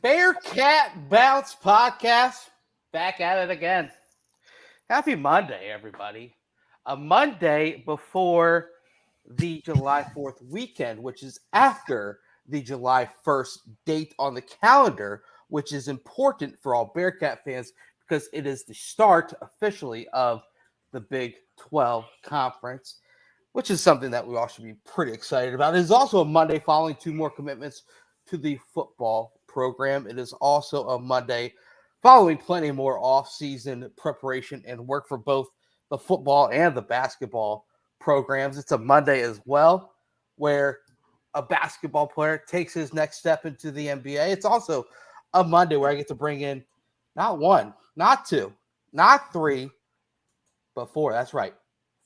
Bearcat Bounce Podcast, back at it again. Happy Monday, everybody. A Monday before the July 4th weekend, which is after the July 1st date on the calendar, which is important for all Bearcat fans because it is the start officially of the Big 12 Conference, which is something that we all should be pretty excited about. It is also a Monday following two more commitments to the football program. It is also a Monday following plenty more off-season preparation and work for both the football and the basketball programs. It's a Monday as well where a basketball player takes his next step into the NBA. It's also a Monday where I get to bring in not one, not two, not three, but four. That's right,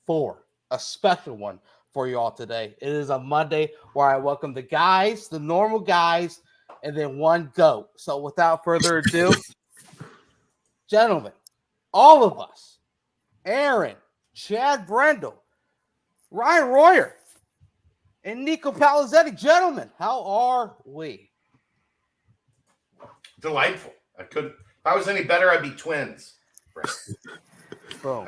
four. A special one for you all today. It is a Monday where I welcome the guys, the normal guys, and then one GOAT. So without further ado, gentlemen, all of us, Aaron, Chad Brendel, Ryan Royer, and Nico Palizzetti. Gentlemen, how are we? Delightful. If I was any better, I'd be twins. Boom.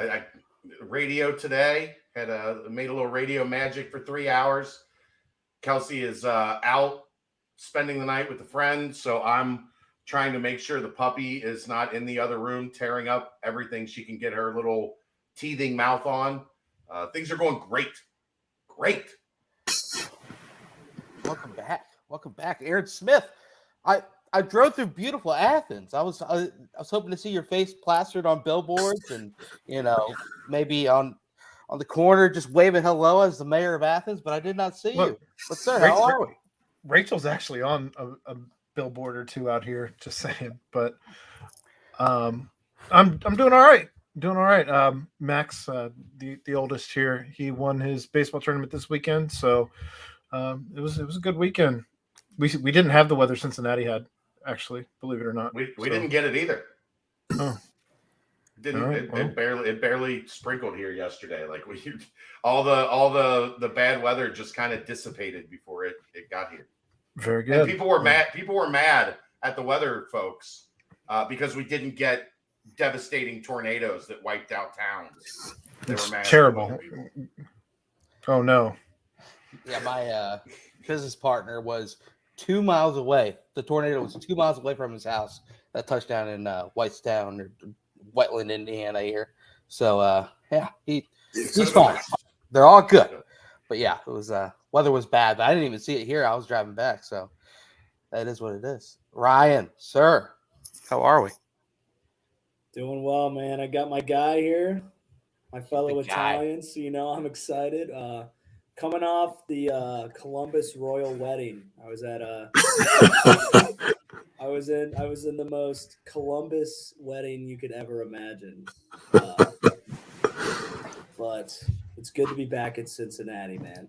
Radio today. Made a little radio magic for 3 hours. Kelsey is out spending the night with a friend, so I'm trying to make sure the puppy is not in the other room tearing up everything she can get her little teething mouth on. Things are going great. Great. Welcome back, Aaron Smith. I drove through beautiful Athens. I was hoping to see your face plastered on billboards and maybe on the corner just waving hello as the mayor of Athens, but I did not see you. But sir, how are we? Rachel's actually on a billboard or two out here, just saying. But I'm doing all right. Max, the oldest here, he won his baseball tournament this weekend, so it was a good weekend. We didn't have the weather Cincinnati had, actually, believe it or not. We didn't get it either. Oh. It barely sprinkled here yesterday. Like all the bad weather just kind of dissipated before it got here. Very good. And people were mad. People were mad at the weather folks because we didn't get devastating tornadoes that wiped out towns. It's terrible. Oh no. Yeah, my business partner was 2 miles away. The tornado was 2 miles away from his house. That touched down in Whitestown or Wetland, Indiana here. So yeah, he's fine. They're all good. But yeah, it was weather was bad, but I didn't even see it here. I was driving back, so that is what it is. Ryan, sir, how are we? Doing well, man. I got my guy here, my fellow Italian, so I'm excited. Coming off the Columbus royal wedding, I was at I was in the most Columbus wedding you could ever imagine. But it's good to be back in Cincinnati, man.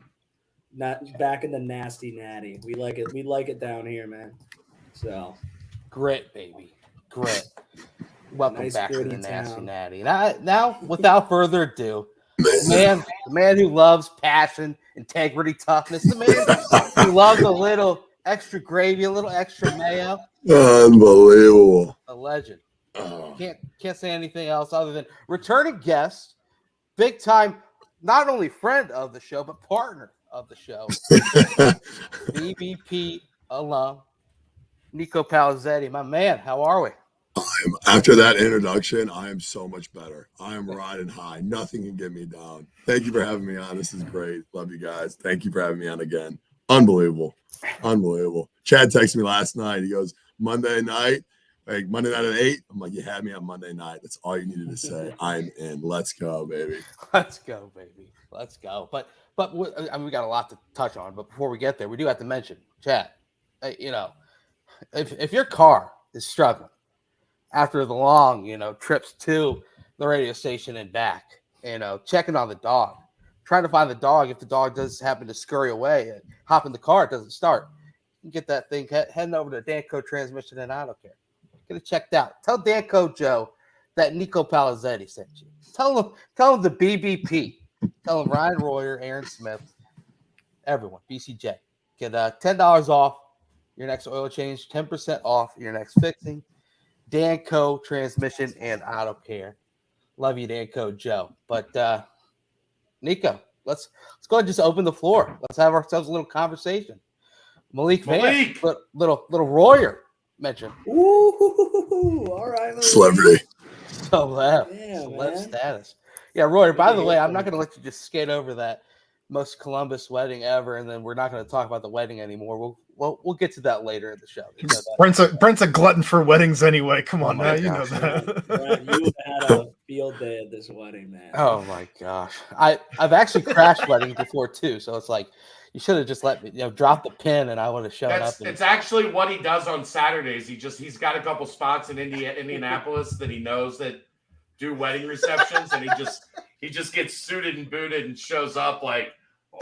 Not back in the nasty natty. We like it. We like it down here, man. So grit, baby, grit. Welcome nice back to the gritty nasty town. natty. Now, without further ado, the man who loves passion, integrity, toughness. The man who loves a little extra gravy, a little extra mayo. Unbelievable. A legend. Can't say anything else other than returning guest, big time, not only friend of the show, but partner of the show. BBP alum, Nico Palizzetti. My man, how are we? After that introduction, I am so much better. I am riding high. Nothing can get me down. Thank you for having me on. This is great. Love you guys. Thank you for having me on again. Unbelievable. Chad texted me last night. He goes, Monday night at 8. I'm like, you had me on Monday night. That's all you needed to say. I'm in. Let's go, baby. Let's go, baby. Let's go. But we got a lot to touch on. But before we get there, we do have to mention, Chad, if your car is struggling after the long, trips to the radio station and back, checking on the dog, trying to find the dog. If the dog does happen to scurry away and hop in the car, it doesn't start. You can get that thing heading over to Danco Transmission and Auto Care. Get it checked out. Tell Danco Joe that Nico Palizzetti sent you. Tell him the BBP. Tell him Ryan Royer, Aaron Smith, everyone, BCJ. Get $10 off your next oil change, 10% off your next fixing. Danco transmission and auto care. Love you, Danco Joe. But Nico, let's go ahead and just open the floor. Let's have ourselves a little conversation. Malik. Little Royer mention. Ooh, all right. Malik. Celebrity. Celeb status. Yeah, Royer, by the way, I'm not going to let you just skate over that most Columbus wedding ever, and then we're not going to talk about the wedding anymore. We'll get to that later in the show. Brent's a glutton for weddings anyway. Come on now, you know Man, that. Brent, you had a field day at this wedding, man. Oh my gosh, I've actually crashed weddings before too, so it's like you should have just let me, drop the pin, and I would have shown up. It's actually what he does on Saturdays. He's got a couple spots in Indianapolis that he knows that do wedding receptions, and he just gets suited and booted and shows up like,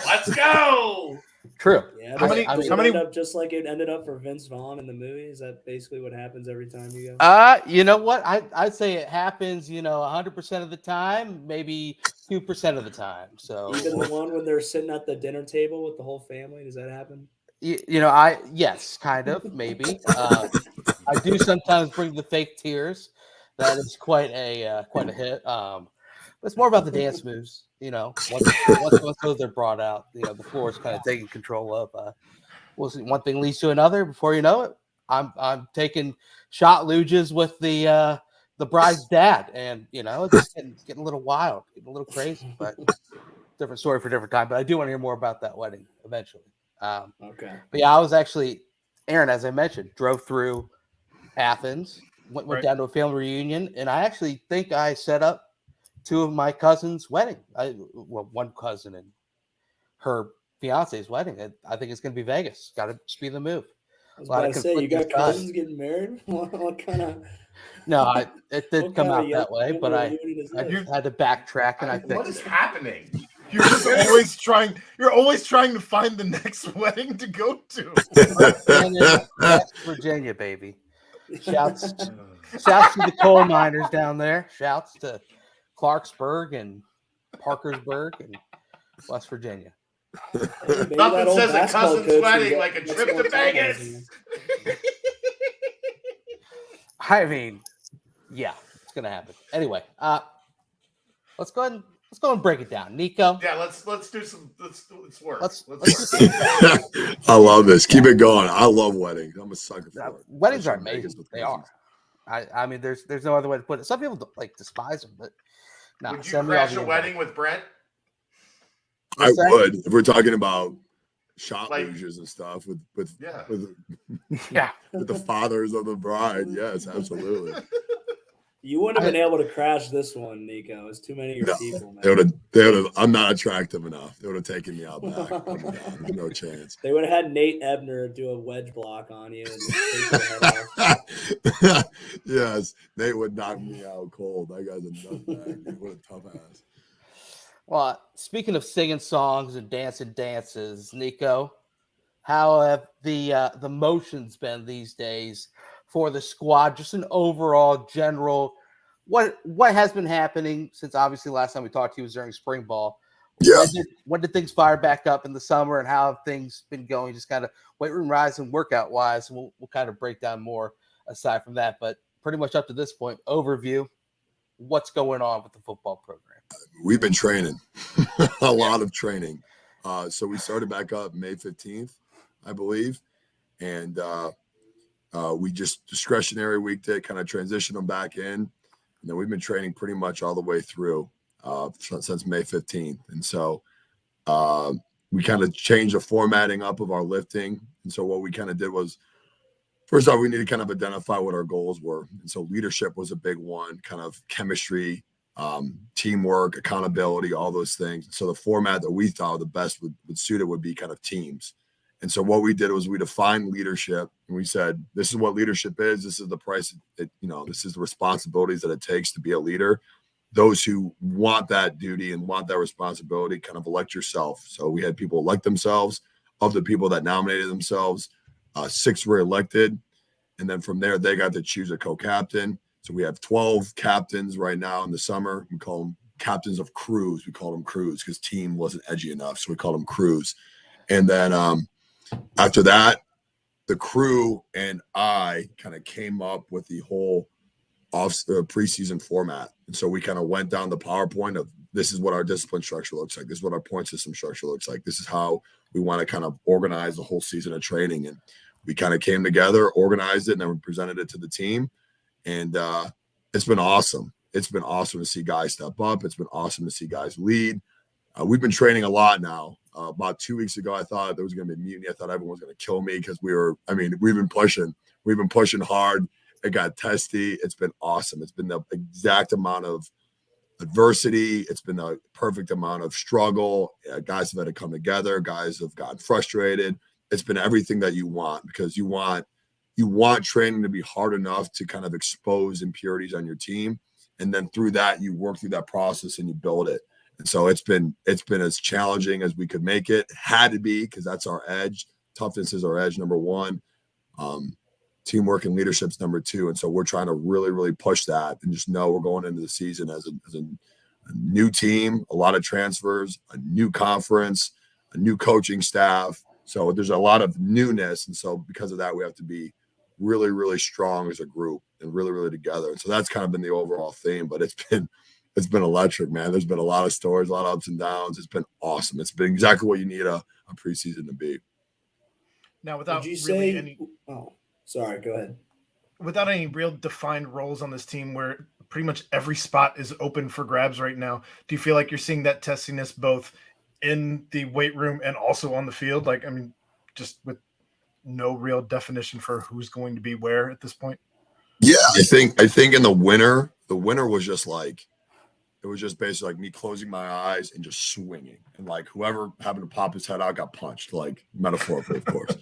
let's go. True. Yeah, How many end up just like it ended up for Vince Vaughn in the movie? Is that basically what happens every time you go? You know what? I'd say it happens, 100% of the time, maybe 2% of the time. So even the one when they're sitting at the dinner table with the whole family, does that happen? Yes, kind of, maybe. I do sometimes bring the fake tears. That is quite a hit. It's more about the dance moves, once those are brought out, the floor is kind of taking control of. We'll see, one thing leads to another. Before you know it, I'm taking shot luges with the bride's dad, and it's just getting a little wild, getting a little crazy. But different story for different time. But I do want to hear more about that wedding eventually. Okay. But yeah, I was actually, Aaron, as I mentioned, drove through Athens, went down to a family reunion, and I actually think I set up two of my cousins' wedding. One cousin and her fiance's wedding. I think it's going to be Vegas. Got to be the move. I was about to say, you got cousins getting married? What kind of? No, it did come out that way, but I had to backtrack, and I think what is happening? You're just always trying. You're always trying to find the next wedding to go to. West Virginia, baby. Shouts to the coal miners down there. Shouts to Clarksburg and Parkersburg and West Virginia. Nothing says a cousin's wedding like a trip to Vegas. I mean, yeah, it's gonna happen. Anyway, let's go ahead and break it down, Nico. Yeah, let's do some. Let's work. Let's I love this. Keep it going. I love weddings. I'm a sucker for it. Weddings are amazing. They are. I mean, there's no other way to put it. Some people despise them, but no. Would you crash a wedding with Brent? I would, if we're talking about shot luges and stuff with the fathers of the bride. Yes, absolutely. You wouldn't have been able to crash this one, Nico. It's too many of your people, man. They would have. I'm not attractive enough. They would have taken me out back. No chance. They would have had Nate Ebner do a wedge block on you. And take your head off. Yes, Nate would knock me out cold. That guy's a nutbag. What a tough ass. Well, speaking of singing songs and dancing dances, Nico, how have the motions been these days for the squad? Just an overall general, what has been happening since obviously last time we talked to you was during spring ball. Yeah. When did things fire back up in the summer, and how have things been going? Just kind of weight room rise and workout wise. We'll kind of break down more aside from that, but pretty much up to this point, overview. What's going on with the football program? We've been training, a lot of training. So we started back up May 15th, I believe. And we just discretionary weekday kind of transitioned them back in. And then we've been training pretty much all the way through since May 15th. And so we kind of changed the formatting up of our lifting. And so what we kind of did was, first off, we need to kind of identify what our goals were. And so leadership was a big one, kind of chemistry, teamwork, accountability, all those things. So the format that we thought the best would suit it would be kind of teams. And so what we did was we defined leadership, and we said, this is what leadership is. This is the price, this is the responsibilities that it takes to be a leader. Those who want that duty and want that responsibility, kind of elect yourself. So we had people elect themselves. Of the people that nominated themselves, 6 were elected. And then from there, they got to choose a co-captain. So we have 12 captains right now in the summer. We call them captains of crews. We call them crews because team wasn't edgy enough. So we call them crews. And then after that, the crew and I kind of came up with the whole preseason format. And so we kind of went down the PowerPoint of this is what our discipline structure looks like. This is what our point system structure looks like. This is how we want to kind of organize the whole season of training. And we kind of came together, organized it, and then we presented it to the team. And it's been awesome. It's been awesome to see guys step up. It's been awesome to see guys lead. We've been training a lot now. About 2 weeks ago, I thought there was going to be a mutiny. I thought everyone was going to kill me because we've been pushing. We've been pushing hard. It got testy. It's been awesome. It's been the exact amount of adversity. It's been the perfect amount of struggle. Guys have had to come together. Guys have gotten frustrated. It's been everything that you want, because you want training to be hard enough to kind of expose impurities on your team. And then through that, you work through that process and you build it. And so it's been as challenging as we could make it. It had to be, because that's our edge. Toughness is our edge, number one. Teamwork and leadership's number two. And so we're trying to really, really push that, and just know we're going into the season as a new team, a lot of transfers, a new conference, a new coaching staff. So there's a lot of newness. And so because of that, we have to be really, really strong as a group and really, really together. And so that's kind of been the overall theme, but it's been electric, man. There's been a lot of stories, a lot of ups and downs. It's been awesome. It's been exactly what you need a preseason to be. Now, without Would you really say? any, Sorry, go ahead. without any real defined roles on this team, where pretty much every spot is open for grabs right now, do you feel like you're seeing that testiness both in the weight room and also on the field? Like, I mean, just with no real definition for who's going to be where at this point. Yeah, I think in the winter was just like, it was just basically like me closing my eyes and just swinging, and like whoever happened to pop his head out got punched, like metaphorically, of course.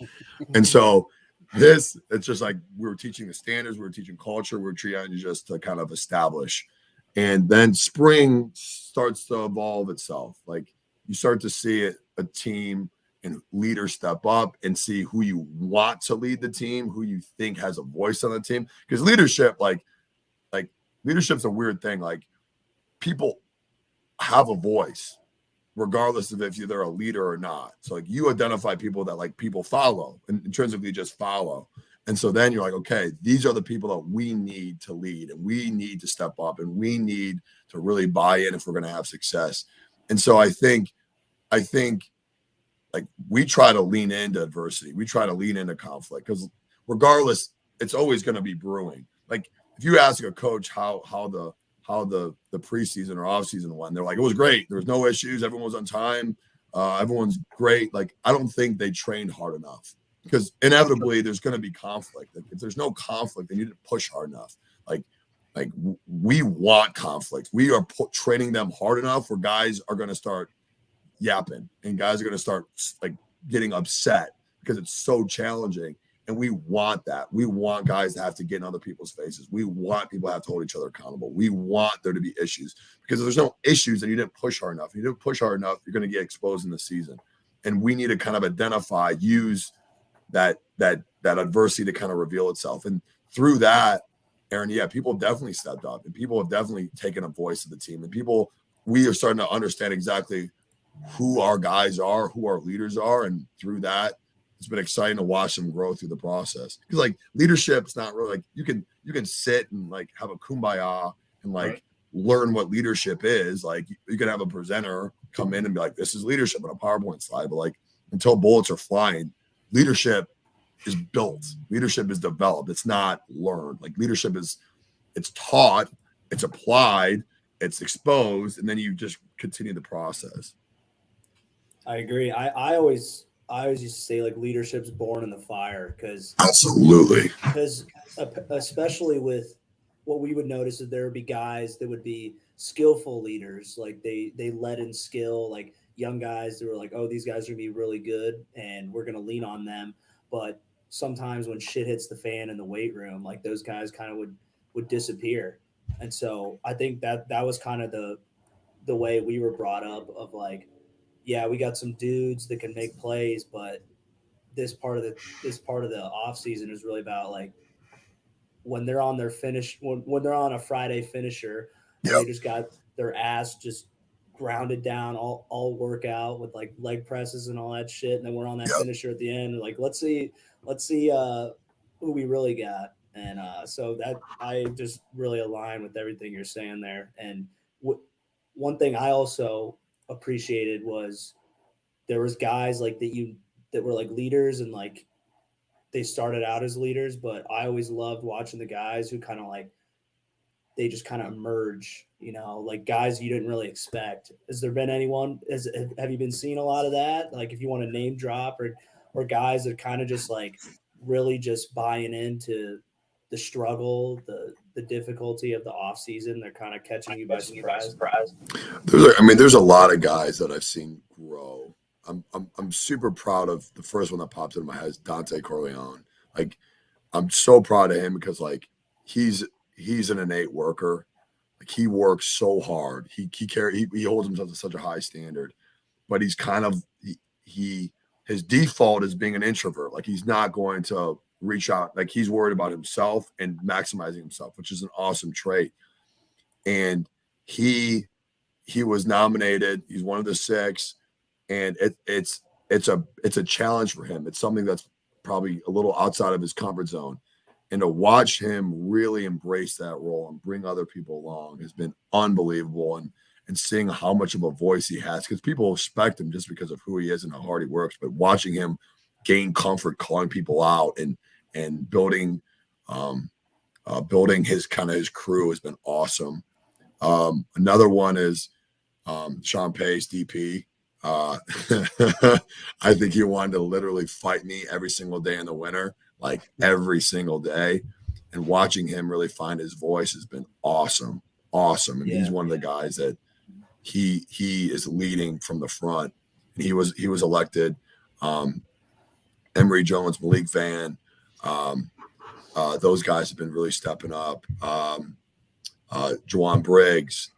And so it's just like we were teaching the standards, we were teaching culture, we were trying just to kind of establish. And then spring starts to evolve itself. Like you start to see it, a team and leaders step up and see who you want to lead the team, who you think has a voice on the team. Because leadership, like leadership's a weird thing. Like people have a voice regardless of if they're a leader or not. So like you identify people that like people follow and intrinsically just follow. And so then you're like, okay, these are the people that we need to lead, and we need to step up, and we need to really buy in if we're going to have success. And so I think like we try to lean into adversity. We try to lean into conflict, because regardless, it's always going to be brewing. Like if you ask a coach how the preseason or offseason went, they're like, it was great. There was no issues. Everyone was on time. Everyone's great. Like, I don't think they trained hard enough, because inevitably there's going to be conflict. Like, if there's no conflict, then you didn't push hard enough. Like we want conflict. We are training them hard enough where guys are going to start yapping, and guys are going to start like getting upset because it's so challenging. And we want that. We want guys to have to get in other people's faces. We want people to have to hold each other accountable. We want there to be issues, because if there's no issues, then you didn't push hard enough. If you didn't push hard enough, you're going to get exposed in the season. And we need to kind of identify, use that adversity to kind of reveal itself. And through that, Aaron, yeah, people have definitely stepped up, and people have definitely taken a voice of the team. And we are starting to understand exactly who our guys are, who our leaders are. And through that, it's been exciting to watch them grow through the process. Because like leadership's not really like you can sit and like have a kumbaya and like learn what leadership is. Like you can have a presenter come in and be like, this is leadership on a PowerPoint slide. But like until bullets are flying, leadership is built. Leadership is developed. It's not learned. Like leadership it's taught, it's applied, it's exposed, and then you just continue the process. I agree. I always used to say like leadership's born in the fire, because especially with what we would notice is there would be guys that would be skillful leaders, like they led in skill, like young guys that were like, oh, these guys are gonna be really good and we're gonna lean on them. But sometimes when shit hits the fan in the weight room, like those guys kind of would disappear. And so I think that was kind of the way we were brought up, of like, yeah, we got some dudes that can make plays, but this part of the off season is really about like when they're on their finish, when they're on a Friday finisher, and they just got their ass just grounded down all workout with like leg presses and all that shit, and then we're on that finisher at the end. Like, let's see who we really got. And so that I just really align with everything you're saying there. And one thing I also appreciated was there was guys like that were like leaders, and like they started out as leaders, but I always loved watching the guys who kind of like they just kind of emerge, like guys you didn't really expect. Has there been anyone? Have you been seeing a lot of that? Like, if you want to name drop or guys that kind of just like really just buying into the struggle, the difficulty of the off season, they're kind of catching you by surprise. There's a lot of guys that I've seen grow. I'm super proud of the first one that pops into my head is Dante Corleone. Like, I'm so proud of him because like he's an innate worker. Like, he works so hard. He holds himself to such a high standard, but he's kind of his default is being an introvert. Like, he's not going to reach out. Like, he's worried about himself and maximizing himself, which is an awesome trait. And he was nominated. He's one of the 6, and it's a challenge for him. It's something that's probably a little outside of his comfort zone. And to watch him really embrace that role and bring other people along has been unbelievable. And seeing how much of a voice he has, because people respect him just because of who he is and how hard he works. But watching him gain comfort, calling people out, and building his crew has been awesome. Another one is Sean Pace, DP. I think he wanted to literally fight me every single day in the winter, like every single day. And watching him really find his voice has been awesome. And he's one of the guys that he is leading from the front. And he was elected. Emory Jones, Malik Van, those guys have been really stepping up. Juwan Briggs,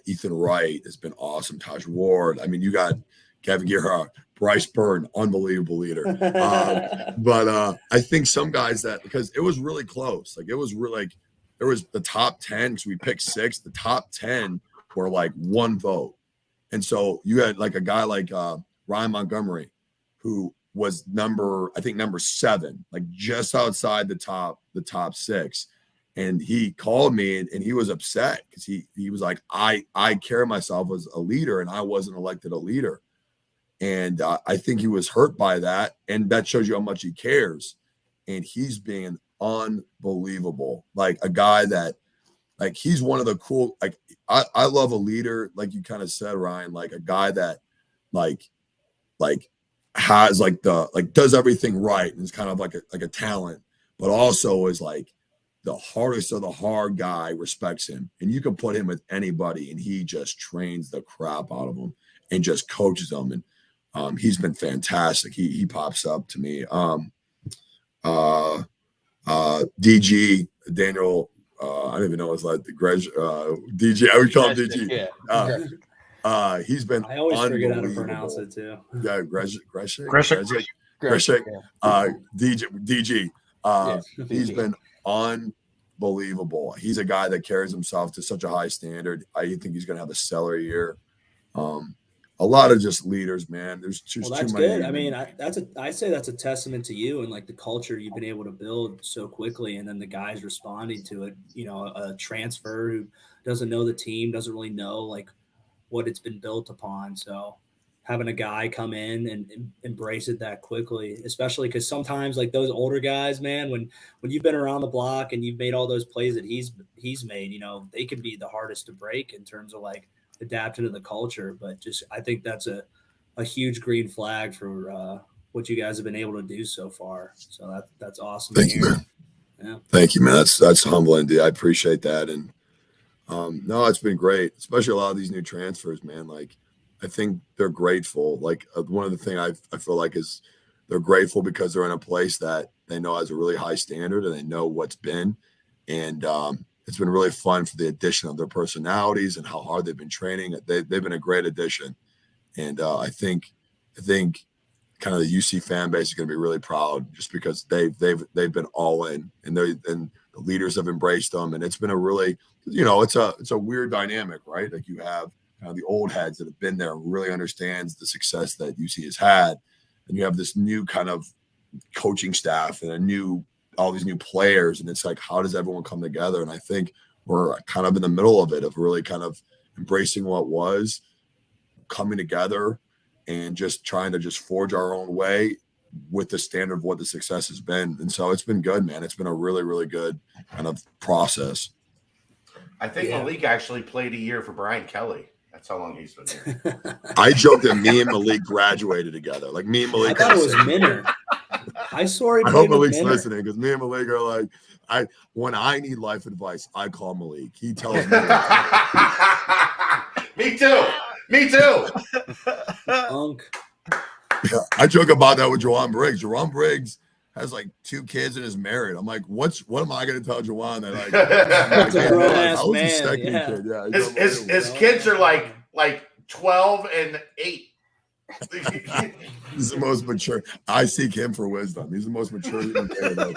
Ethan Wright has been awesome. Taj Ward. I mean, you got Kevin Guerra, Bryce Byrne, unbelievable leader. But I think some guys because it was really close. Like, it was really like there was the top 10 because we picked 6. The top 10 were like one vote. And so you had like a guy like Ryan Montgomery, who was number 7, like just outside the top 6. And he called me and he was upset because he was like, I carry myself as a leader and I wasn't elected a leader. And I think he was hurt by that. And that shows you how much he cares. And he's being unbelievable. Like, a guy that, like, he's one of the cool, like, I love a leader, like you kind of said, Ryan, like a guy that like has does everything right and is kind of like a talent, but also is like the hardest of the hard guy, respects him. And you can put him with anybody and he just trains the crap out of them and just coaches them. And he's been fantastic. He pops up to me. DG, Daniel, I don't even know his like the DG. I would call him DG. Yeah. He's been. I always forget how to pronounce it too. Yeah, Gresham. DG. He's been unbelievable. He's a guy that carries himself to such a high standard. I think he's going to have a stellar year. A lot of just leaders, man. There's just that's too many. good. I mean, I'd say that's a testament to you and like the culture you've been able to build so quickly, and then the guys responding to it. A transfer who doesn't know the team, doesn't really know like what it's been built upon. So having a guy come in and embrace it that quickly, especially because sometimes like those older guys, man, when you've been around the block and you've made all those plays that he's made, they can be the hardest to break in terms of like adapting to the culture. But just I think that's a huge green flag for what you guys have been able to do so far. So that's awesome. Thank you, man. Yeah. Thank you, man. That's humbling, dude. I appreciate that. And no, it's been great, especially a lot of these new transfers, man. Like, I think they're grateful. Like, one of the things I feel like is they're grateful because they're in a place that they know has a really high standard and they know what's been. And it's been really fun for the addition of their personalities and how hard they've been training. They've been a great addition. And I think kind of the UC fan base is going to be really proud just because they've been all in, and the leaders have embraced them, and it's been a really, it's a weird dynamic, right? Like you have kind of the old heads that have been there and really understands the success that UC has had, and you have this new kind of coaching staff and all these new players, and it's like, how does everyone come together? And I think we're kind of in the middle of it, of really kind of embracing what was, coming together, and just trying to just forge our own way with the standard of what the success has been. And so it's been good, man. It's been a really, really good kind of process. I think Malik actually played a year for Brian Kelly. That's how long he's been here. I joked that me and Malik graduated together. Like me and Malik. I thought it was Minner. I saw him. I hope Malik's listening, because me and Malik are like, when I need life advice, I call Malik. He tells me. Me too. Unk. Yeah, I joke about that with Jawan Briggs. Jawan Briggs has like 2 kids and is married. I'm like, what am I going to tell Jawan that like? That's a grown-ass man. Kid. Yeah, his kids are like 12 and 8. He's the most mature. I seek him for wisdom. He's the most mature human being.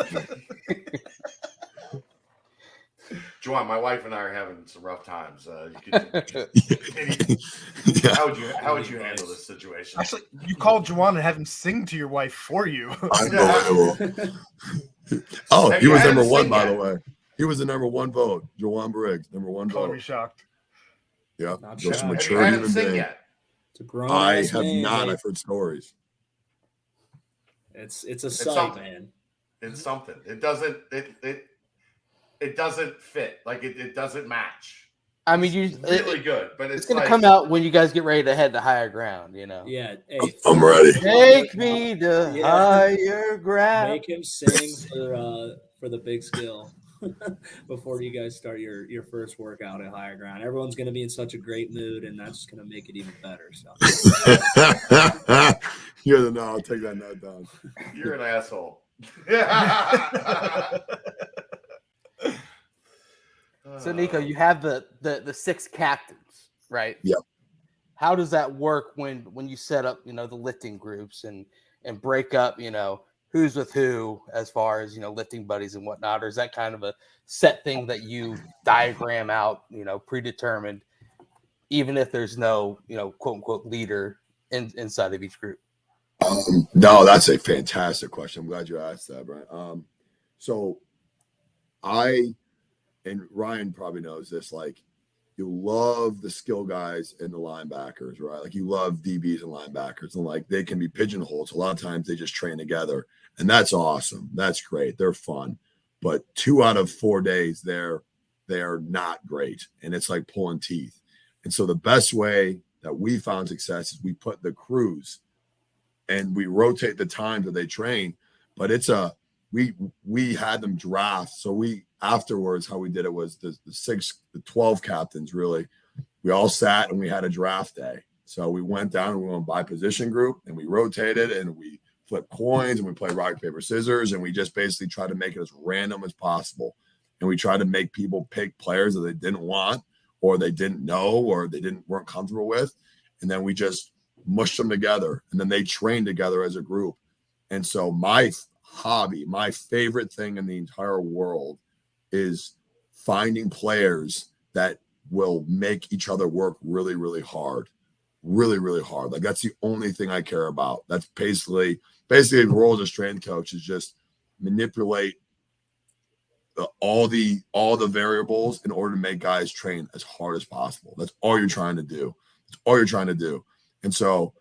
Juwan, my wife and I are having some rough times. Yeah. How would you handle this situation? Actually, you called Juwan and had him sing to your wife for you. Unbelievable. Oh, he was number 1, by the way. He was the number 1 vote. Juwan Briggs, number 1 vote. Totally shocked. Yeah, Not just shocked. mature human being. Yet? It's a grown I ass have man, not. man. I've heard stories. It's a sight, something. man. It's something. It doesn't fit. Like it doesn't match. I mean, It's really good, but it's it's going to like, come out when you guys get ready to head to higher ground, Yeah. Hey, I'm ready. Take me to Yeah. higher ground. Make him sing for the big skill before you guys start your first workout at higher ground. Everyone's going to be in such a great mood, and that's just going to make it even better. So You're the I'll take that note down. You're an asshole. So, Nico, you have the 6 captains, right? Yep. How does that work when you set up, the lifting groups and break up, who's with who as far as, lifting buddies and whatnot? Or is that kind of a set thing that you diagram out, predetermined, even if there's no, quote unquote leader inside of each group? No, that's a fantastic question. I'm glad you asked that, Brian. So and Ryan probably knows this, like, you love the skill guys and the linebackers, right? Like, you love DBs and linebackers, and like they can be pigeonholed. So a lot of times they just train together, and that's awesome. That's great. They're fun. But 2 out of 4 days, they're not great, and it's like pulling teeth. And so the best way that we found success is we put the crews and we rotate the times that they train. But it's we had them draft. So afterwards, how we did it was the 12 captains, really, we all sat and we had a draft day. So we went down and we went by position group, and we rotated and we flipped coins and we played rock, paper, scissors. And we just basically tried to make it as random as possible. And we tried to make people pick players that they didn't want, or they didn't know, or they weren't comfortable with. And then we just mushed them together, and then they trained together as a group. And so my hobby, my favorite thing in the entire world, is finding players that will make each other work really, really hard. Really, really hard. Like, that's the only thing I care about. That's basically the role as a strength coach, is just manipulate all the variables in order to make guys train as hard as possible. That's all you're trying to do. That's all you're trying to do. And so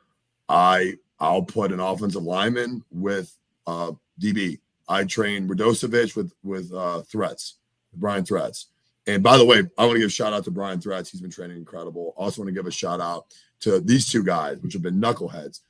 I'll put an offensive lineman with DB. I train Radosevic with threats, Brian Threats. And by the way, I want to give a shout out to Brian Threats. He's been training incredible. Also want to give a shout out to these 2 guys, which have been knuckleheads.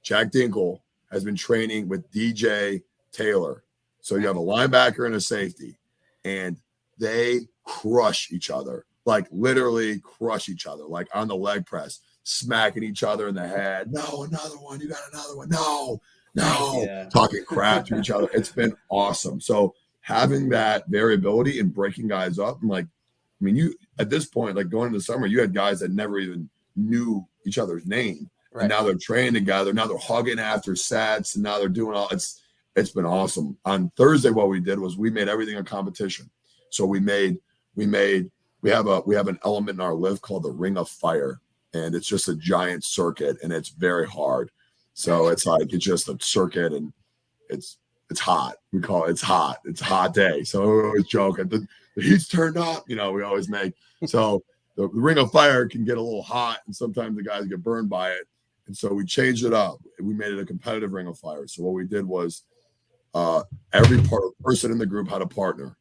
Jack Danco has been training with DJ Taylor. So you have a linebacker and a safety, and they crush each other, like literally crush each other, like on the leg press, smacking each other in the head. No, another one. You got another one. No. Yeah. Talking crap to each other. It's been awesome. So having that variability and breaking guys up, and you at this point, like going into the summer, you had guys that never even knew each other's name. And now they're training together. Now they're hugging after sets, and now they're doing all. It's been awesome. On Thursday, what we did was we made everything a competition. So we have an element in our lift called the Ring of Fire, and it's just a giant circuit, and it's very hard. So it's just a circuit, and it's hot. We call it, it's hot. It's a hot day. So we always joke at the heat's turned up. We always make. So the Ring of Fire can get a little hot, and sometimes the guys get burned by it. And so we changed it up. We made it a competitive Ring of Fire. So what we did was every person in the group had a partner,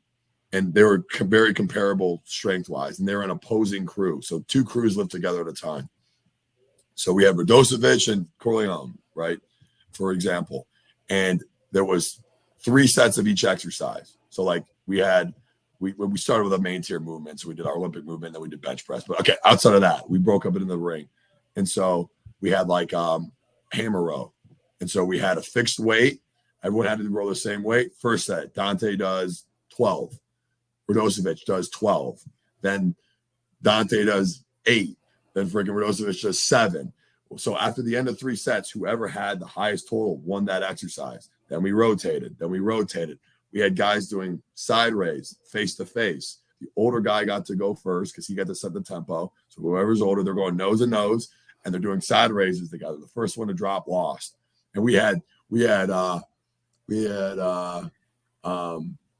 and they were very comparable strength-wise, and they were an opposing crew. So 2 crews lived together at a time. So we had Radosevic and Corleone, right, for example. And there was 3 sets of each exercise. So we started with a main tier movement. So we did our Olympic movement, then we did bench press. But okay, outside of that, we broke up into the ring. And so we had hammer row. And so we had a fixed weight. Everyone had to row the same weight. First set, Dante does 12. Radosevic does 12. Then Dante does 8. Then freaking Radosevic does 7. So after the end of 3 sets, whoever had the highest total won that exercise. Then we rotated. We had guys doing side raise, face to face. The older guy got to go first because he got to set the tempo. So whoever's older, they're going nose to nose, and they're doing side raises together. The first one to drop lost. And we had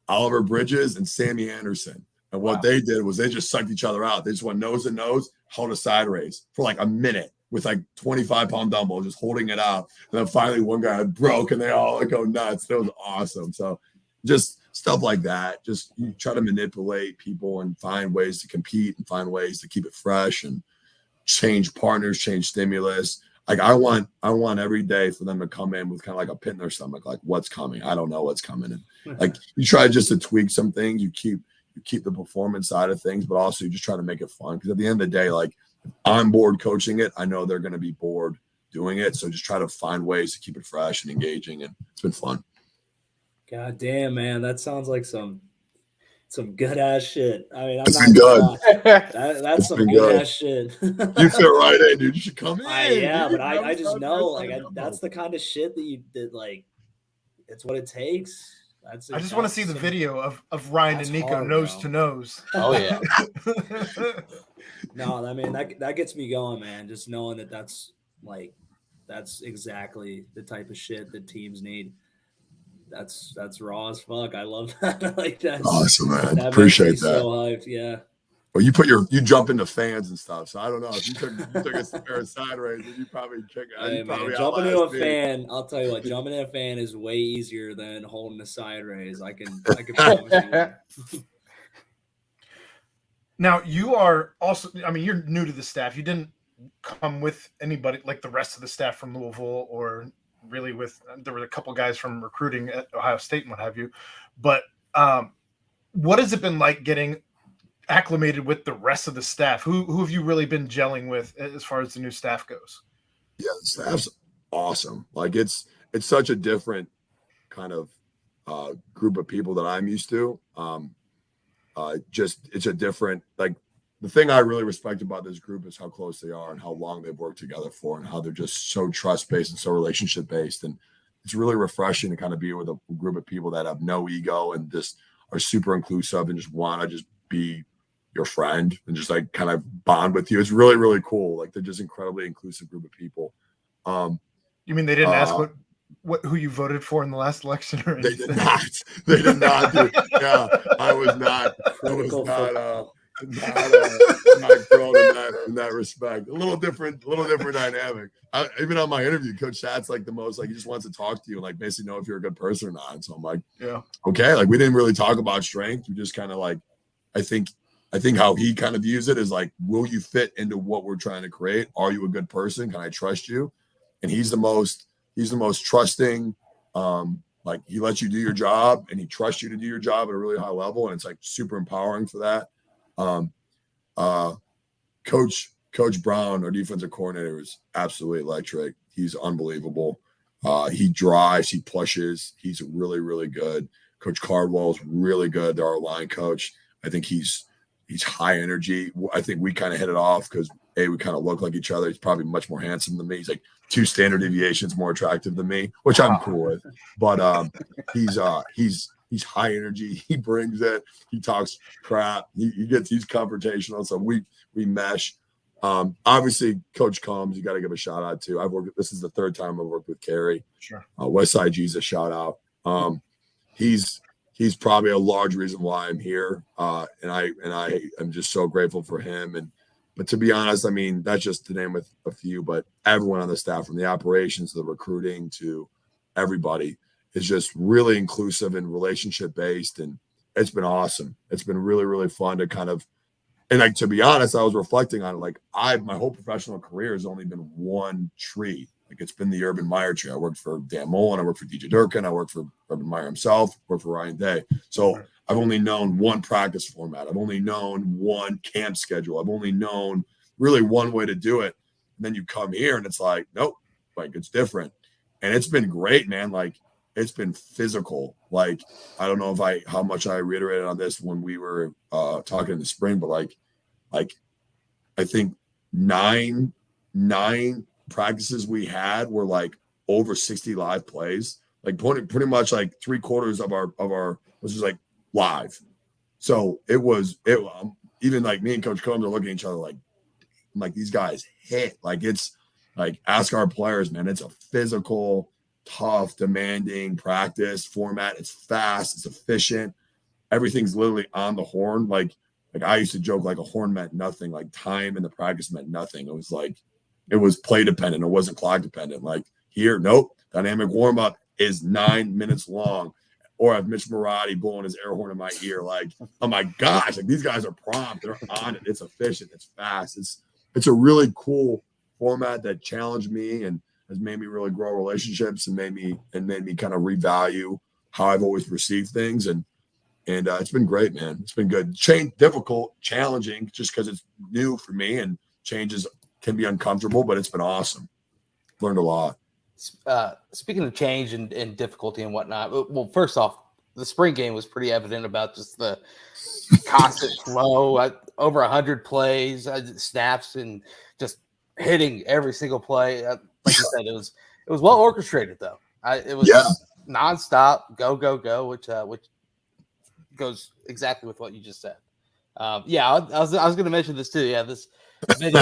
Oliver Bridges and Sammy Anderson. And what they did was they just sucked each other out. They just went nose to nose, held a side raise for a minute with 25-pound dumbbells, just holding it out. And then finally one guy broke, and they all go nuts. That was awesome. So just stuff like that. Just you try to manipulate people and find ways to compete and find ways to keep it fresh and change partners, change stimulus. I want every day for them to come in with kind of a pit in their stomach, what's coming. I don't know what's coming. And you try just to tweak some things. You keep the performance side of things, but also you just try to make it fun. Because at the end of the day, I'm bored coaching it. I know they're going to be bored doing it. So just try to find ways to keep it fresh and engaging. And it's been fun. God damn, man. That sounds like some good ass shit. I mean, It's been good. That's some good ass shit. You fit right in, dude. You should come in. I just know that's the kind of shit that it's what it takes. I just want to see the video of Ryan and Nico nose to nose. Oh yeah. No, I mean that gets me going, man. Just knowing that's exactly the type of shit that teams need. That's raw as fuck. I love that. That's awesome, man. Appreciate that. So hyped, yeah. Well, you jump into fans and stuff. So I don't know if you took a pair of side raises, you probably kick. Hey, man, jumping into a fan, I'll tell you what, jumping in a fan is way easier than holding a side raise. I can promise you. Now you are also. I mean, you're new to the staff. You didn't come with anybody like the rest of the staff from Louisville, or really there were a couple guys from recruiting at Ohio State and what have you. But what has it been like getting acclimated with the rest of the staff? Who have you really been gelling with as far as the new staff goes? Yeah, the staff's awesome. It's such a different kind of group of people that I'm used to. It's a different, the thing I really respect about this group is how close they are and how long they've worked together for, and how they're just so trust-based and so relationship-based. And it's really refreshing to kind of be with a group of people that have no ego and just are super inclusive and just want to just be your friend and just kind of bond with you. It's really, really cool. They're just incredibly inclusive group of people. You mean they didn't ask who you voted for in the last election? Or they did not. They did not. Yeah, I was not. Not grown in that respect. A little different dynamic. Even on my interview, Coach Shat's the most he just wants to talk to you and basically know if you're a good person or not. So I'm like, yeah, okay. We didn't really talk about strength. We just kind of I think how he kind of views it is will you fit into what we're trying to create? Are you a good person? Can I trust you? And he's the most trusting. He lets you do your job and he trusts you to do your job at a really high level. And it's super empowering for that. Coach Brown, our defensive coordinator, is absolutely electric. He's unbelievable. He drives, he pushes. He's really, really good. Coach Cardwell is really good. They're our line coach. I think he's He's high energy. I think we kind of hit it off because we kind of look like each other. He's probably much more handsome than me. He's like 2 standard deviations more attractive than me, which I'm cool with. But he's high energy. He brings it. He talks crap. He's confrontational. So we mesh. Obviously, Coach Combs, you got to give a shout out to. This is the 3rd time I've worked with Kerry. Sure. Westside G's a shout out. He's probably a large reason why I'm here. And I am just so grateful for him. But to be honest, I mean, that's just to name a few, but everyone on the staff, from the operations to the recruiting to everybody, is just really inclusive and relationship based. And it's been awesome. It's been really, really fun to kind of, and like, to be honest, I was reflecting on it. Like my whole professional career has only been one tree. Like, it's been the Urban Meyer tree. I worked for Dan Mullen. I worked for DJ Durkin. I worked for Urban Meyer himself. Worked for Ryan Day. So I've only known one practice format. I've only known one camp schedule. I've only known really one way to do it. And then you come here and it's like, nope, like it's different. And it's been great, man. Like, it's been physical. Like, I don't know how much I reiterated on this when we were talking in the spring, but like I think nine practices we had were like over 60 live plays, like pretty much like 3/4 of our was just like live. So it even like me and Coach Combs are looking at each other like, I'm like, these guys hit. Like, it's like, ask our players, man. It's a physical, tough, demanding practice format. It's fast, it's efficient. Everything's literally on the horn. Like I used to joke, like, a horn meant nothing. Like, time in the practice meant nothing. It was like, it was play dependent. It wasn't clock dependent. Like, here, nope. Dynamic warm up is 9 minutes long. Or I have Mitch Marotti blowing his air horn in my ear. Like, oh my gosh, like, these guys are prompt. They're on it. It's efficient. It's fast. It's a really cool format that challenged me and has made me really grow relationships and made me kind of revalue how I've always perceived things. And it's been great, man. It's been good. Difficult, challenging, just because it's new for me, and changes can be uncomfortable, but it's been awesome. Learned a lot. Speaking of change and difficulty and whatnot, well, first off, the spring game was pretty evident about just the constant flow, over 100 plays, snaps, and just hitting every single play. Like you said, it was well orchestrated, though. It was nonstop, go, which goes exactly with what you just said. I was going to mention this too. Yeah, this video,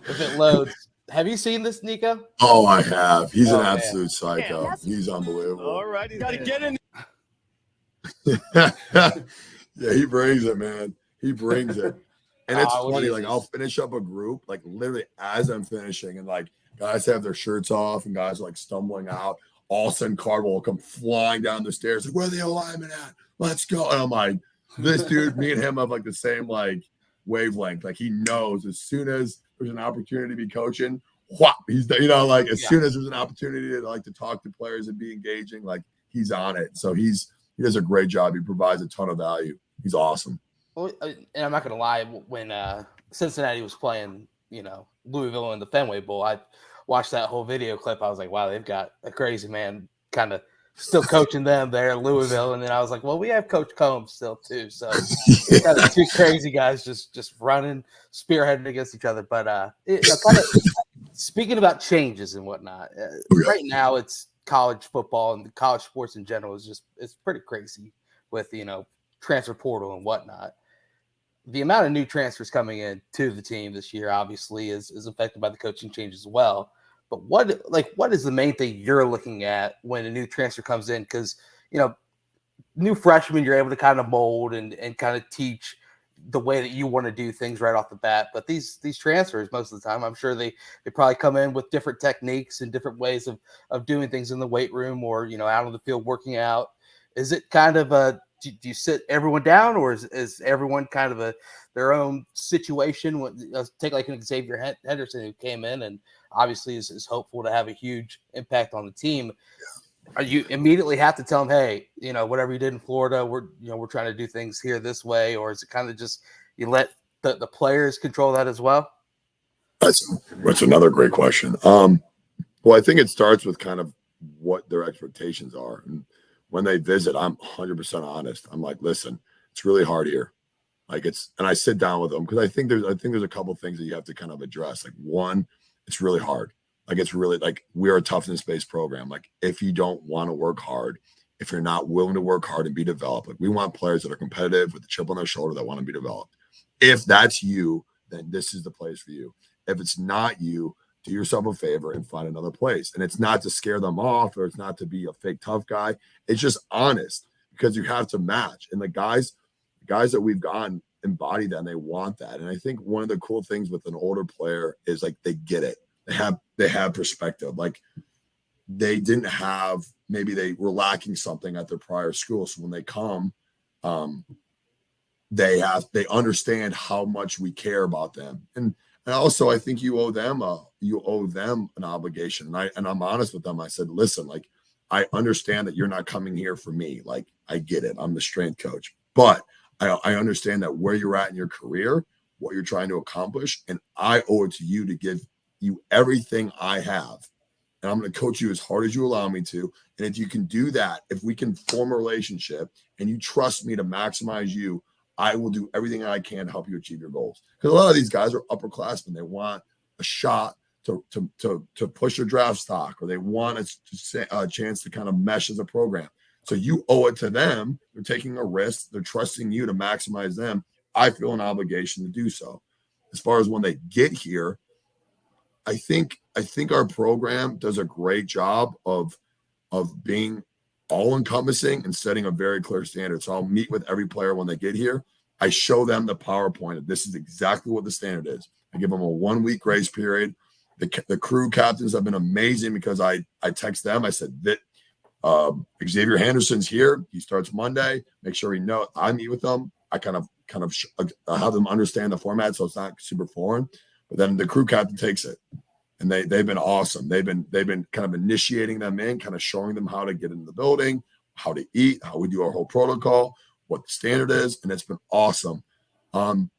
if it loads. Have you seen this, Nico? Oh, I have. He's an absolute psycho. Yeah, he's unbelievable. All right, he's got to get in. Yeah, he brings it, man. He brings it. And it's funny, like, I'll finish up a group, like, literally as I'm finishing, and like, guys have their shirts off and guys are like stumbling out. All of a sudden, Cardwell will come flying down the stairs, like, where are the alignment at? Let's go. And I'm like, this dude, me and him have like the same like wavelength. Like, he knows as soon as there's an opportunity to be coaching, whop, he's, you know, like, as soon as there's an opportunity to talk to players and be engaging, like, he's on it. So he does a great job. He provides a ton of value. He's awesome. Well, and I'm not gonna lie, when Cincinnati was playing, Louisville in the Fenway Bowl, I watched that whole video clip. I was like, wow, they've got a crazy man kind of still coaching them there in Louisville. And then I was like, well, we have Coach Combs still too. So kind of two crazy guys just running, spearheading against each other. But kind of speaking about changes and whatnot, right now it's college football and college sports in general it's pretty crazy with, transfer portal and whatnot. The amount of new transfers coming in to the team this year obviously is affected by the coaching change as well. But what is the main thing you're looking at when a new transfer comes in? Because, new freshmen, you're able to kind of mold and kind of teach the way that you want to do things right off the bat. But these transfers, most of the time, I'm sure they probably come in with different techniques and different ways of doing things in the weight room or, out on the field working out. Is it kind of do you sit everyone down, or is everyone kind of their own situation? Let's take like an Xavier Henderson who came in and obviously is hopeful to have a huge impact on the team. Are you immediately have to tell them, hey, whatever you did in Florida, we're trying to do things here this way, or is it kind of just you let the players control that as well? That's another great question. Well, I think it starts with kind of what their expectations are. And when they visit, I'm 100% honest. I'm like, listen, it's really hard here. Like and I sit down with them because I think there's a couple things that you have to kind of address. Like one, it's really hard. Like it's really like we're a toughness-based program. Like if you don't want to work hard, if you're not willing to work hard and be developed, like we want players that are competitive with a chip on their shoulder that want to be developed. If that's you, then this is the place for you. If it's not you, do yourself a favor and find another place. And it's not to scare them off or it's not to be a fake tough guy. It's just honest because you have to match. And the guys that we've gotten embody that and they want that. And I think one of the cool things with an older player is like they get it. They have perspective. Like they didn't have, maybe they were lacking something at their prior school. So when they come, they understand how much we care about them. And also I think you owe them an obligation. And I'm honest with them. I said, listen, like I understand that you're not coming here for me. Like I get it. I'm the strength coach, but I understand that where you're at in your career, what you're trying to accomplish, and I owe it to you to give you everything I have. And I'm going to coach you as hard as you allow me to. And if you can do that, if we can form a relationship and you trust me to maximize you, I will do everything I can to help you achieve your goals. Because a lot of these guys are upperclassmen. They want a shot to push their draft stock, or they want a chance to kind of mesh as a program. So you owe it to them. They're taking a risk. They're trusting you to maximize them. I feel an obligation to do so. As far as when they get here, I think our program does a great job of being all encompassing and setting a very clear standard. So I'll meet with every player when they get here. I show them the PowerPoint of this is exactly what the standard is. I give them a 1 week grace period. The crew captains have been amazing because I text them. I said that Xavier Henderson's here. He starts Monday. Make sure he knows. I meet with them. I kind of have them understand the format, so it's not super foreign. But then the crew captain takes it, and they've been awesome. They've been kind of initiating them in, kind of showing them how to get into the building, how to eat, how we do our whole protocol, what the standard is, and it's been awesome. From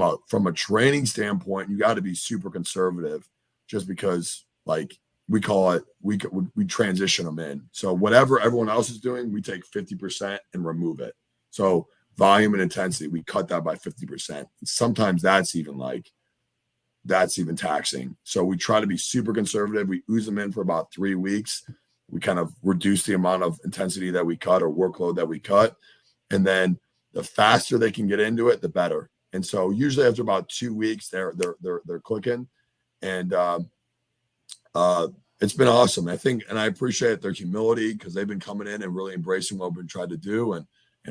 a training standpoint, you got to be super conservative, just because like we call it, we transition them in. So whatever everyone else is doing, we take 50% and remove it. So volume and intensity, we cut that by 50%. Sometimes that's even taxing. So we try to be super conservative. We ooze them in for about 3 weeks. We kind of reduce the amount of intensity that we cut or workload that we cut. And then the faster they can get into it, the better. And so usually after about 2 weeks, they're clicking. And it's been awesome. I think, and I appreciate their humility because they've been coming in and really embracing what we've been trying to do and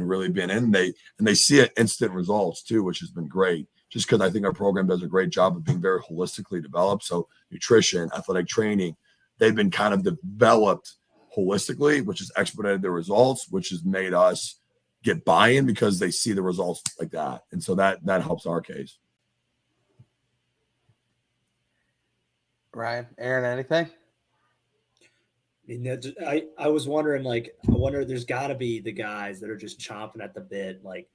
really been in. They see it instant results too, which has been great. Just because I think our program does a great job of being very holistically developed. So nutrition, athletic training, they've been kind of developed holistically, which has expedited the results, which has made us get buy-in because they see the results like that. And so that helps our case. Ryan, Aaron, anything? I was wondering, like, I wonder there's got to be the guys that are just chomping at the bit, like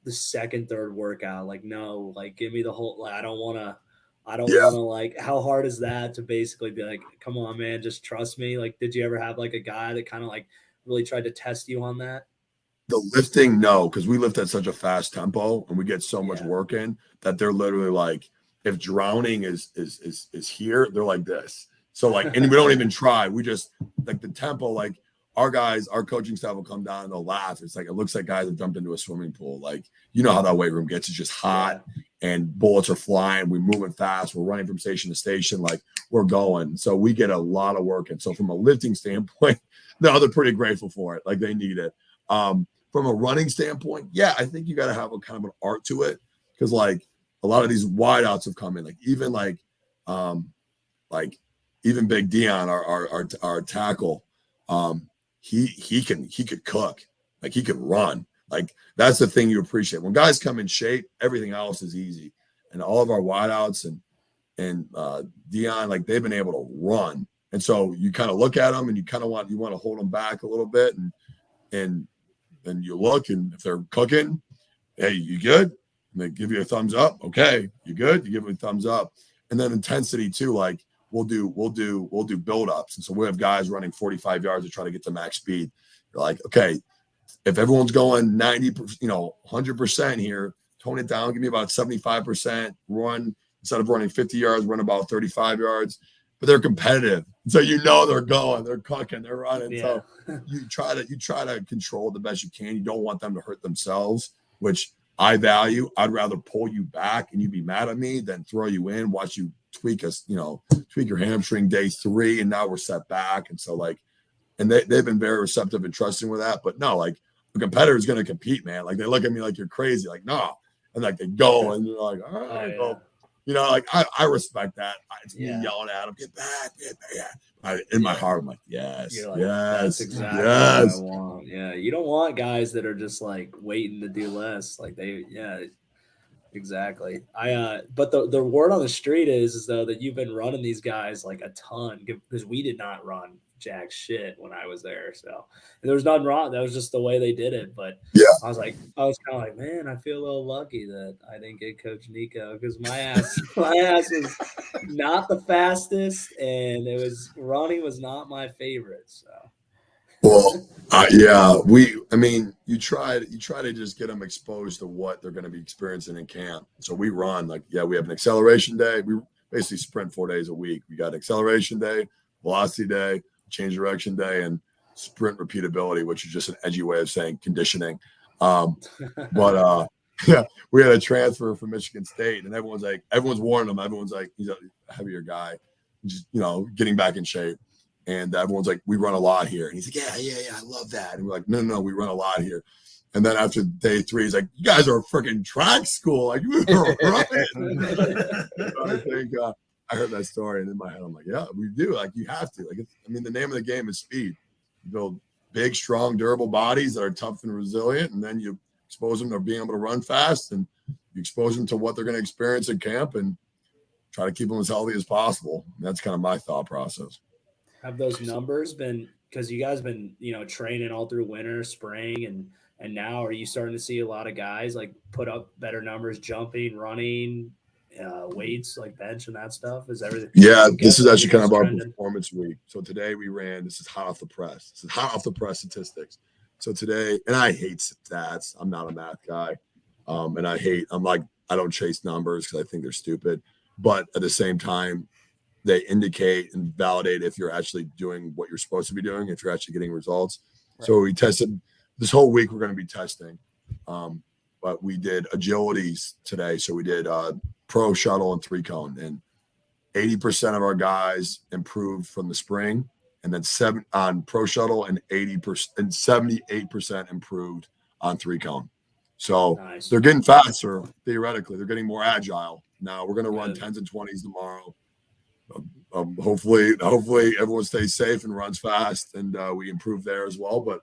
the second, third workout. Like, no, like, give me the whole. Like, I don't want to. Like, how hard is that to basically be like, come on, man, just trust me? Like, did you ever have like a guy that kind of like really tried to test you on that? The lifting, no, because we lift at such a fast tempo and we get so much work in that they're literally like, if drowning is here, they're like this. So like, and we don't even try. We just like the tempo, like our coaching staff will come down and they'll laugh. It's like, it looks like guys have jumped into a swimming pool. Like, you know how that weight room gets. It's just hot and bullets are flying. We're moving fast. We're running from station to station. Like we're going. So we get a lot of work. And so from a lifting standpoint, no, they're pretty grateful for it. Like they need it. From a running standpoint, yeah, I think you got to have a kind of an art to it. Cause like a lot of these wideouts have come in, like even Big Dion, our tackle, he could cook, like he could run. Like that's the thing you appreciate when guys come in shape. Everything else is easy, and all of our wideouts and Dion, like they've been able to run. And so you kind of look at them and you kind of want to hold them back a little bit, and then you look, and if they're cooking, hey, you good? And they give you a thumbs up. Okay, you good? You give them a thumbs up. And then intensity too, like we'll do build ups. And so we have guys running 45 yards to try to get to max speed. You're like, okay, if everyone's going 90, 100% here, tone it down, give me about 75%, run instead of running 50 yards, run about 35 yards. But they're competitive. So they're going, they're cooking, they're running. Yeah. So you try to control the best you can. You don't want them to hurt themselves, which I value. I'd rather pull you back and you be mad at me than throw you in, watch you tweak your hamstring day 3, and now we're set back. And so and they've been very receptive and trusting with that. But no, like a competitor is going to compete, man. Like they look at me like you're crazy, like no, and like they go and you're like, all right, well, I respect that. It's me yelling at them, get back. In my heart, I'm like, yes, that's exactly what I want. Yeah, you don't want guys that are just like waiting to do less. Like exactly. But the word on the street is though that you've been running these guys like a ton because we did not run jack shit when I was there. So there was nothing wrong. That was just the way they did it. But I was kind of like, man, I feel a little lucky that I didn't get Coach Nico because my ass was not the fastest, and running was not my favorite. So. Well, you try to just get them exposed to what they're going to be experiencing in camp. So we run we have an acceleration day. We basically sprint 4 days a week. We got an acceleration day, velocity day, change direction day, and sprint repeatability, which is just an edgy way of saying conditioning. But we had a transfer from Michigan State, and everyone's warning him. Everyone's like, he's a heavier guy, just getting back in shape. And everyone's like, we run a lot here. And he's like, yeah, I love that. And we're like, no, we run a lot here. And then after day 3, he's like, you guys are a freaking track school. Like, you were running. I think I heard that story, and in my head, I'm like, yeah, we do. Like, you have to. The name of the game is speed. You build big, strong, durable bodies that are tough and resilient, and then you expose them to being able to run fast, and you expose them to what they're going to experience at camp, and try to keep them as healthy as possible. And that's kind of my thought process. Have those numbers been because you guys been training all through winter, spring, and now are you starting to see a lot of guys like put up better numbers, jumping, running, weights like bench and that stuff? Is everything? Yeah, this is actually kind of our performance week. So today we ran. This is hot off the press. This is hot off the press statistics. So today, and I hate stats. I'm not a math guy, and I don't chase numbers because I think they're stupid. But at the same time, they indicate and validate if you're actually doing what you're supposed to be doing, if you're actually getting results. Right. So we tested this whole week. We're going to be testing, but we did agilities today. So we did pro shuttle and 3-cone, and 80% of our guys improved from the spring, and then 7 on pro shuttle, and 80% and 78% improved on 3-cone. So They're getting faster. Theoretically, they're getting more agile. Now we're going to run 10s and 20s tomorrow. Hopefully everyone stays safe and runs fast, and we improve there as well. But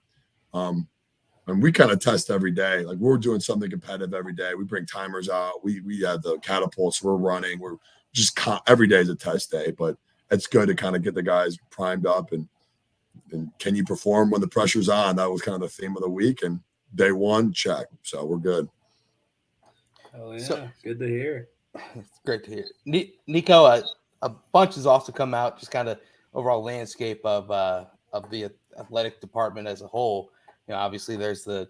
and we kind of test every day. Like we're doing something competitive every day. We bring timers out. We have the catapults. We're running. We're just every day is a test day. But it's good to kind of get the guys primed up and can you perform when the pressure's on? That was kind of the theme of the week. And day 1, check. So we're good. Oh yeah, good to hear. It's great to hear, Nico. A bunch has also come out, just kind of overall landscape of the athletic department as a whole. Obviously there's the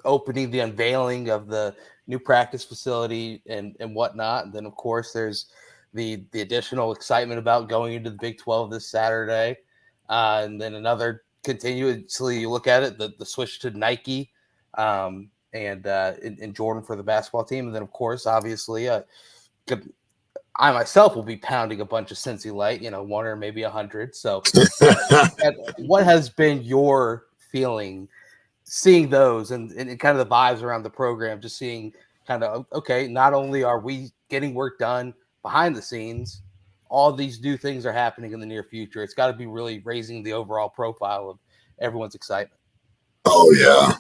opening, the unveiling of the new practice facility and whatnot. And then of course there's the additional excitement about going into the Big 12 this Saturday. And then another continuously, you look at it, the switch to Nike and Jordan for the basketball team. And then of course, obviously, I myself will be pounding a bunch of Cincy Light, 1 or maybe 100. So what has been your feeling seeing those and kind of the vibes around the program, just seeing kind of, okay, not only are we getting work done behind the scenes, all these new things are happening in the near future. It's got to be really raising the overall profile of everyone's excitement. Oh, yeah.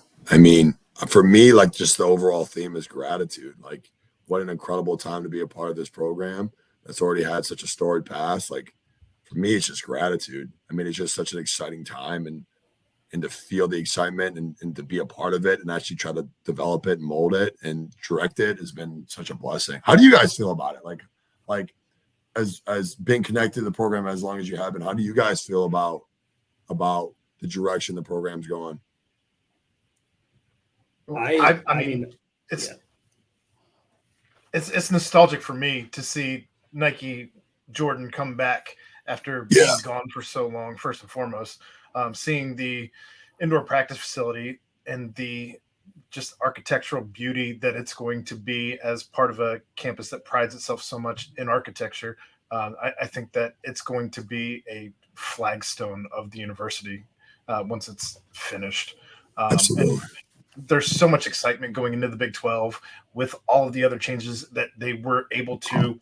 For me, just the overall theme is gratitude. What an incredible time to be a part of this program that's already had such a storied past. For me, it's just gratitude. It's just such an exciting time and to feel the excitement and to be a part of it and actually try to develop it and mold it and direct it has been such a blessing. How do you guys feel about it? As being connected to the program as long as you have been, how do you guys feel about the direction the program's going? I mean, it's nostalgic for me to see Nike Jordan come back after being gone for so long. First and foremost, seeing the indoor practice facility and the just architectural beauty that it's going to be as part of a campus that prides itself so much in architecture. I think that it's going to be a flagstone of the university once it's finished. Absolutely. And there's so much excitement going into the Big 12 with all of the other changes that they were able to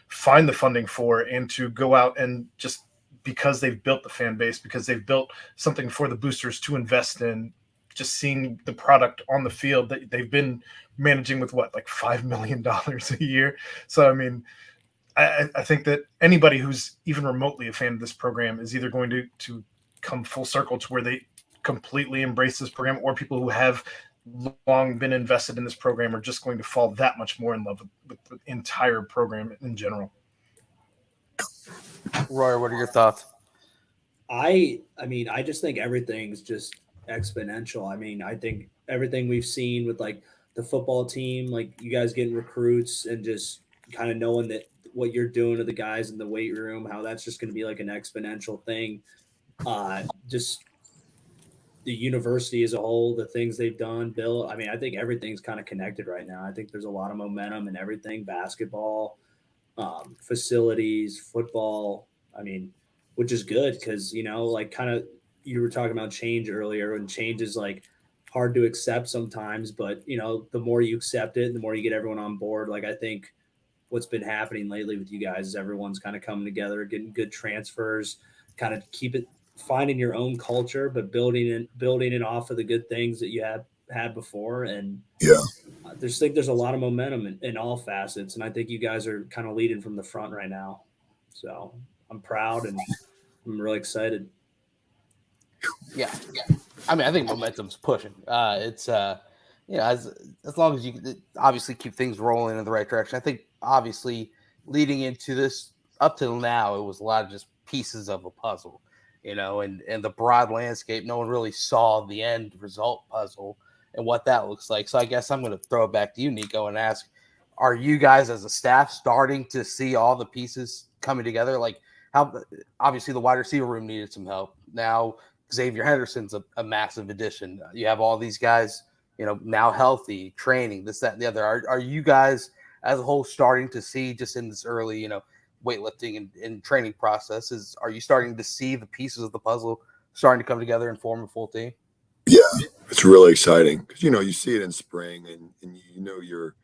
find the funding for, and to go out and just, because they've built the fan base, because they've built something for the boosters to invest in, just seeing the product on the field that they've been managing with like $5 million a year. So, I mean, I think that anybody who's even remotely a fan of this program is either going to come full circle to where they completely embrace this program, or people who have long been invested in this program are just going to fall that much more in love with the entire program in general. Roy, what are your thoughts? I mean, I just think everything's just exponential. I mean, I think everything we've seen with like the football team, like you guys getting recruits and just kind of knowing that what you're doing to the guys in the weight room, how that's just going to be like an exponential thing. Just the university as a whole, the things they've done, Bill. I mean, I think everything's kind of connected right now. I think there's a lot of momentum in everything, basketball, facilities, football. I mean, which is good because, you know, like kind of you were talking about change earlier, and change is like hard to accept sometimes, but, you know, the more you accept it, the more you get everyone on board. Like, I think what's been happening lately with you guys is everyone's kind of coming together, getting good transfers, kind of finding your own culture, but building it off of the good things that you had before. And there's a lot of momentum in all facets. And I think you guys are kind of leading from the front right now. So I'm proud and I'm really excited. Yeah. I mean, I think momentum's pushing. It's you know, as long as you obviously keep things rolling in the right direction. I think obviously leading into this up till now, it was a lot of just pieces of a puzzle, you know, and the broad landscape. No one really saw the end result puzzle and what that looks like. So I guess I'm going to throw it back to you, Nico, and ask, are you guys as a staff starting to see all the pieces coming together? Like, how obviously the wide receiver room needed some help. Now Xavier Henderson's a massive addition. You have all these guys, you know, now healthy, training, this, that, and the other. Are you guys as a whole starting to see, just in this early, you know, weightlifting and training processes, are you starting to see the pieces of the puzzle starting to come together and form a full team? Yeah, it's really exciting because, you know, you see it in spring and you know you're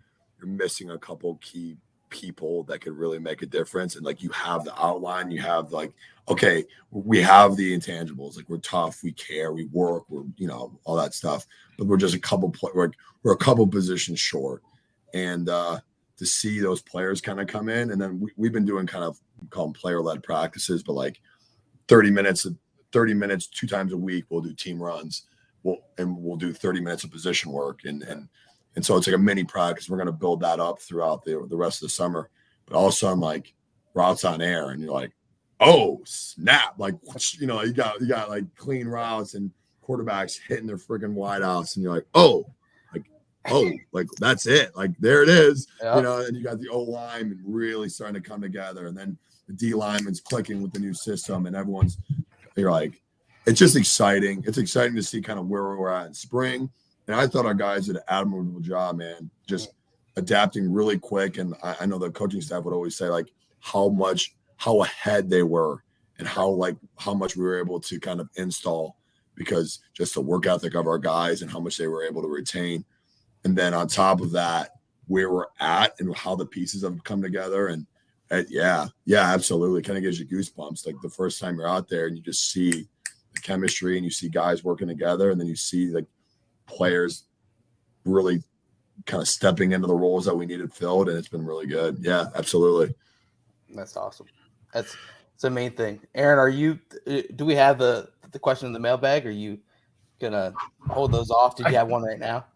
missing a couple key people that could really make a difference. And like, you have the outline, you have like, okay, we have the intangibles, like we're tough, we care, we work, we're, you know, all that stuff, but we're just we're a couple positions short. And to see those players kind of come in, and then we've been doing kind of, we call them player-led practices, but like 30 minutes 2 times a week, we'll do team runs. We'll do 30 minutes of position work. And so it's like a mini practice. We're going to build that up throughout the rest of the summer. But all of a sudden, like, routes on air, and you're like, oh, snap. Like, you know, you got like clean routes and quarterbacks hitting their freaking wide outs. And you're like, oh, like that's it. Like, there it is. Yeah. You know, and you got the O-line really starting to come together. And then the D lineman's clicking with the new system, and you're like, it's just exciting. It's exciting to see kind of where we're at in spring. And I thought our guys did an admirable job, man, just adapting really quick. And I know the coaching staff would always say, like, how ahead they were and how much we were able to kind of install, because just the work ethic of our guys and how much they were able to retain. And then on top of that, where we're at and how the pieces have come together. And yeah, absolutely. Kind of gives you goosebumps. Like the first time you're out there and you just see the chemistry and you see guys working together, and then you see like players really kind of stepping into the roles that we needed filled, and it's been really good. Yeah, absolutely. That's awesome. That's the main thing. Aaron, do we have the question in the mailbag? Are you gonna hold those off? Did you have one right now?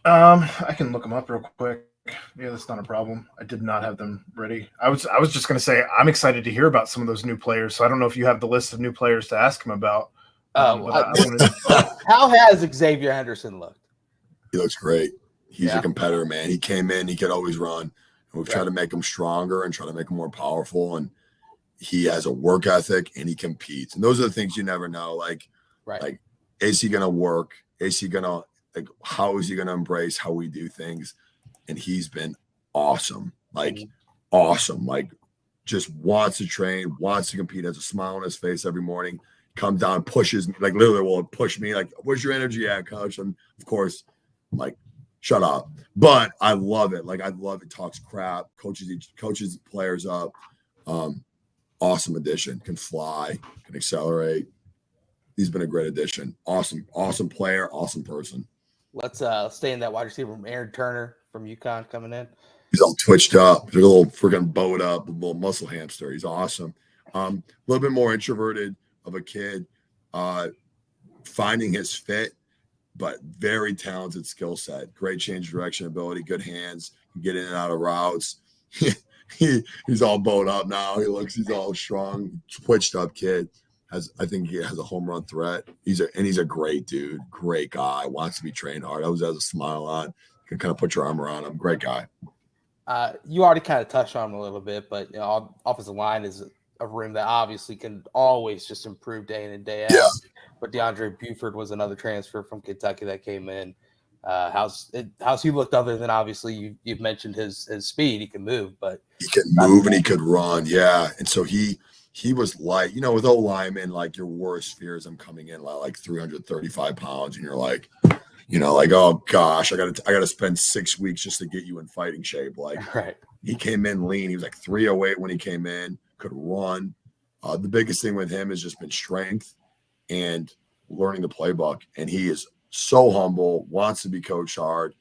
I can look them up real quick. Yeah, that's not a problem. I did not have them ready. I was just going to say I'm excited to hear about some of those new players. So I don't know if you have the list of new players to ask him about. How has Xavier Henderson looked? He looks great. He's Yeah. a competitor, man. He came in, he could always run. And we've tried Right. to make him stronger and try to make him more powerful. And he has a work ethic and he competes. And those are the things you never know. Like, is he gonna work? Is he gonna how is he gonna embrace how we do things? And he's been awesome. Awesome. Like, just wants to train, wants to compete, has a smile on his face every morning, comes down, pushes me, like literally will push me, like, where's your energy at, coach? And of course, I'm like, shut up. But I love it. Like, I love it. Talks crap, coaches players up. Awesome addition. Can fly, can accelerate. He's been a great addition. Awesome player, awesome person. Let's stay in that wide receiver from Aaron Turner from UConn coming in. He's all twitched up. He's a little freaking bowed up, a little muscle hamster. He's awesome. A little bit more introverted of a kid, finding his fit, but very talented skill set. Great change of direction ability, good hands, can get in and out of routes. He's all bowed up now. He's all strong, twitched up kid. I think he has a home run threat. He's a great dude, great guy. Wants to be trained hard. Always has a smile on. You can kind of put your arm around him. Great guy. You already kind of touched on him a little bit, but offensive line is a room that obviously can always just improve day in and day out. Yeah. But DeAndre Buford was another transfer from Kentucky that came in. How's he looked, other than obviously you've mentioned his speed? He can move, but he can move and he could run. Yeah, and so he was like, with O-linemen, like your worst fears. I'm coming in like 335 pounds, and you're like, oh gosh, I gotta spend 6 weeks just to get you in fighting shape. Like, right. He came in lean. He was like 308 when he came in. Could run. The biggest thing with him has just been strength and learning the playbook. And he is so humble, wants to be coached hard.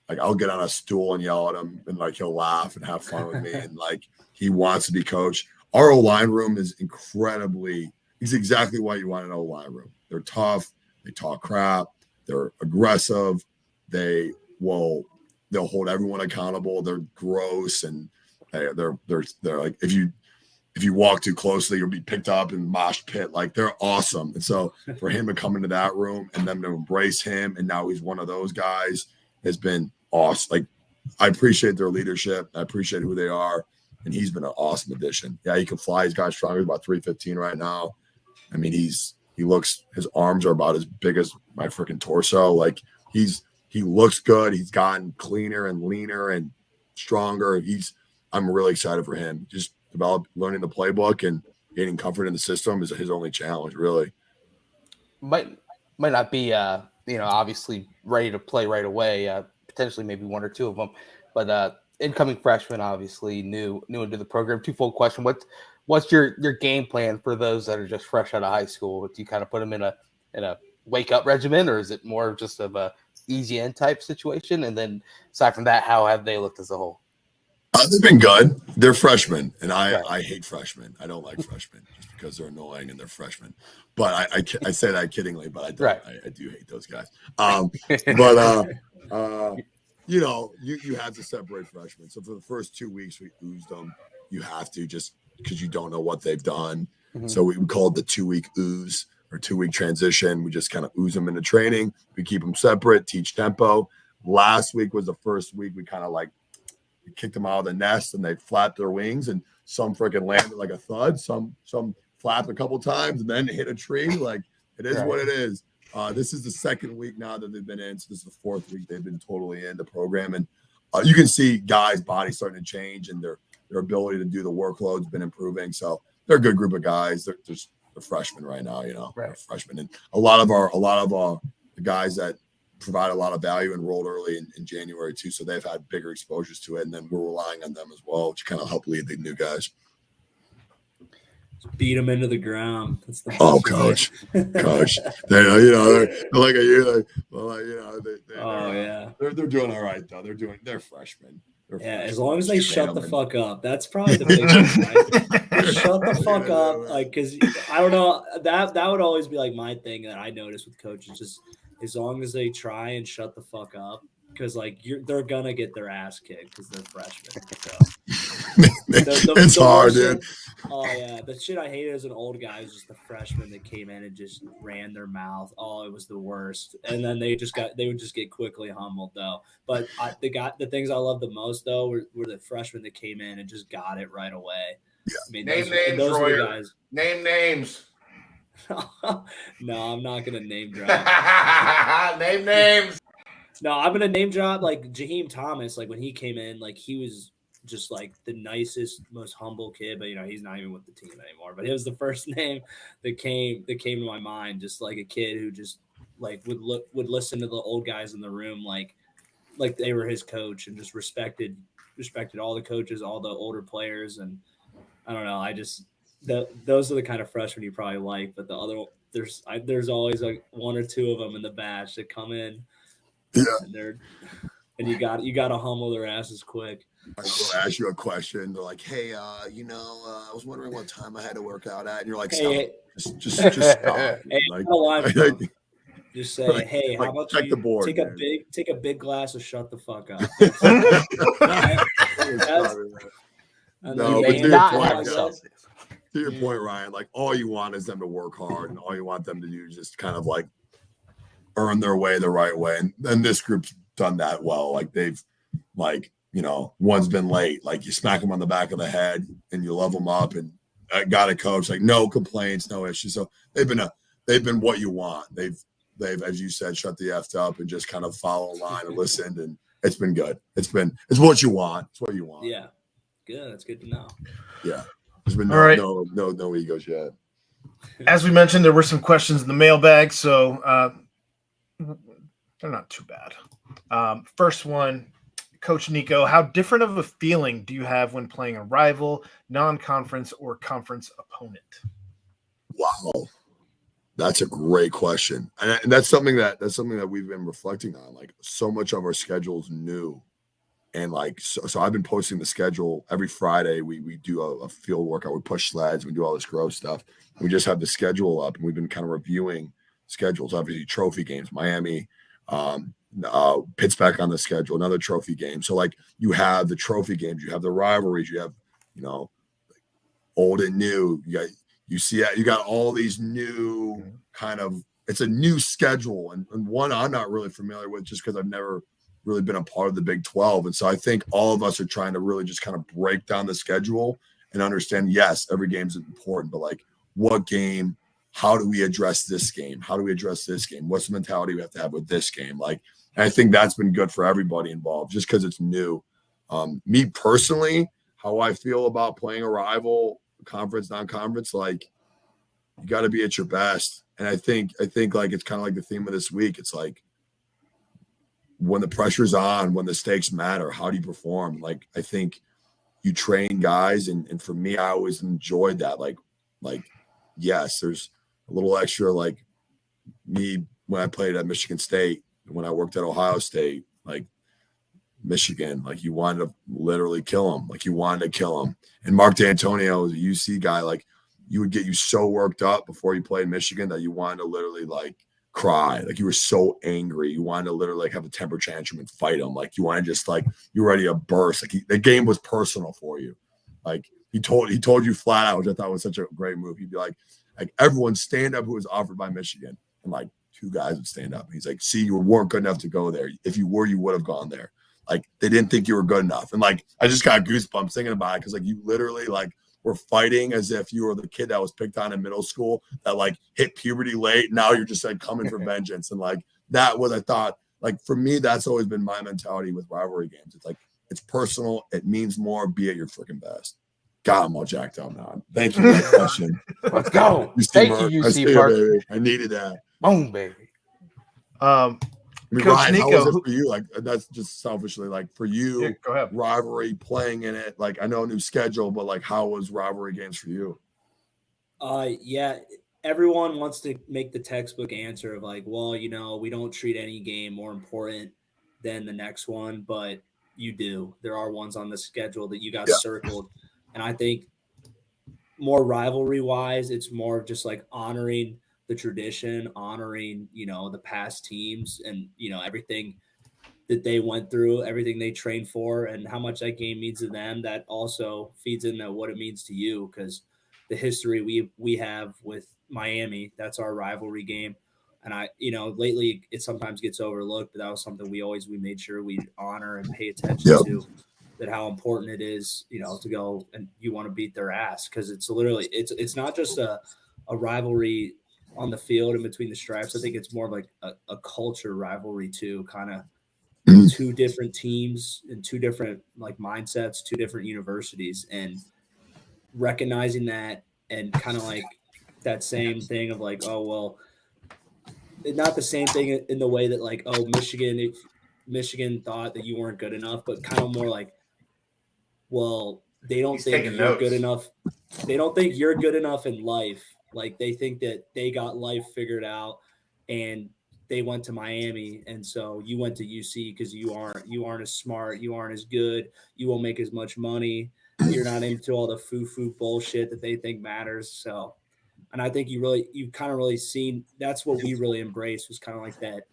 Like, I'll get on a stool and yell at him, and like he'll laugh and have fun with me. And like, he wants to be coached. Our O-line room is incredibly. He's exactly what you want in an O-line room. They're tough. They talk crap. They're aggressive. They'll hold everyone accountable. They're gross, and they're like, if you walk too closely, you'll be picked up in mosh pit. Like, they're awesome. And so for him to come into that room and them to embrace him, and now he's one of those guys, has been awesome. Like, I appreciate their leadership. I appreciate who they are, and he's been an awesome addition. Yeah, he can fly. He's got stronger. He's about 315 right now. I mean, his arms are about as big as my freaking torso. Like, he looks good. He's gotten cleaner and leaner and stronger. I'm really excited for him. Just learning the playbook and gaining comfort in the system is his only challenge, really. Might not be obviously ready to play right away. Potentially maybe one or two of them, but incoming freshman, obviously new into the program. Twofold question: What's your game plan for those that are just fresh out of high school? Do you kind of put them in a wake up regimen, or is it more just of a easy in type situation? And then aside from that, how have they looked as a whole? They've been good. They're freshmen, and I hate freshmen. I don't like freshmen just because they're annoying and they're freshmen. But I say that kiddingly, but I don't. Right. I do hate those guys. You have to separate freshmen. So for the first 2 weeks, we oozed them. You have to, just because you don't know what they've done. Mm-hmm. So we call it the 2-week ooze or 2-week transition. We just kind of ooze them into training. We keep them separate, teach tempo. Last week was the first week we kind of like kicked them out of the nest, and they flapped their wings, and some freaking landed like a thud. Some flapped a couple times and then hit a tree. Like, it is what it is. This is the second week now that they've been in. So this is the fourth week they've been totally in the program. And you can see guys' bodies starting to change, and their ability to do the workload's been improving. So they're a good group of guys. They're freshmen right now, They're freshmen. And a lot of the guys that provide a lot of value enrolled early in January too. So they've had bigger exposures to it. And then we're relying on them as well to kind of help lead the new guys. Beat them into the ground. That's the coach. They're like a year. They're doing all right though. They're freshmen. As long as they shut the fuck up. That's probably the big thing, right? Shut the fuck up. Like, because I don't know, that would always be like my thing that I notice with coaches. Just as long as they try and shut the fuck up, because like they're gonna get their ass kicked because they're freshmen. So It's hard, dude. Oh yeah, the shit I hated as an old guy was just the freshmen that came in and just ran their mouth. Oh, it was the worst. And then they would just get quickly humbled though. But the things I loved the most though were the freshmen that came in and just got it right away. Yeah. I mean, Name names, those are the Royer. guys. Name names. No, I'm not gonna name drop. Name names. No, I'm gonna name drop like Jaheim Thomas. Like when he came in, like he was just like the nicest, most humble kid. But he's not even with the team anymore. But it was the first name that came to my mind. Just like a kid who just like would listen to the old guys in the room like they were his coach and just respected all the coaches, all the older players, and I don't know. I just those are the kind of freshmen you probably like. But the other there's always like one or two of them in the batch that come in. Yeah. And you got to humble their asses quick. I'll ask you a question. They're like, "Hey, I was wondering what time I had to work out at," and you're like, Hey, "Stop, just stop." Hey, Like, just say, "Hey, how about check you the board, take a big glass of shut the fuck up." No, but to your point, Ryan, like all you want is them to work hard, and all you want them to do is just kind of like earn their way the right way. And this group's done that well. Like they've one's been late. Like you smack them on the back of the head and you love them up and got a coach, like no complaints, no issues. So they've been what you want. They've, as you said, shut the F up and just kind of follow a line and listened. And it's been good. It's what you want. It's what you want. Yeah. Good. That's good to know. Yeah. There's been no egos yet. As we mentioned, there were some questions in the mailbag, so they're not too bad. First one, Coach Nico, how different of a feeling do you have when playing a rival, non-conference, or conference opponent? Wow, that's a great question, and that's something that we've been reflecting on. Like so much of our schedule is new, and like so I've been posting the schedule every Friday. We do a field workout, we push sleds, we do all this gross stuff. We just have the schedule up, and we've been kind of reviewing schedules. Obviously, trophy games, Miami. Pitt's back on the schedule, another trophy game. So like you have the trophy games, you have the rivalries, you have old and new. You got all these new kind of. It's a new schedule, and one I'm not really familiar with just because I've never really been a part of the Big 12. And so I think all of us are trying to really just kind of break down the schedule and understand. Yes, every game is important, but like what game. How do we address this game? How do we address this game? What's the mentality we have to have with this game? Like, and I think that's been good for everybody involved just because it's new. Me personally, how I feel about playing a rival, conference, non-conference, like you got to be at your best. And I think like it's kind of like the theme of this week. It's like when the pressure's on, when the stakes matter, how do you perform? Like, I think you train guys. And for me, I always enjoyed that. Like, yes, there's a little extra, like me when I played at Michigan State, when I worked at Ohio State, like Michigan, like you wanted to literally kill him. Like you wanted to kill him. And Mark D'Antonio was a UC guy. Like you would get you so worked up before you played Michigan that you wanted to literally like cry. Like you were so angry. You wanted to literally like have a temper tantrum and fight him. Like you wanted just like, you were ready to burst. Like the game was personal for you. Like he told you flat out, which I thought was such a great move. He'd be like everyone stand up who was offered by Michigan, and like two guys would stand up. And he's like, see, you weren't good enough to go there. If you were, you would have gone there. Like they didn't think you were good enough. And like I just got goosebumps thinking about it because like you literally like were fighting as if you were the kid that was picked on in middle school that like hit puberty late. Now you're just like coming for vengeance. And like that was, I thought, like for me, that's always been my mentality with rivalry games. It's like it's personal. It means more. Be at your freaking best. God, I'm all jacked up now. Thank you for that question. Let's go. Thank you, UC Park. Baby. I needed that. Boom, baby. I mean, Coach Ryan, Nico, how was it for you? Like, that's just selfishly, like for you, yeah, go ahead. rivalry, playing in it. Like, I know a new schedule, but like, how was rivalry games for you? Yeah, everyone wants to make the textbook answer of like, well, we don't treat any game more important than the next one, but you do. There are ones on the schedule that you got circled. And I think more rivalry wise, it's more of just like honoring the tradition, honoring, the past teams and, everything that they went through, everything they trained for, and how much that game means to them, that also feeds into what it means to you, because the history we have with Miami, that's our rivalry game. And lately it sometimes gets overlooked, but that was something we made sure we honor and pay attention to, that how important it is, to go and you want to beat their ass. Cause it's literally, it's not just a rivalry on the field and between the stripes. I think it's more of like a culture rivalry too, kind of two different teams and two different like mindsets, two different universities, and recognizing that, and kind of like that same thing of like, oh, well, not the same thing in the way that like, oh, Michigan thought that you weren't good enough, but kind of more like, well, they don't think you're good enough. They don't think you're good enough in life. Like they think that they got life figured out and they went to Miami. And so you went to UC because you aren't as smart. You aren't as good. You won't make as much money. You're not into all the foo-foo bullshit that they think matters. So, and I think you kind of really seen, that's what we really embraced, was kind of like that,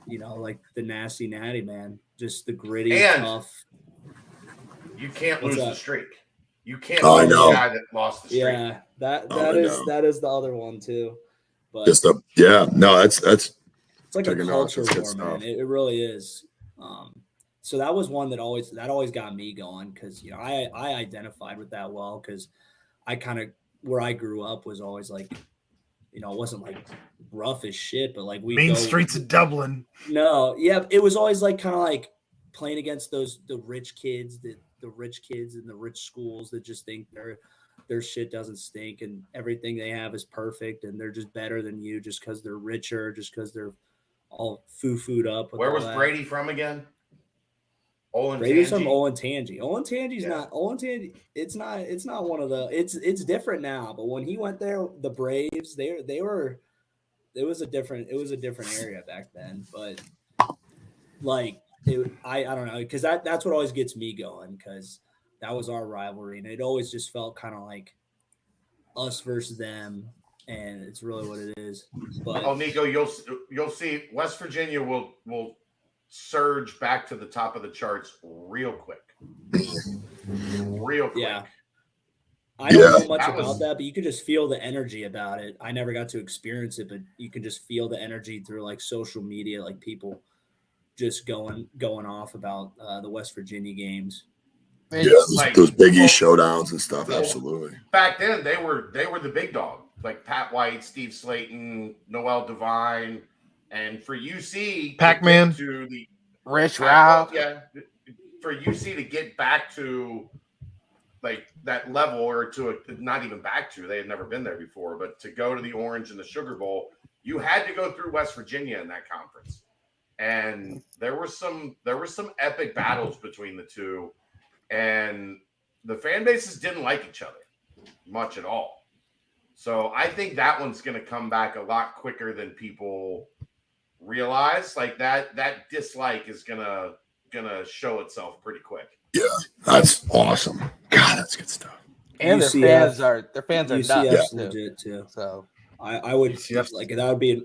like the nasty natty, man, just the gritty, tough. You can't lose the streak. You can't lose the guy that lost the streak. Yeah, that is the other one too. But that's it's like a culture war, man. It really is. So that was one that always got me going, because I identified with that well, because I kind of, where I grew up was always like, it wasn't like rough as shit, but like main streets of Dublin. No, yeah, it was always like kind of like playing against the rich kids, the rich kids in the rich schools that just think their shit doesn't stink and everything they have is perfect and they're just better than you just because they're richer, just because they're all foo-fooed up. Where was Brady from again? Brady's from Olentangy. Olentangy's not Olentangy. It's not one of the. It's different now. But when he went there, the Braves, they were. It was a different area back then. But like I don't know, because that's what always gets me going, because that was our rivalry, and it always just felt kind of like us versus them, and it's really what it is. But Nico, you'll see West Virginia will surge back to the top of the charts real quick. Yeah. I don't know much about that, but you could just feel the energy about it. I never got to experience it, but you can just feel the energy through like social media, like people just going off about the West Virginia games. Yeah, those Big East showdowns and stuff. Absolutely. Back then, they were the big dog, like Pat White, Steve Slayton, Noel Devine. And for UC, Pac-Man, to the Rich Ralph, for UC to get back to like that level, or not even back to, they had never been there before, but to go to the Orange and the Sugar Bowl, you had to go through West Virginia in that conference, and there were some epic battles between the two, and the fan bases didn't like each other much at all. So I think that one's going to come back a lot quicker than people realize. Like that dislike is gonna show itself pretty quick. Yeah, that's awesome. God, that's good stuff. And their fans are UCF's legit too. So I would like that would be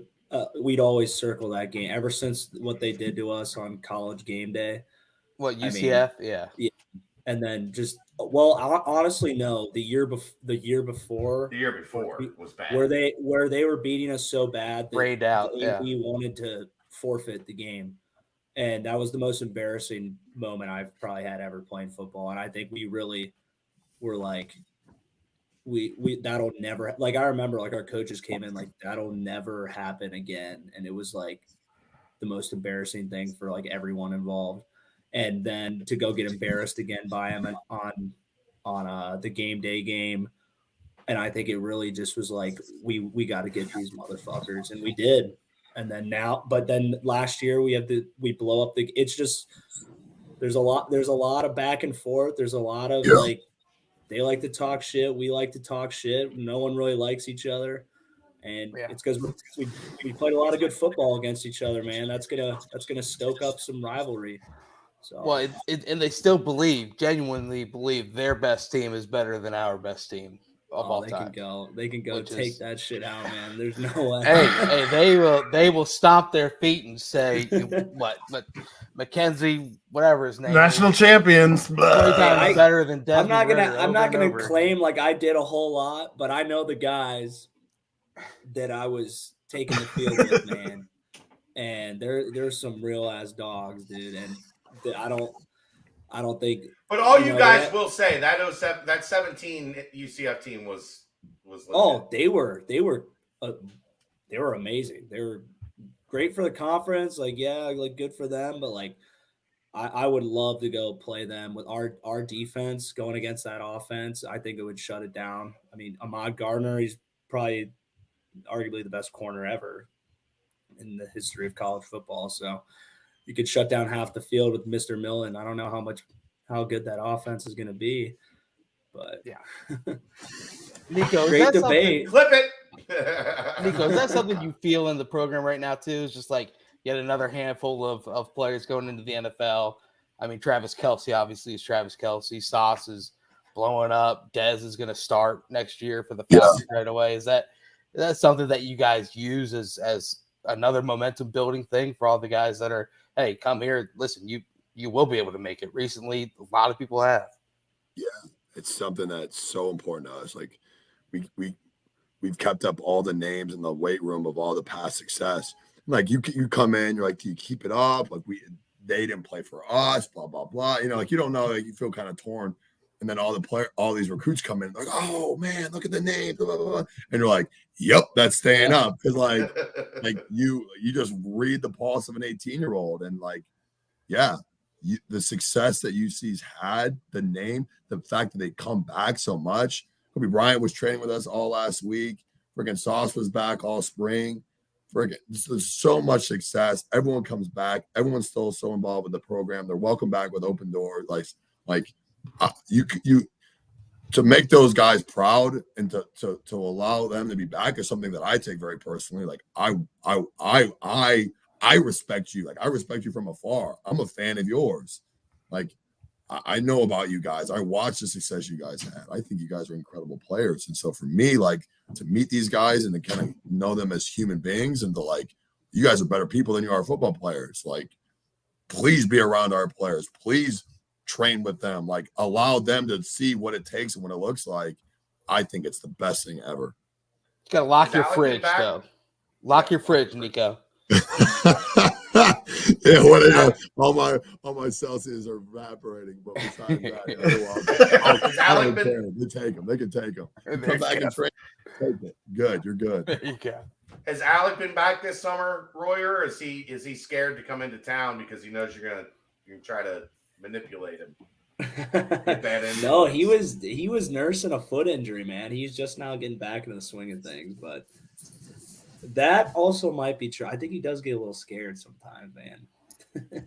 we'd always circle that game ever since what they did to us on College Game Day. What, UCF? Yeah. And then just honestly, no. The year before was bad. Where they were beating us so bad that we wanted to forfeit the game, and that was the most embarrassing moment I've probably had ever playing football. And I think we really were like, we that'll never, like, I remember like our coaches came in like, that'll never happen again, and it was like the most embarrassing thing for like everyone involved. And then to go get embarrassed again by him on the game day game. And I think it really just was like, we got to get these motherfuckers. And we did. And then but then last year we blow up it's just, there's a lot of back and forth. There's a lot of like, they like to talk shit. We like to talk shit. No one really likes each other. And it's because we played a lot of good football against each other, man. That's gonna stoke up some rivalry. So. Well, and they still genuinely believe their best team is better than our best team all they time. can go. They can go Which take is- that shit out, man. There's no way. Hey, they will stomp their feet and say what? But Mackenzie, whatever his name, National is, champions. 20 times better than Desmond I'm Ritter not over and gonna over. claim like I did a whole lot, but I know the guys that I was taking the field with, man. And there's some real ass dogs, dude. And I don't think. But all you know, guys will say that 17 UCF team was legit. Oh, they were amazing. They were great for the conference. Like, yeah, like good for them. But like, I would love to go play them with our defense going against that offense. I think it would shut it down. I mean, Ahmad Gardner, he's probably arguably the best corner ever in the history of college football. So you could shut down half the field with Mr. Millen. I don't know how good that offense is going to be, but yeah. Nico, great debate. Clip it. Nico, is that something you feel in the program right now too? Is just like yet another handful of players going into the NFL. I mean, Travis Kelce obviously is Travis Kelce. Sauce is blowing up. Dez is going to start next year for the Falcons right away. Is that something that you guys use as another momentum building thing for all the guys that are, hey, come here, listen, you will be able to make it. Recently, a lot of people have. Yeah, it's something that's so important to us. Like we've kept up all the names in the weight room of all the past success. Like you come in, you're like, do you keep it up? Like they didn't play for us, blah blah blah. You know, like you don't know, like you feel kind of torn. And then all these recruits come in, like, oh man, look at the name, blah, blah, blah. And you're like, yep, that's staying up. Because like you just read the pulse of an 18-year-old, and like, yeah, the success that UC's had, the name, the fact that they come back so much. Kobe Bryant was training with us all last week. Freaking Sauce was back all spring. Freaking, there's so much success. Everyone comes back. Everyone's still so involved with the program. They're welcome back with open doors. Like you to make those guys proud and to allow them to be back is something that I take very personally. Like I respect you. Like I respect you from afar. I'm a fan of yours. Like I know about you guys. I watched the success you guys had. I think you guys are incredible players. And so for me, like to meet these guys and to kind of know them as human beings and to like, you guys are better people than you are football players. Like, please be around our players. Please train with them. Like allow them to see what it takes and what it looks like. I think it's the best thing ever. You gotta lock Is your Alec fridge back? though. Lock your fridge, Nico. Yeah, all my Celsius are evaporating, but besides that, Has Alec been? they take them. They can take them. Come back and train. Take it. Good, you're good. There you go. Has Alec been back this summer, Royer? Or is he scared to come into town because he knows you're gonna try to manipulate him? No, he was nursing a foot injury, man. He's just now getting back into the swing of things, but that also might be true. I think he does get a little scared sometimes, man.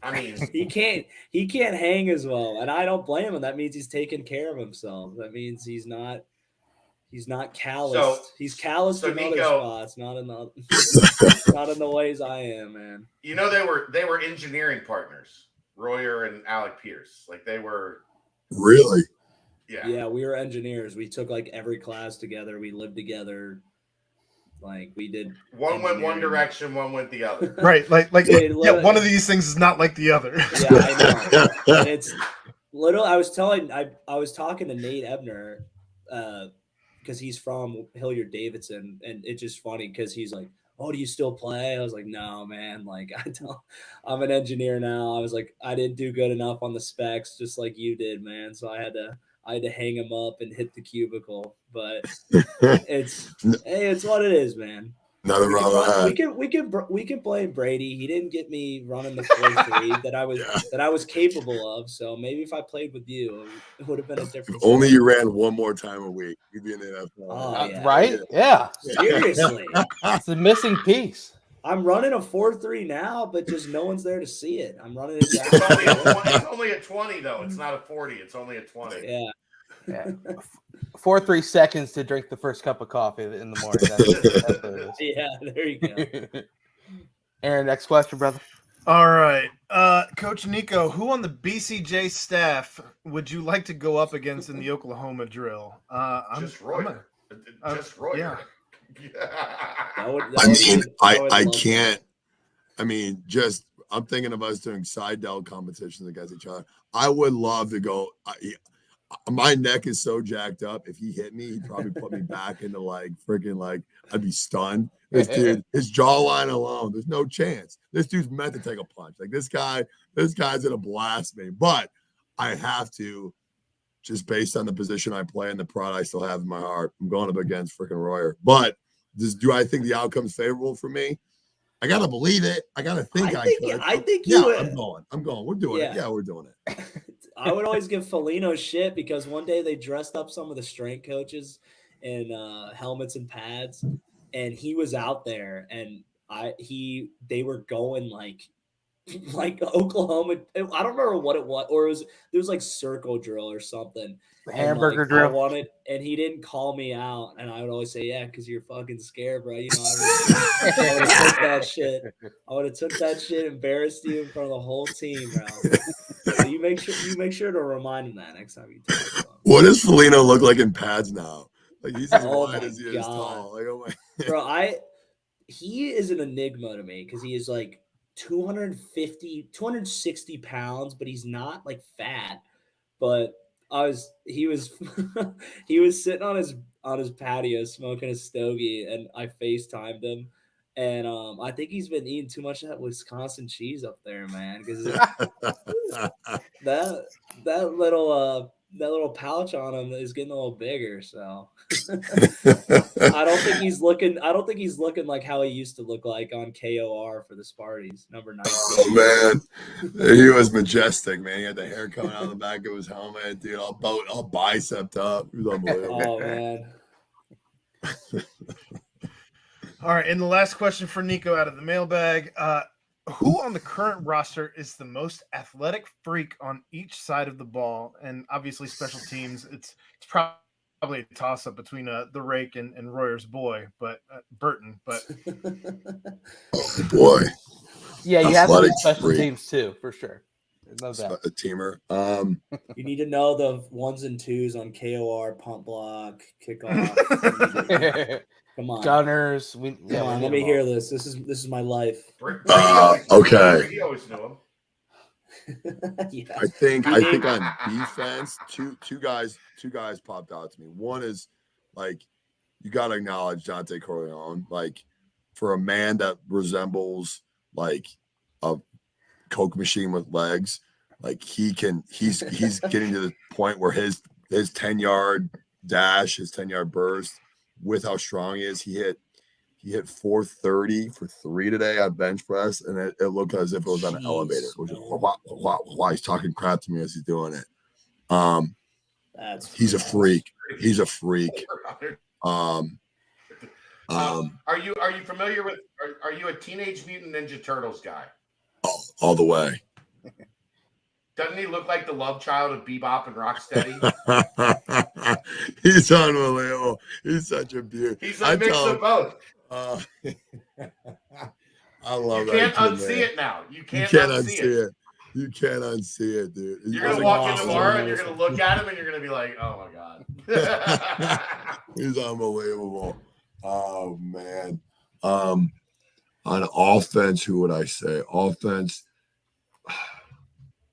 I mean, he can't hang as well, and I don't blame him. That means he's taking care of himself. That means he's not calloused. He's calloused in other spots, not in the ways I am, man. You know, they were engineering partners, Royer and Alec Pierce. Like they were. Really? Yeah, we were engineers. We took like every class together. We lived together. Like we did. One went one direction, one went the other. Right. Like one of these things is not like the other. Yeah, I know. And it's little. I was talking to Nate Ebner, because he's from Hilliard Davidson, and it's just funny because he's like, "Oh, do you still play?" I was like, "No, man. Like I'm an engineer now." I was like, "I didn't do good enough on the specs, just like you did, man." So I had to hang him up and hit the cubicle, but it's what it is, man. Nothing wrong with that. We can blame Brady. He didn't get me running the 4-3 that I was capable of. So maybe if I played with you, it would have been a different. If only you ran one more time a week, you'd be in the NFL. Oh, yeah. Right? Yeah. Seriously, It's the missing piece. I'm running a 4-3 now, but just no one's there to see it. I'm running it. It's only a 20 though. It's not a 40. It's only a 20. Yeah. 4-3 seconds to drink the first cup of coffee in the morning. That's what it is. Yeah, there you go. Aaron, next question, brother. All right. Coach Nico, who on the BCJ staff would you like to go up against in the Oklahoma drill? Just Royer. Just Roy. Yeah. I can't. I mean, just I'm thinking of us doing side delt competitions against each other. I would love to go. My neck is so jacked up. If he hit me, he'd probably put me back into freaking I'd be stunned. This dude, his jawline alone, there's no chance. This dude's meant to take a punch. This guy's gonna blast me. But I have to, just based on the position I play and the pride I still have in my heart. I'm going up against freaking Royer. But do I think the outcome's favorable for me? I gotta believe it. I gotta think I could. I think you would. I'm going. We're doing it. Yeah, we're doing it. I would always give Foligno shit because one day they dressed up some of the strength coaches in helmets and pads, and he was out there, and they were going like Oklahoma. I don't remember what it was, or there was circle drill or something. Hamburger drill. And he didn't call me out, and I would always say, "Yeah, because you're fucking scared, bro." You know, I would have took that shit. I would have took that shit, embarrassed you in front of the whole team, bro. So you make sure to remind him that next time you talk to him. What does Foligno look like in pads now? He's as wide as he is tall. Bro, he is an enigma to me because he is 260 pounds, but he's not fat. But he was sitting on his patio smoking a stogie, and I FaceTimed him, and I think he's been eating too much of that Wisconsin cheese up there, man. Because that little pouch on him is getting a little bigger, so I don't think he's looking like how he used to look like on KOR for the Sparties, number 9. Oh man, he was majestic, man. He had the hair coming out of the back of his helmet, dude, all bicepped up. He was unbelievable. Oh man. All right, and the last question for Nico out of the mailbag. Who on the current roster is the most athletic freak on each side of the ball? And obviously special teams, it's probably a toss-up between the Rake and Royer's boy, but Burton. But oh boy. Yeah, you have to do special teams too, for sure. No doubt. A teamer. You need to know the 1s and 2s on KOR, pump block, kickoff. Come on, Gunners. Come on, let me hear this. This is my life. Okay. He always knew him. Yeah. I think on defense, two guys popped out to me. One is you got to acknowledge Dante Corleone. For a man that resembles a Coke machine with legs, he's getting to the point where his 10-yard dash, his 10-yard burst, with how strong he is, he hit 430 for 3 today on bench press, and it looked as if it was on an elevator, which is why he's talking crap to me as he's doing it. He's a freak. He's a freak. Are you familiar with? Are you a Teenage Mutant Ninja Turtles guy? All the way. Doesn't he look like the love child of Bebop and Rocksteady? He's unbelievable. He's such a beauty. He's a mix of both. I love you that. Can't unsee it now. You can't unsee it. You can't unsee it, dude. You're going to walk in tomorrow and you're going to look at him and you're going to be like, oh my God. He's unbelievable. Oh, man. On offense, who would I say? Offense,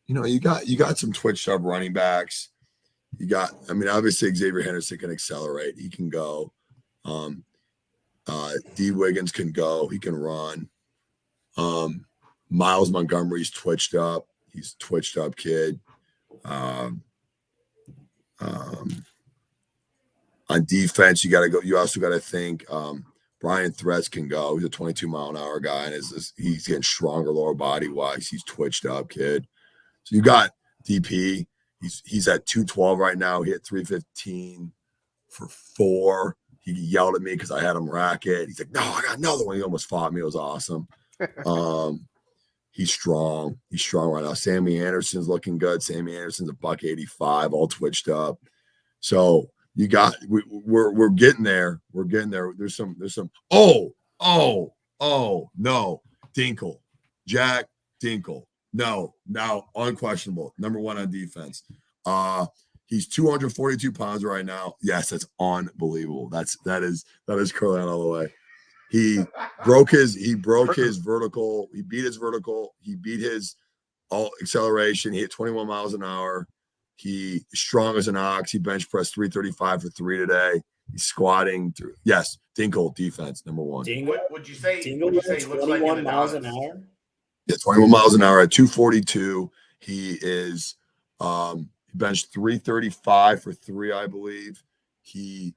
you got some twitched up running backs. Obviously Xavier Henderson can accelerate. He can go. D. Wiggins can go. He can run. Miles Montgomery's twitched up. He's a twitched up kid. On defense, you got to go. You also got to think Brian Threats can go. He's a 22-mile-an-hour guy, and he's getting stronger lower body wise. He's twitched up kid. So you got DP. He's at 212 right now. He hit 315 for 4. He yelled at me because I had him racket. He's like, no, I got another one. He almost fought me. It was awesome. He's strong. He's strong right now. Sammy Anderson's looking good. Sammy Anderson's a $185, all twitched up. So we're getting there. We're getting there. There's some. Oh, no. Dinkle. Jack Dinkle. No, unquestionable. Number 1 on defense. He's 242 pounds right now. Yes, that's unbelievable. That is curling out all the way. He broke his vertical. He beat his vertical. He beat his all acceleration. He hit 21 miles an hour. He is strong as an ox. He bench pressed 335 for 3 today. He's squatting through. Yes, Danco defense number 1. What would you say? Dingle Would you say he looks like 21 an miles an Adonis? hour. Yeah, 21 miles an hour at 242. He is he benched 335 for 3, I believe. He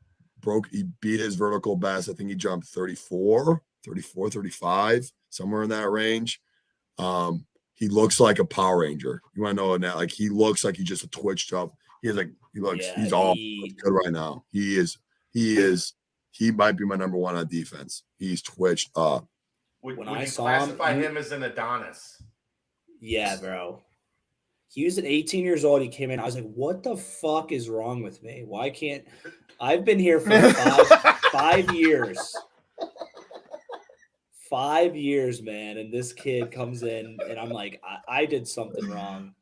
beat his vertical best. I think he jumped 34, 35, somewhere in that range. He looks like a Power Ranger. You want to know that? Like he looks like he just twitched up. He's all good right now. He might be my number 1 on defense. He's twitched up. Would you classify him as an Adonis? Yeah, bro. He was at 18 years old. He came in. I was like, what the fuck is wrong with me? Why can't I've been here for 5 years. 5 years, man. And this kid comes in and I'm like, I did something wrong.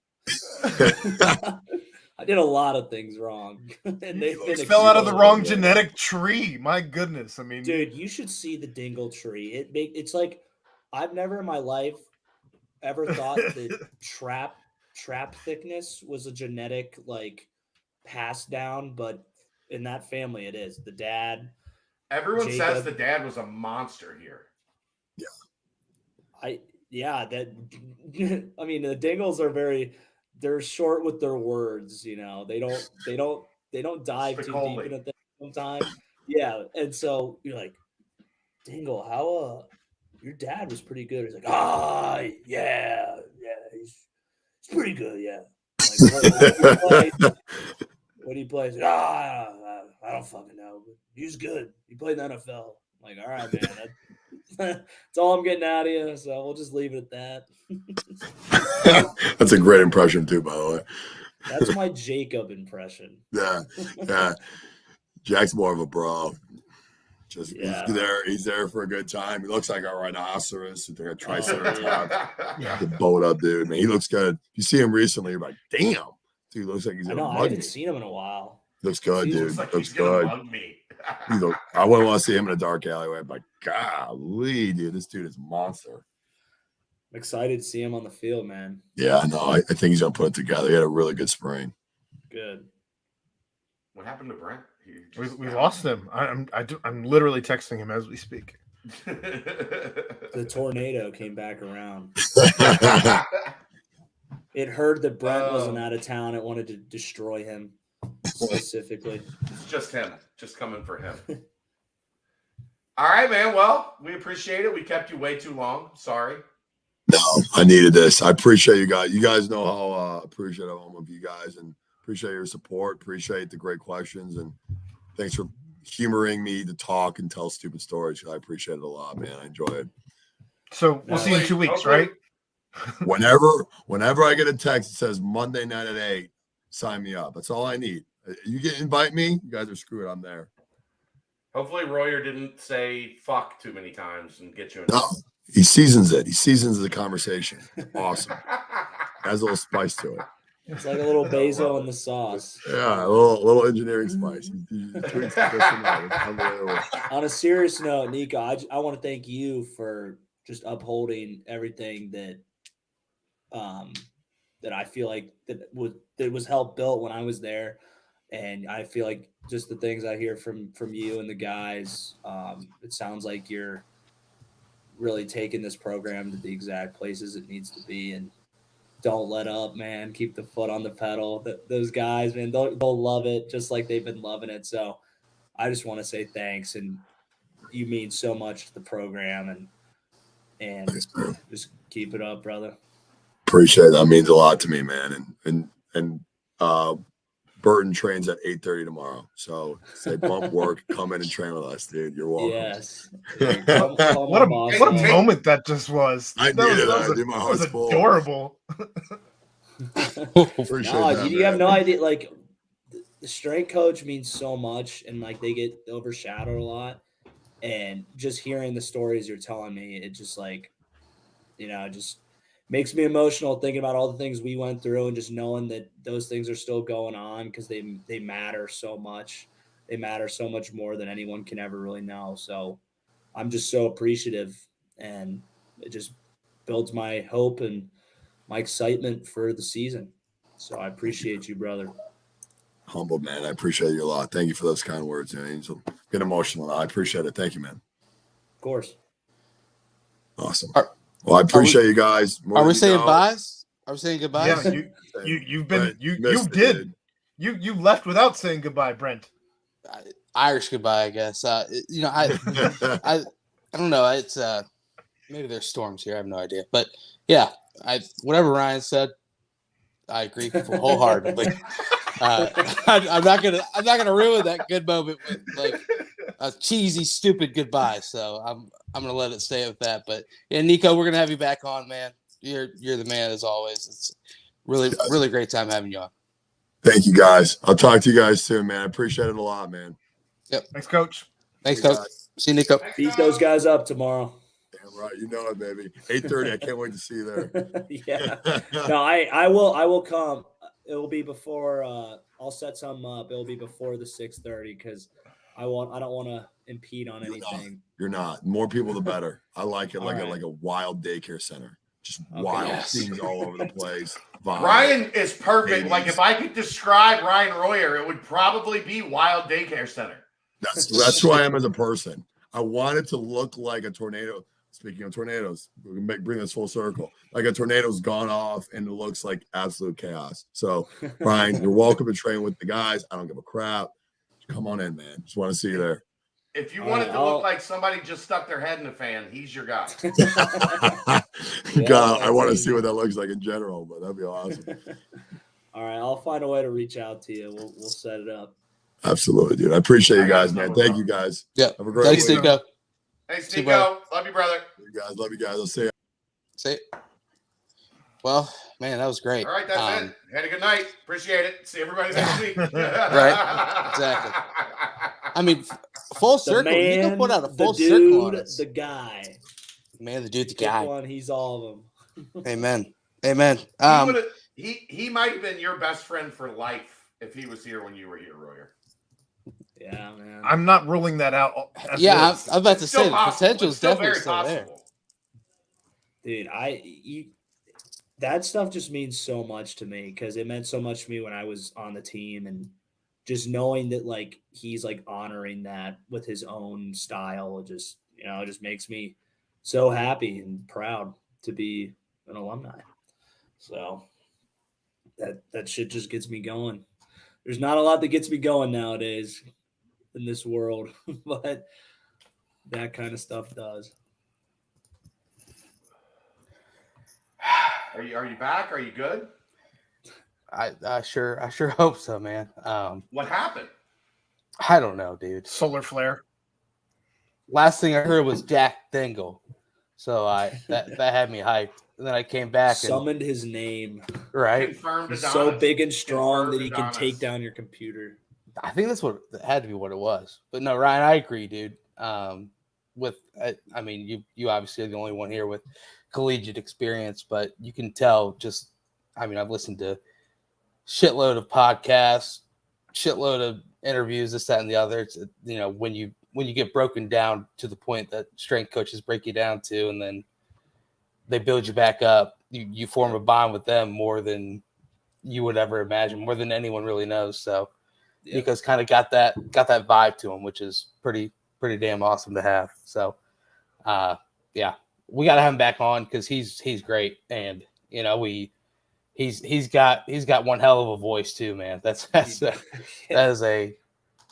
I did a lot of things wrong. And they fell out of the wrong genetic tree. My goodness. I mean, dude, you should see the dingle tree. It's like I've never in my life ever thought that trap thickness was a genetic like passed down, but in that family it is. The dad. Everyone Jacob, says the dad was a monster here. I mean the Dingles are they're short with their words, you know. They don't dive too deep into things sometimes. Yeah, and so you're like, Dingle, how your dad was pretty good. He's like, yeah, he's pretty good, yeah. Like, what do you play? He's like, I don't fucking know. But he's good. He played in the NFL. I'm like, all right, man. That's all I'm getting out of you. So we'll just leave it at that. That's a great impression too, by the way. That's my Jacob impression. Yeah. Jack's more of a bro. He's there for a good time. He looks like a rhinoceros. They're a triceratops. The boat up, dude. Man, he looks good. You see him recently, you're like, damn. Dude, looks like he's gonna mug me. I haven't seen him in a while. Looks good, dude. Looks good. Mug me. I wouldn't want to see him in a dark alleyway. I'm like, golly, dude, this dude is a monster. I'm excited to see him on the field, man. Yeah, no, I think he's gonna put it together. He had a really good spring. Good. What happened to Brent? We lost him. I'm literally texting him as we speak. The tornado came back around. It heard that Brent wasn't out of town. It wanted to destroy him specifically. It's just him. Just coming for him. All right, man. Well, we appreciate it. We kept you way too long. Sorry. No, I needed this. I appreciate you guys. You guys know how appreciative I am of you guys, and appreciate your support. Appreciate the great questions, and thanks for humoring me to talk and tell stupid stories. I appreciate it a lot, man. I enjoy it. So we'll see you in 2 weeks, right? Whenever I get a text that says Monday night at 8, sign me up. That's all I need. You invite me, you guys are screwed. I'm there. Hopefully Royer didn't say fuck too many times and get you in. No, he seasons it. He seasons the conversation. Awesome. Has a little spice to it. It's like a little basil in the sauce. Yeah, a little engineering spice. On a serious note, Nico, I want to thank you for just upholding everything that that I feel like that was helped built when I was there. And I feel like just the things I hear from you and the guys, it sounds like you're really taking this program to the exact places it needs to be. And don't let up, man. Keep the foot on the pedal. Those guys, man, they'll love it just like they've been loving it. So I just want to say thanks. And you mean so much to the program. And just keep it up, brother. Appreciate it. That means a lot to me, man. And Burton trains at 8:30 tomorrow. So say bump work, come in and train with us, dude. You're welcome. Yes. What a moment that just was. That was adorable. You have no idea. Like the strength coach means so much, and like they get overshadowed a lot. And just hearing the stories you're telling me, it just like, just makes me emotional thinking about all the things we went through and just knowing that those things are still going on because they matter so much. They matter so much more than anyone can ever really know. So I'm just so appreciative, and it just builds my hope and my excitement for the season. So I appreciate you, brother. Humble, man. I appreciate you a lot. Thank you for those kind words, man. Angel. Get emotional. I appreciate it. Thank you, man. Of course. Awesome. Well, I appreciate you guys. Are we saying byes? Are we saying goodbyes? Yeah, you've been Brent, you missed it, did dude. you left without saying goodbye, Brent. Irish goodbye, I guess. I don't know. It's maybe there's storms here. I have no idea. But yeah, whatever Ryan said, I agree wholeheartedly. I'm not gonna ruin that good moment with like a cheesy, stupid goodbye. So I'm gonna let it stay with that. But yeah, Nico, we're gonna have you back on, man. You're the man as always. It's really great time having you on. Thank you, guys. I'll talk to you guys soon, man. I appreciate it a lot, man. Yep. Thanks, Coach. Thanks, Coach. See you, Nico. Beat those guys up tomorrow. Damn right, you know it, baby. 8:30. I can't wait to see you there. Yeah. No, I will come. It will be before I'll set something up. It'll be before the 6:30 because I don't want to impede on anything. You're not. More people, the better. I like it All right. like a wild daycare center. Just Okay. wild Yes. things all over the place. Vibe. Ryan is perfect. Babies. Like if I could describe Ryan Royer, it would probably be Wild Daycare Center. That's who I am as a person. I want it to look like a tornado. Speaking of tornadoes, we can bring this full circle. Like a tornado's gone off and it looks like absolute chaos. So, Ryan, you're welcome to train with the guys. I don't give a crap. Come on in, man. Just want to see you there. If you want it to look like somebody just stuck their head in a fan, he's your guy. God, I want to see what that looks like in general, but that'd be awesome. All right, I'll find a way to reach out to you. We'll set it up. Absolutely, dude. I appreciate you guys, man. Thank you, guys. Yeah. Have a great Thanks, week. Nico. Thanks, See you, Nico. Love you, brother. Love you guys. I'll see you. See. Well, man, that was great. All right, that's it. Had a good night. Appreciate it. See everybody next week. Right. Exactly. I mean, full circle. Man, Nico put out a full the dude, circle on us. the guy. Man, the dude, the Pick guy. one, he's all of them. Amen. Amen. He might have been your best friend for life if he was here when you were here, Royer. Yeah, man. I'm not ruling that out. Yeah, I'm about to Still say the possible. potential It's is definitely very still there. possible. Dude, that stuff just means so much to me because it meant so much to me when I was on the team, and just knowing that like he's like honoring that with his own style, it just it just makes me so happy and proud to be an alumni. So that shit just gets me going. There's not a lot that gets me going nowadays in this world, but that kind of stuff does. Are you back? Are you good? I sure hope so, man. What happened? I don't know, dude. Solar flare. Last thing I heard was Jack Dingle, so that had me hyped. And then I came back and Summoned his name. right. Confirmed He's Adonis. so big and strong that he Confirmed can Adonis. take down your computer. I think that's what that had to be what it was. But no, Ryan, I agree, dude. I mean, you obviously are the only one here with collegiate experience, but you can tell I've listened to shitload of podcasts, shitload of interviews, this, that, and the other. It's, when you get broken down to the point that strength coaches break you down to, and then they build you back up, you form a bond with them more than you would ever imagine, more than anyone really knows. So Yeah. Nico's kind of got that vibe to him, which is pretty damn awesome to have. So yeah, we got to have him back on because he's great, and he's got one hell of a voice too, man. That is a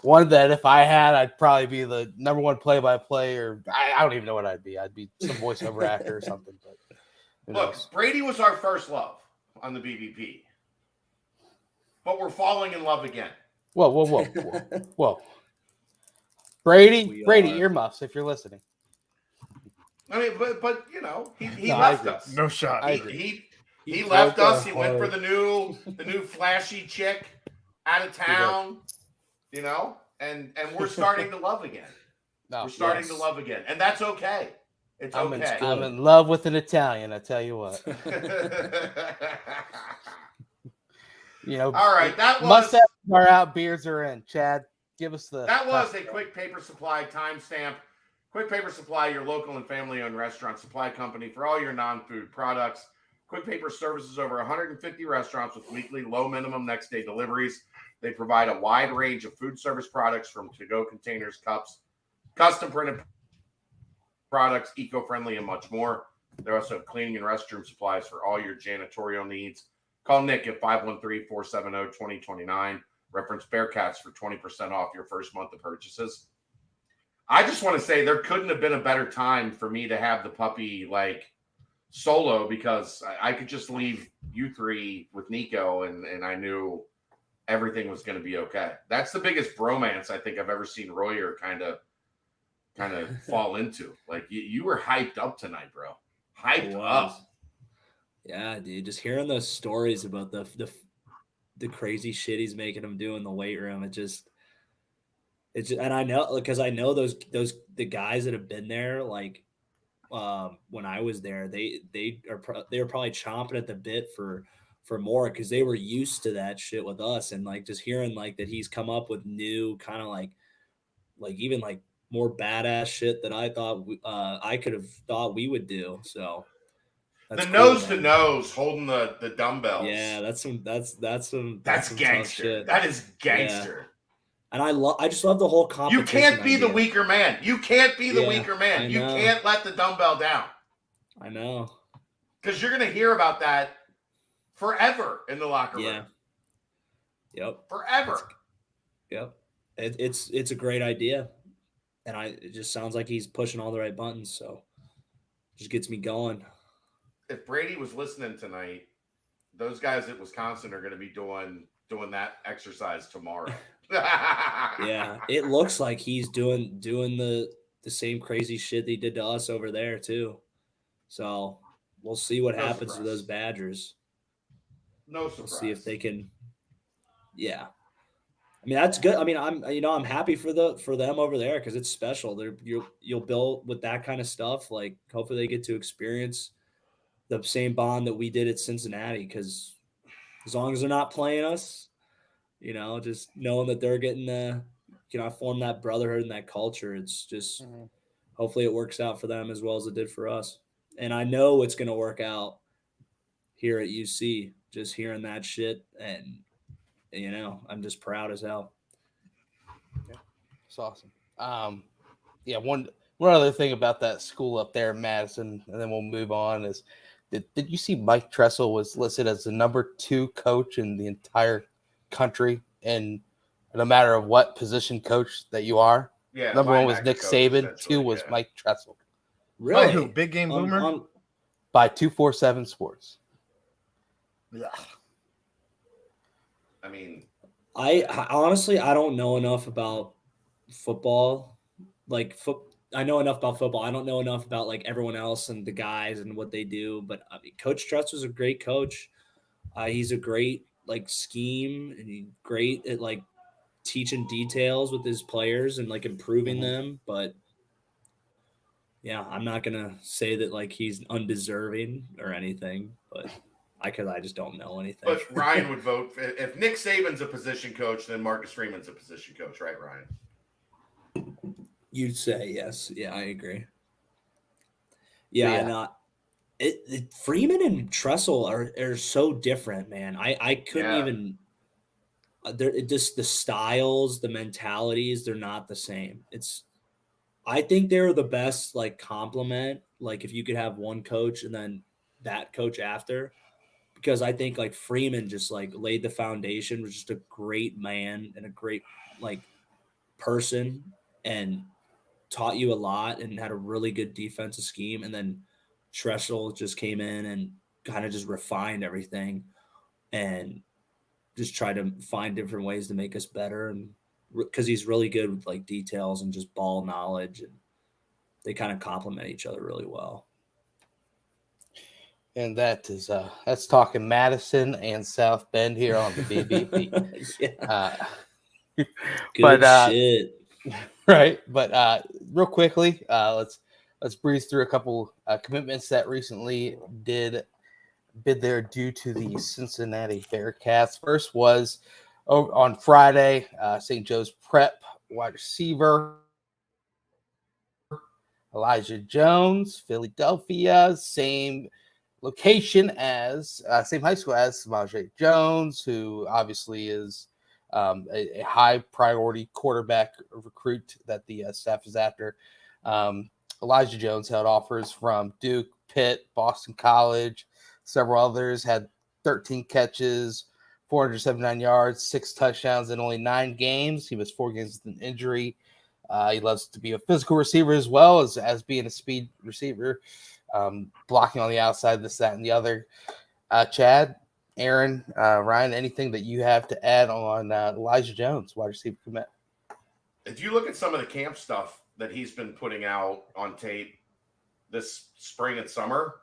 one that if I had, I'd probably be the number one play-by-play, or I don't even know what I'd be. I'd be some voiceover actor or something. But who Look, knows? Brady was our first love on the BBP, but we're falling in love again. Whoa. Brady, We are. earmuffs if you're listening. I mean, but he No, I left agree. us. No shot. I agree. He left broke our us. He went for heart. the new flashy chick out of town, and we're starting to love again. No, We're starting yes. to love again, and that's okay. It's I'm okay. I'm in love with an Italian. I tell you what. All right, that was mustaches are out, beers are in. Chad, give us the. that was a Quick Paper Supply timestamp. Quick Paper Supply, your local and family-owned restaurant supply company for all your non-food products. Quick Paper services over 150 restaurants with weekly low minimum next day deliveries. They provide a wide range of food service products from to-go containers, cups, custom printed products, eco-friendly, and much more. They also have cleaning and restroom supplies for all your janitorial needs. Call Nick at 513-470-2029. Reference Bearcats for 20% off your first month of purchases. I just want to say there couldn't have been a better time for me to have the puppy like solo, because I could just leave you three with Nico and I knew everything was going to be okay. That's the biggest bromance I think I've ever seen Royer kind of fall into. Like you were hyped up tonight, bro. Hyped up. Yeah, dude. Just hearing those stories about the crazy shit he's making him do in the weight room, and I know, because I know the guys that have been there, like when I was there, they were probably chomping at the bit for more, because they were used to that shit with us, and like just hearing like that he's come up with new kind of like even like more badass shit that I thought I could have thought we would do. So the nose to nose holding the dumbbells. Yeah, that's some some gangster. Shit. That is gangster. Yeah. And I just love the whole competition. You can't be the weaker man. You can't be the weaker man. You know. can't let the dumbbell down. I know. Because you're going to hear about that forever in the locker room. Yeah. Yep. Forever. Yep. It's a great idea. And it just sounds like he's pushing all the right buttons. So just gets me going. If Brady was listening tonight, those guys at Wisconsin are going to be doing that exercise tomorrow. Yeah, it looks like he's doing the same crazy shit they did to us over there too. So we'll see what happens to those Badgers. No surprise. We'll see if they can. Yeah, I mean that's good. I mean I'm happy for them over there, because it's special. You'll build with that kind of stuff. Like hopefully they get to experience the same bond that we did at Cincinnati, because as long as they're not playing us, just knowing that they're getting form that brotherhood and that culture, it's just hopefully it works out for them as well as it did for us. And I know it's going to work out here at UC, just hearing that shit, and I'm just proud as hell. Yeah, it's awesome. Yeah, one other thing about that school up there in Madison, and then we'll move on, is did you see Mike Tressel was listed as the number 2 coach in the entire country, and no matter of what position coach that you are? Yeah, number 1 was Nick Saban, 2 was Mike Tressel. Really? By who? Big Game Boomer? By 247 Sports. Yeah. I mean, I honestly I don't know enough about football. I know enough about football. I don't know enough about like everyone else and the guys and what they do. But I mean, Coach Tress was a great coach. He's a great scheme, and he's great at teaching details with his players and improving them. But yeah, I'm not gonna say that he's undeserving or anything, but I just don't know anything. But Ryan would vote if Nick Saban's a position coach, then Marcus Freeman's a position coach, right, Ryan? You'd say yes. Yeah, I agree. Yeah, and Freeman and Tressel are so different, man. I couldn't even. They're just the styles, the mentalities. They're not the same. I think they're the best complement. If you could have one coach and then that coach after, because I think Freeman just laid the foundation, was just a great man and a great person, and taught you a lot and had a really good defensive scheme. And then Tressel just came in and kind of just refined everything and just tried to find different ways to make us better. And because he's really good with details and just ball knowledge, and they kind of complement each other really well. And that's talking Madison and South Bend here on the BBP. Yeah. Good shit. Right, but real quickly, let's let's breeze through a couple commitments that recently did bid there due to the Cincinnati Bearcats. First was on Friday, St. Joe's Prep wide receiver Elijah Jones, Philadelphia, same location as same high school as Samaje Jones, who obviously is a high priority quarterback recruit that the staff is after. Elijah Jones held offers from Duke, Pitt, Boston College, several others, had 13 catches, 479 yards, 6 touchdowns in only 9 games. He missed 4 games with an injury. He loves to be a physical receiver as well as being a speed receiver, blocking on the outside, this, that, and the other. Chad, Aaron, Ryan, anything that you have to add on Elijah Jones, wide receiver commit? If you look at some of the camp stuff that he's been putting out on tape this spring and summer,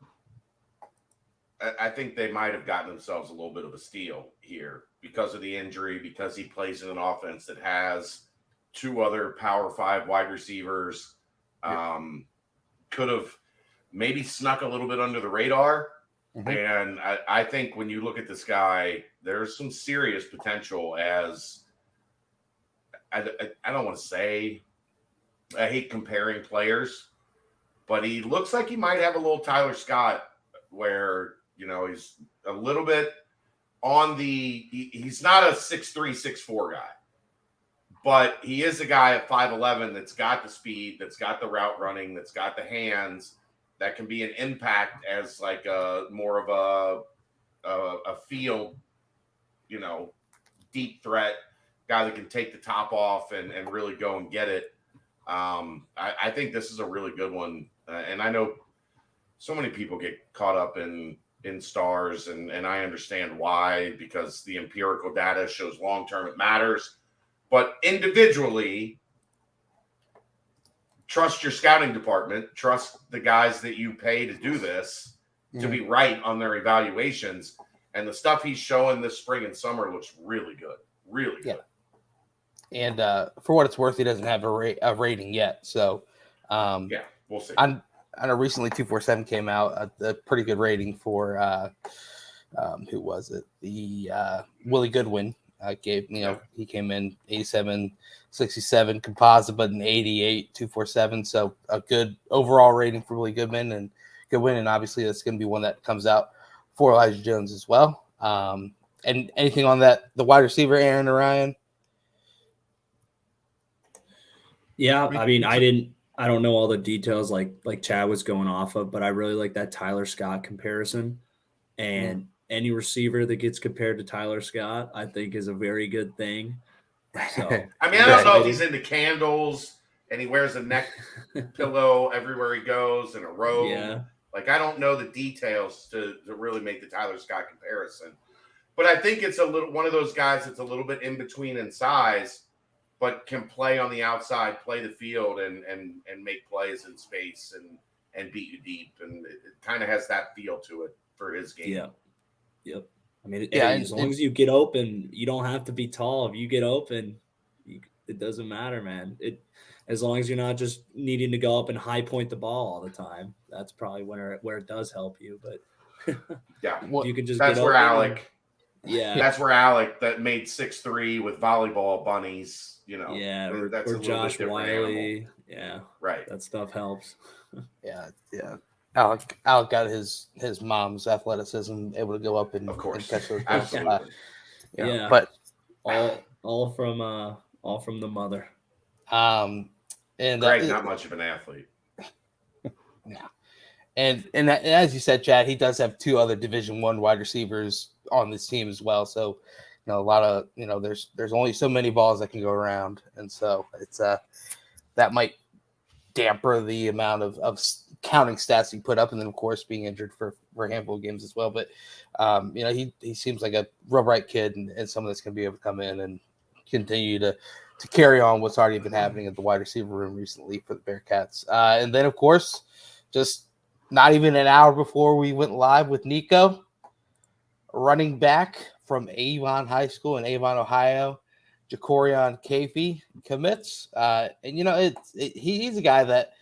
I think they might have gotten themselves a little bit of a steal here because of the injury, because he plays in an offense that has 2 other Power 5 wide receivers. Could have maybe snuck a little bit under the radar. Mm-hmm. And I think when you look at this guy, there's some serious potential as I don't want to say, I hate comparing players, but he looks like he might have a little Tyler Scott where, he's a little bit on he's not a 6'3", 6'4" guy. But he is a guy at 5'11" that's got the speed, that's got the route running, that's got the hands, that can be an impact as like a more of a field, deep threat guy that can take the top off and really go and get it. I think this is a really good one. And I know so many people get caught up in stars, and I understand why, because the empirical data shows long-term it matters. But individually, trust your scouting department, trust the guys that you pay to do this to be right on their evaluations. And the stuff he's showing this spring and summer looks really good, really good. And for what it's worth, he doesn't have a rating yet. So, we'll see. I know recently 247 came out, a pretty good rating for, who was it? The Willie Goodwin. He came in 87, 67 composite, but an 88, 247. So a good overall rating for Willie Goodwin, and obviously that's going to be one that comes out for Elijah Jones as well. And anything on that, the wide receiver, Aaron or Ryan? Yeah, I mean, I don't know all the details like Chad was going off of, but I really like that Tyler Scott comparison. And any receiver that gets compared to Tyler Scott, I think, is a very good thing. So, I mean, I don't know if he's into candles and he wears a neck pillow everywhere he goes and a robe. Yeah. Like, I don't know the details to really make the Tyler Scott comparison. But I think it's one of those guys that's a little bit in between in size, but can play on the outside, play the field, and make plays in space and beat you deep. And it kind of has that feel to it for his game. Yeah. Yep. I mean, as long as you get open, you don't have to be tall. If you get open, it doesn't matter, man. As long as you're not just needing to go up and high point the ball all the time, that's probably where it does help you. But you can just that's get where open Alec. That's where Alec that made 6'3" with volleyball bunnies. Or Josh Wiley. Animal. Yeah, right. That stuff helps. Yeah. Alec got his mom's athleticism, able to go up and, of course, and catch those balls. Absolutely. But all from the mother. And Greg, not much of an athlete. Yeah, and as you said, Chad, he does have 2 other Division I wide receivers on this team as well. So, a lot of there's only so many balls that can go around, and so it's that might damper the amount of counting stats he put up, and then of course being injured for a handful of games as well. But he seems like a real bright kid, and someone that's going to be able to come in and continue to carry on what's already been happening at the wide receiver room recently for the Bearcats. And then of course, just not even an hour before we went live with Nico, running back from Avon High School in Avon, Ohio, Jacorian Cafey commits. And he's a guy that,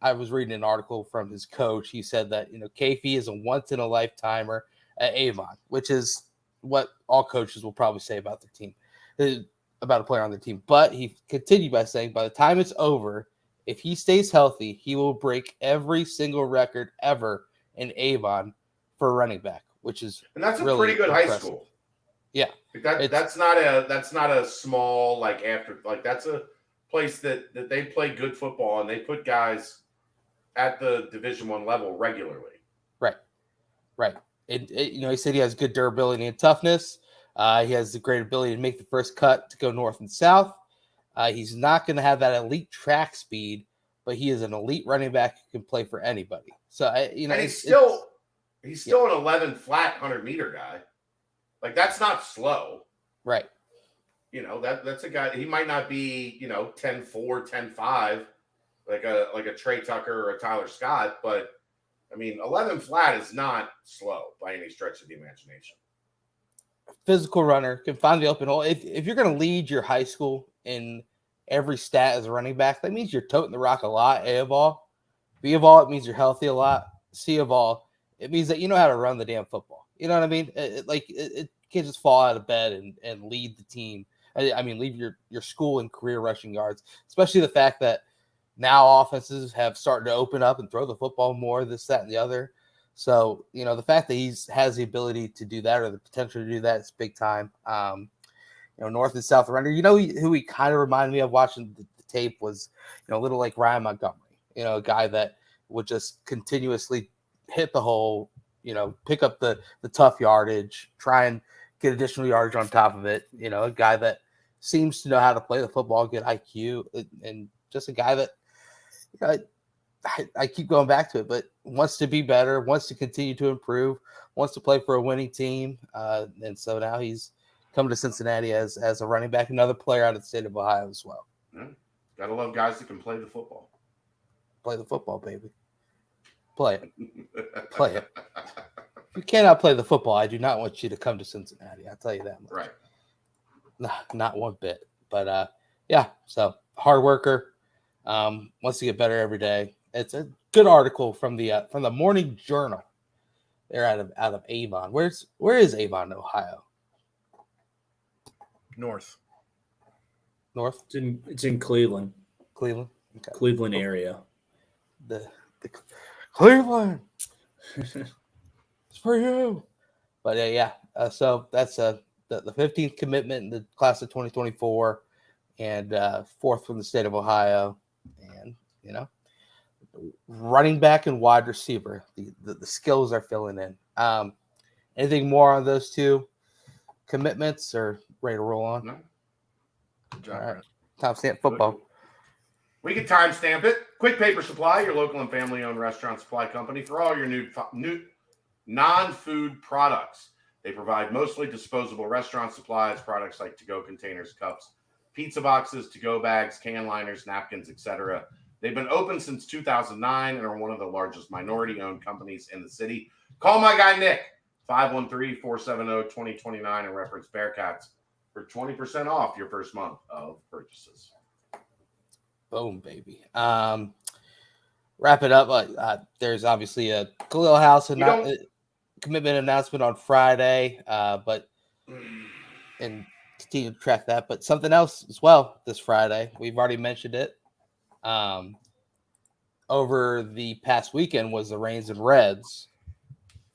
I was reading an article from his coach. He said that, Kafee is a once-in-a-lifetimer at Avon, which is what all coaches will probably say about the team, about a player on the team. But he continued by saying, by the time it's over, if he stays healthy, he will break every single record ever in Avon for a running back, which is and that's a really pretty good impressive. high school. Yeah, that's not a small that's a place that they play good football and they put guys at the Division I level regularly. Right. He said he has good durability and toughness. He has the great ability to make the first cut to go north and south. He's not going to have that elite track speed, but he is an elite running back who can play for anybody. So, and he's still an 11 flat 100-meter guy. Like, that's not slow. Right. That's a guy. He might not be 10-4, 10-5 like a Trey Tucker or a Tyler Scott, but 11 flat is not slow by any stretch of the imagination. Physical runner, can find the open hole. If you're going to lead your high school in every stat as a running back, that means you're toting the rock a lot, A of all. B of all, it means you're healthy a lot. C of all, it means that you know how to run the damn football. You know what I mean? It can't just fall out of bed and lead the team. Lead your school in career rushing yards, especially the fact that now offenses have started to open up and throw the football more, this, that, and the other. So, the fact that he has the ability to do that or the potential to do that is big time. North and South runner. Who he kind of reminded me of watching the tape was, a little like Ryan Montgomery. A guy that would just continuously hit the hole, pick up the tough yardage, try and get additional yardage on top of it. A guy that seems to know how to play the football, good IQ, and just a guy that I keep going back to it, but wants to be better, wants to continue to improve, wants to play for a winning team. And so now he's come to Cincinnati as a running back, another player out of the state of Ohio as well. Yeah. Gotta love guys that can play the football. Play the football, baby. Play it. Play it. If you cannot play the football, I do not want you to come to Cincinnati. I'll tell you that much. Right. Not one bit. But so hard worker, wants to get better every day. It's a good article from the Morning Journal. They're out of Avon. Where is Avon, Ohio? North. It's in Cleveland. Cleveland? Okay. Cleveland area. The Cleveland. It's for you. But so that's the 15th commitment in the class of 2024 and fourth from the state of Ohio. And, running back and wide receiver, the skills are filling in. Anything more on those two commitments or ready to roll on? No. Good job, All right. Brent. Timestamp football. We can timestamp it. Quick Paper Supply, your local and family-owned restaurant supply company for all your new non-food products. They provide mostly disposable restaurant supplies, products like to-go containers, cups, pizza boxes, to-go bags, can liners, napkins, etc. They've been open since 2009 and are one of the largest minority-owned companies in the city. Call my guy Nick, 513-470-2029, and reference Bearcats for 20% off your first month of purchases. Boom, baby. Wrap it up. There's obviously a Khalil House commitment announcement on Friday, and continue to track that. But something else as well this Friday. We've already mentioned it. Over the past weekend was the Rains and Reds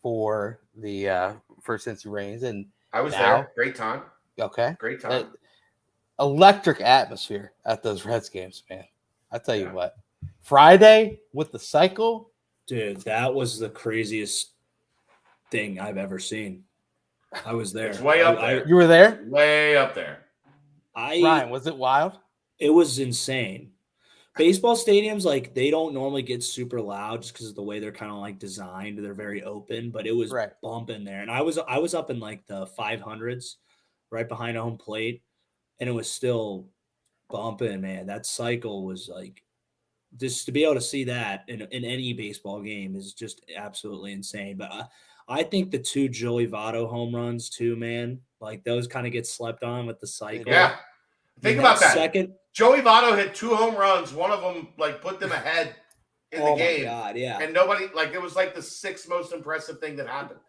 for the first Cincy Rains, and I was there. Great time. Okay, Great time. Electric atmosphere at those Reds games, man. I tell you what, Friday with the cycle, dude, that was the craziest thing I've ever seen. I was there. It's way up there. You were there? Way up there. Ryan, was it wild? It was insane. Baseball stadiums, like, they don't normally get super loud just because of the way they're kind of like designed. They're very open, but it was bumping there. And I was up in like the 500s, right behind home plate, and it was still bumping, man. That cycle was like, just to be able to see that in any baseball game is just absolutely insane. But I think the two Joey Votto home runs too, man, like those kind of get slept on with the cycle. Yeah. Think about that. Second, Joey Votto hit 2 home runs. One of them like put them ahead in the game. My God, yeah. And nobody, like, it was like the 6th most impressive thing that happened.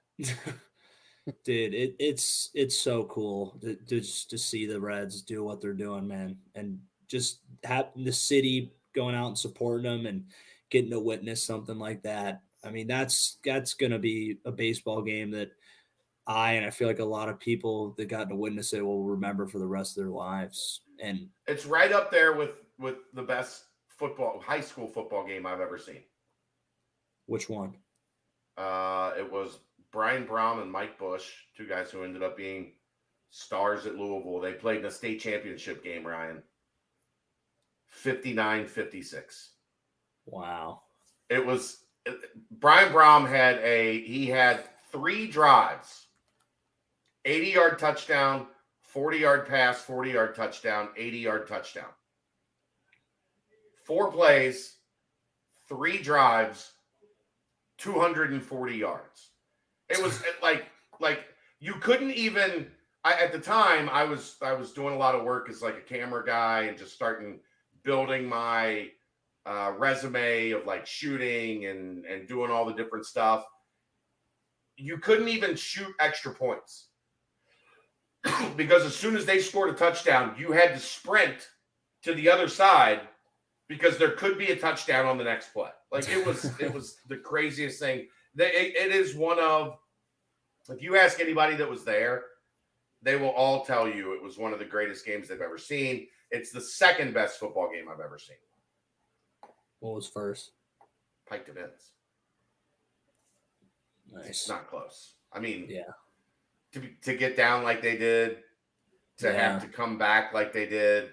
Dude, it's so cool to see the Reds do what they're doing, man, and just have the city going out and supporting them and getting to witness something like that. I mean, that's going to be a baseball game that I feel like a lot of people that got to witness it will remember for the rest of their lives. And it's right up there with the best high school football game I've ever seen. Which one? It was Brian Brown and Mike Bush, 2 guys who ended up being stars at Louisville. They played in a state championship game, Ryan. 59-56. Wow. It was Brian Brown had 3 drives. 80-yard touchdown, 40-yard pass, 40-yard touchdown, 80-yard touchdown. 4 plays, 3 drives, 240 yards. It was like you couldn't even. At the time, I was doing a lot of work as like a camera guy and just starting building my resume of like shooting and doing all the different stuff. You couldn't even shoot extra points because as soon as they scored a touchdown, you had to sprint to the other side because there could be a touchdown on the next play. Like it was the craziest thing. It is one of, if you ask anybody that was there, they will all tell you it was one of the greatest games they've ever seen. It's the 2nd best football game I've ever seen. What was first? Pike to Vince. Nice. It's not close. I mean, yeah. To get down like they did, to have to come back like they did.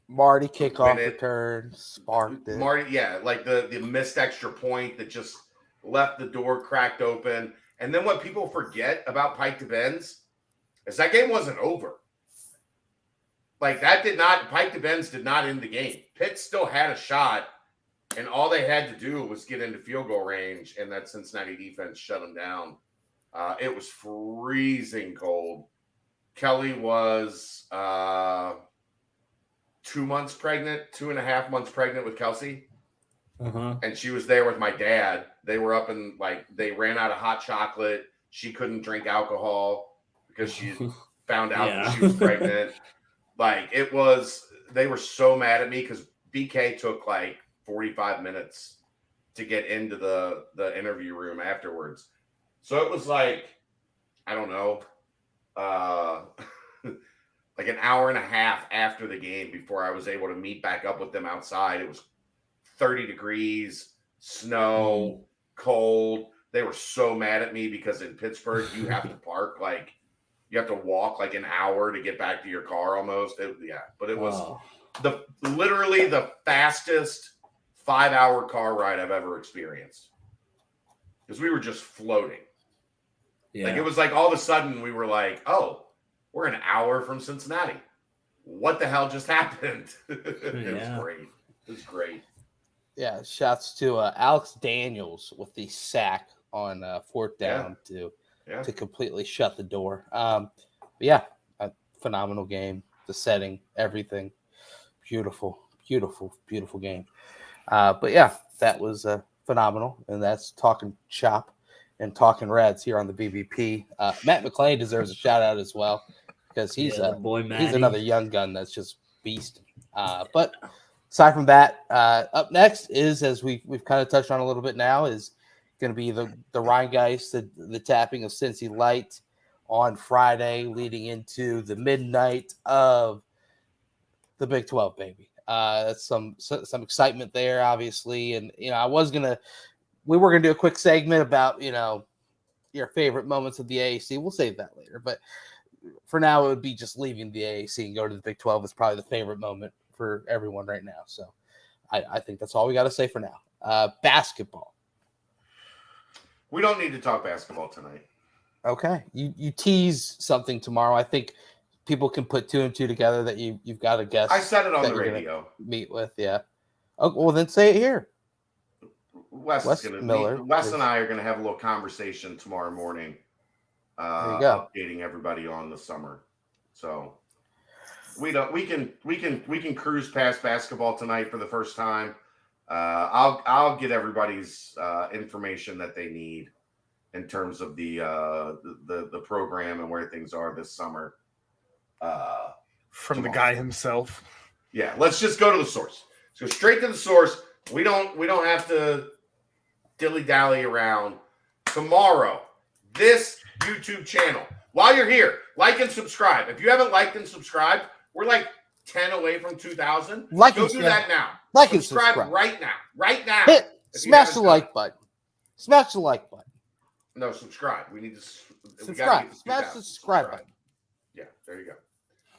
Marty kickoff return sparked it. Marty, yeah, like the missed extra point that just left the door cracked open. And then what people forget about Pike to Benz is that game wasn't over. Like Pike to Benz did not end the game. Pitt still had a shot, and all they had to do was get into field goal range, and that Cincinnati defense shut them down. It was freezing cold. Kelly was 2 months pregnant, 2.5 months pregnant with Kelsey. Uh-huh. And she was there with my dad. They were up and they ran out of hot chocolate. She couldn't drink alcohol because she found out that she was pregnant. They were so mad at me because BK took like 45 minutes to get into the interview room afterwards. So it was like, I don't know, like an hour and a half after the game before I was able to meet back up with them outside. It was 30 degrees, snow, cold. They were so mad at me because in Pittsburgh, you have to park you have to walk like an hour to get back to your car almost. But it was literally the fastest 5-hour car ride I've ever experienced because we were just floating. Yeah. Like it was like all of a sudden we were like, oh, we're an hour from Cincinnati. What the hell just happened? It was great. It was great. Yeah, shouts to Alex Daniels with the sack on 4th down to completely shut the door. A phenomenal game. The setting, everything. Beautiful, beautiful, beautiful game. That was phenomenal. And that's Talking Chop and Talking Reds here on the BBP. Matt McClain deserves a shout out as well because he's another young gun that's just beast. But aside from that, up next is, as we've kind of touched on a little bit now, is going to be the Rheingeist, the tapping of Cincy Light on Friday, leading into the midnight of the Big 12, baby. That's some excitement there, obviously, and we were gonna do a quick segment about your favorite moments of the AAC. We'll save that later, but for now, it would be just leaving the AAC and go to the Big 12 is probably the favorite moment for everyone right now. So I think that's all we got to say for now. Basketball. We don't need to talk basketball tonight. Okay. You tease something tomorrow. I think people can put 2 and 2 together that you've got a guess. I said it on the radio. Meet with, yeah. Oh, well, then say it here. Wes and I are going to have a little conversation tomorrow morning. Updating everybody on the summer. So we can cruise past basketball tonight for the first time. I'll get everybody's information that they need in terms of the program and where things are this summer. From the tomorrow. guy himself. Yeah, let's just go to the source. Let's go straight to the source. We don't have to dilly-dally around. Tomorrow, this YouTube channel. While you're here, like and subscribe. If you haven't liked and subscribed, we're like 10 away from 2,000. Go do that now. Like and subscribe subscribe right now. Right now. Smash the like button. Smash the like button. No, subscribe. We need to subscribe. Smash the subscribe button. Yeah, there you go.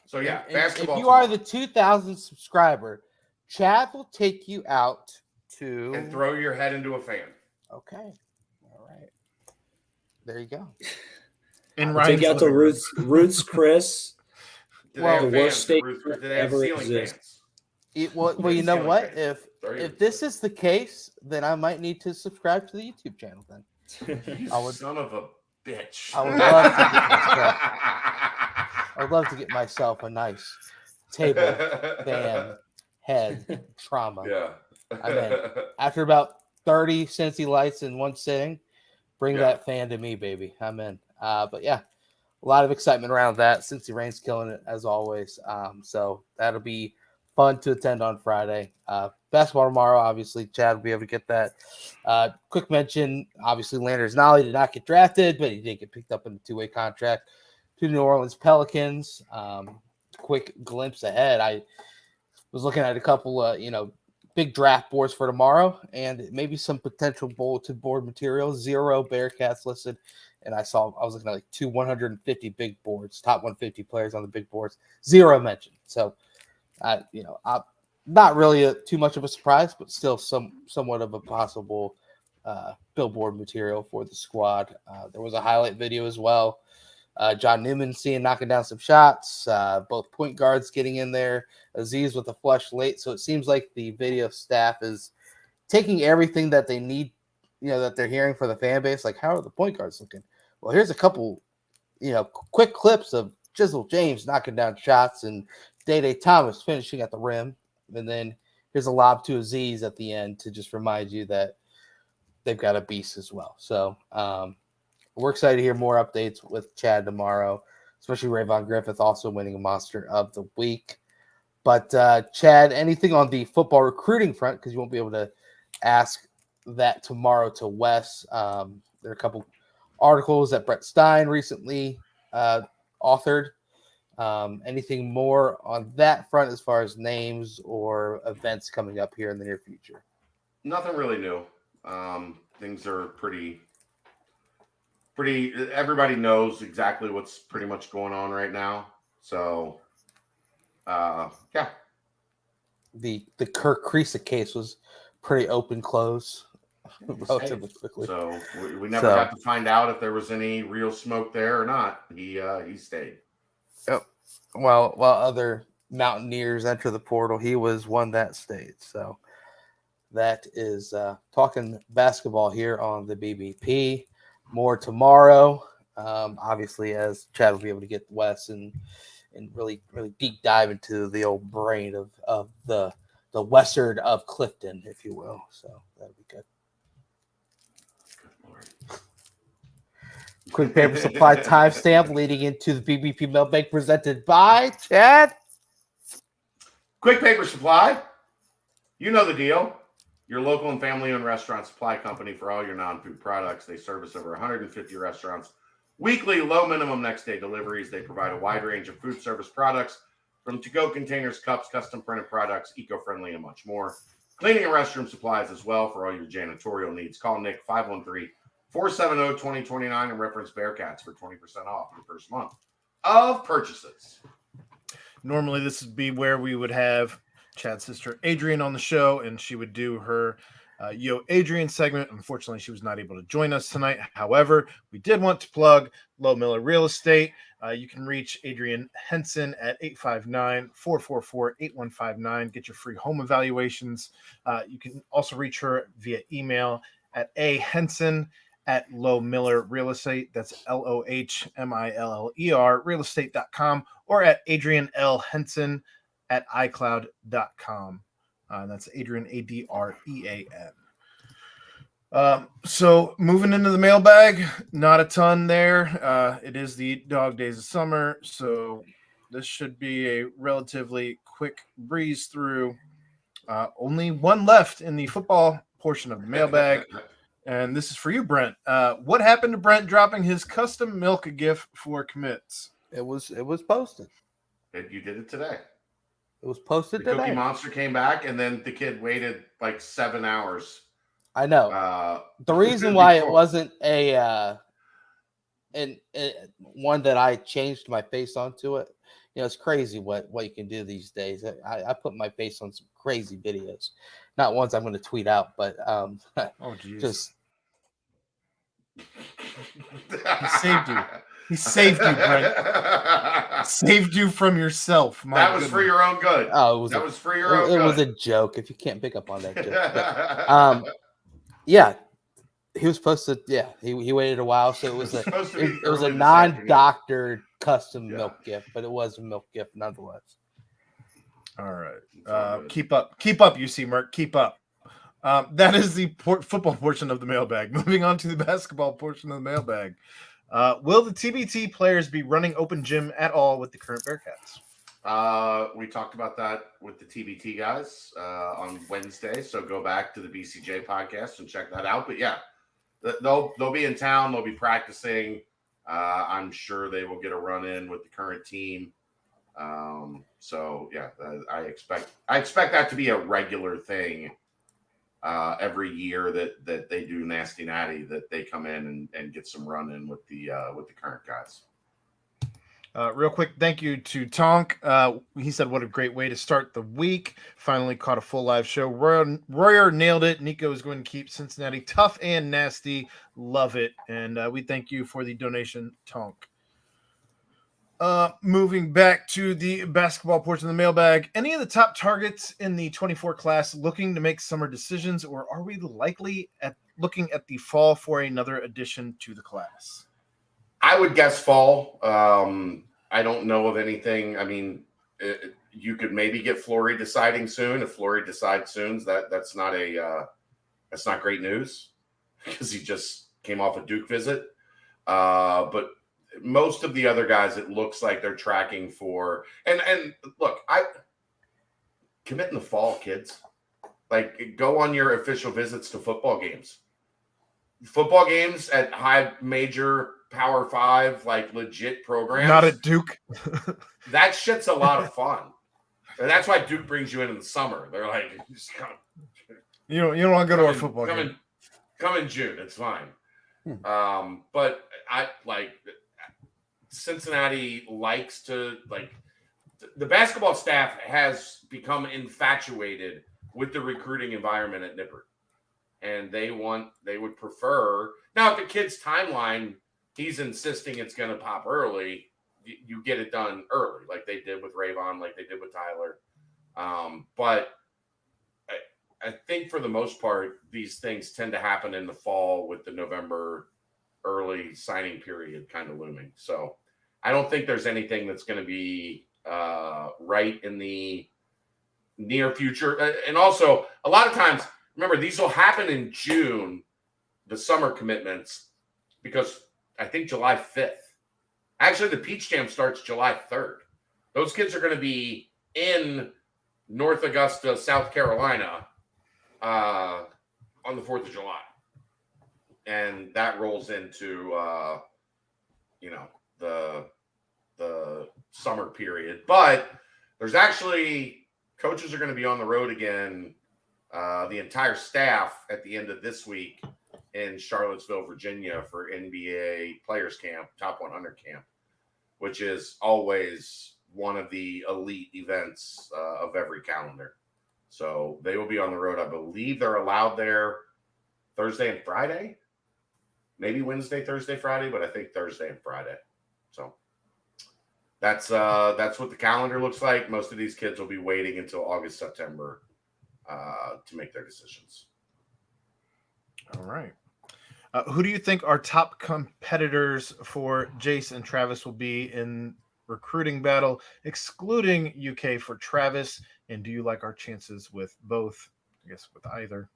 So yeah, and basketball. If you are the 2,000 subscriber, Chad will take you out to and throw your head into a fan. Okay. All right. There you go. Take you out to Ruth's Chris. The worst state ever exists. Well, you know what? If this is the case, then I might need to subscribe to the YouTube channel. Then son of a bitch. I would love to get myself a nice table, fan, head, trauma. Yeah. I mean, after about 30 Cincy lights in one sitting, bring that fan to me, baby. I'm in. But yeah, a lot of excitement around that. Cincy Rain's killing it as always. So that'll be fun to attend on Friday. Basketball tomorrow, obviously. Chad will be able to get that. Quick mention, obviously, Landers Nolly did not get drafted, but he did get picked up in a two-way contract to the New Orleans Pelicans. Quick glimpse ahead. I was looking at a couple of, big draft boards for tomorrow, and maybe some potential bulletin board material. 0 Bearcats listed, and I was looking at like 150 big boards, top 150 players on the big boards. 0 mentioned. So, I'm not really too much of a surprise, but still somewhat of a possible billboard material for the squad. There was a highlight video as well. John Newman knocking down some shots, both point guards getting in there, Aziz with a flush late. So it seems like the video staff is taking everything that they need, that they're hearing for the fan base. Like, how are the point guards looking? Well, here's a couple, quick clips of Jizzle James knocking down shots and Day Thomas finishing at the rim. And then here's a lob to Aziz at the end to just remind you that they've got a beast as well. So, we're excited to hear more updates with Chad tomorrow, especially Rayvon Griffith also winning a Monster of the Week. But, Chad, anything on the football recruiting front, because you won't be able to ask that tomorrow to Wes. There are a couple articles that Brett Stein recently authored. Anything more on that front as far as names or events coming up here in the near future? Nothing really new. Things are pretty everybody knows exactly what's pretty much going on right now. So yeah. The Kirk Kriisa case was pretty open close relatively quickly. So we never got to find out if there was any real smoke there or not. He stayed. Yep. Well, while other Mountaineers enter the portal, he was one that stayed. So that is talking basketball here on the BBP. More tomorrow, obviously, as Chad will be able to get Wes and really deep dive into the old brain of the western of Clifton, if you will. So that'll be good. Quick paper supply timestamp leading into the BBP Mailbag presented by Chad. Quick paper supply. You know the deal. Your local and family-owned restaurant supply company for all your non-food products. They service over 150 restaurants. Weekly, low minimum next-day deliveries. They provide a wide range of food service products, from to-go containers, cups, custom-printed products, eco-friendly, and much more. Cleaning and restroom supplies as well for all your janitorial needs. Call Nick 513-470-2029 and reference Bearcats for 20% off your first month of purchases. Normally, this would be where we would have Chad's sister Adrian on the show, and she would do her Yo Adrian segment. Unfortunately, she was not able to join us tonight. However, we did want to plug Low Miller Real Estate. You can reach Adrian Henson at 859-444-8159. Get your free home evaluations. You can also reach her via email at ahenson@Low Miller Real Estate. That's LOHMILLER realestate.com, or at Adrian L. Henson at iCloud.com. That's Adrian, Adrean. So moving into the mailbag, not a ton there. It is the dog days of summer, so this should be a relatively quick breeze through. Only one left in the football portion of the mailbag, and this is for you, Brent. What happened to Brent dropping his custom milk GIF for commits? It was posted. You did it today. It was posted The Cookie today. Monster came back, and then the kid waited like 7 hours. I know. The reason why it wasn't a one that I changed my face onto it, it's crazy what you can do these days. I put my face on some crazy videos, not ones I'm going to tweet out, but just he saved you. He saved you, Brent. Saved you from yourself. That was for your own good. Oh, that was for your own good. It was a joke. If you can't pick up on that joke, but, yeah, he was supposed to. Yeah, he waited a while, so it was a non-doctored custom milk gift, but it was a milk gift nonetheless. All right, keep up, UC Merck, keep up. That is the football portion of the mailbag. Moving on to the basketball portion of the mailbag. Will the TBT players be running open gym at all with the current Bearcats? We talked about that with the TBT guys on Wednesday, so go back to the BCJ podcast and check that out. But yeah, they'll be in town. They'll be practicing. I'm sure they will get a run in with the current team. So yeah, I expect that to be a regular thing. Every year that they do Nasty Natty, that they come in and get some run in with the current guys. Real quick, thank you to Tonk. He said, what a great way to start the week. Finally caught a full live show. Royer nailed it. Nico is going to keep Cincinnati tough and nasty. Love it. And we thank you for the donation, Tonk. Moving back to the basketball portion of the mailbag, any of the top targets in the 24 class looking to make summer decisions, or are we likely looking at the fall for another addition to the class? I would guess fall. I don't know of anything. I mean, you could maybe get Flory deciding soon. If Flory decides soon, that's not great news because he just came off a Duke visit. But most of the other guys, it looks like they're tracking for. And look, I commit in the fall, kids. Like, go on your official visits to football games. Football games at high major Power 5, like legit programs. Not at Duke. That shit's a lot of fun. And that's why Duke brings you in the summer. They're like, just come. You don't want to go to our football game. Come in June. It's fine. But I like Cincinnati likes to the basketball staff has become infatuated with the recruiting environment at Nippert. And they would prefer now if the kid's timeline, he's insisting it's going to pop early. You get it done early, like they did with Rayvon, like they did with Tyler. But I think for the most part, these things tend to happen in the fall with the November early signing period kind of looming. So I don't think there's anything that's going to be right in the near future. And also, a lot of times, remember, these will happen in June, the summer commitments, because I think July 5th. Actually, the Peach Jam starts July 3rd. Those kids are going to be in North Augusta, South Carolina on the 4th of July. And that rolls into, the summer period. But there's actually coaches are going to be on the road again, the entire staff at the end of this week in Charlottesville, Virginia for NBA Players Camp, Top 100 Camp, which is always one of the elite events of every calendar. So they will be on the road. I believe they're allowed there Thursday and Friday, maybe Wednesday, Thursday, Friday, but I think Thursday and Friday. So that's what the calendar looks like. Most of these kids will be waiting until August, September to make their decisions. All right. Who do you think our top competitors for Jace and Travis will be in recruiting battle, excluding UK for Travis? And do you like our chances with both? I guess with either.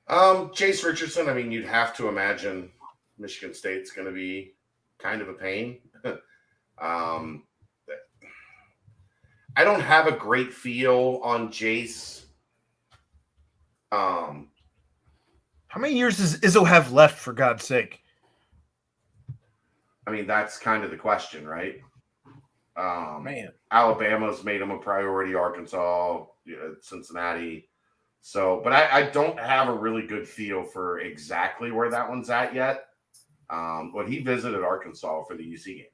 Jace Richardson, I mean, you'd have to imagine Michigan State's going to be kind of a pain. I don't have a great feel on Jace. How many years does Izzo have left, for God's sake? I mean, that's kind of the question, right? Man. Alabama's made him a priority, Arkansas, Cincinnati. So, but I don't have a really good feel for exactly where that one's at yet. But he visited Arkansas for the UC game,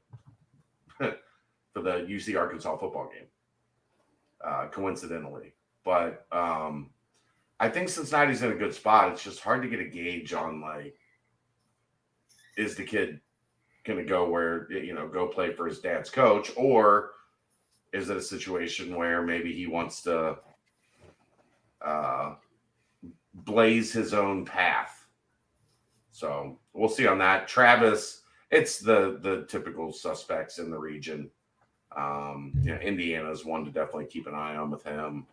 for the UC Arkansas football game, coincidentally. But I think Cincinnati's in a good spot. It's just hard to get a gauge on, like, is the kid going to go where, go play for his dad's coach, or is it a situation where maybe he wants to blaze his own path? So we'll see on that. Travis, it's the typical suspects in the region. Indiana's one to definitely keep an eye on with him.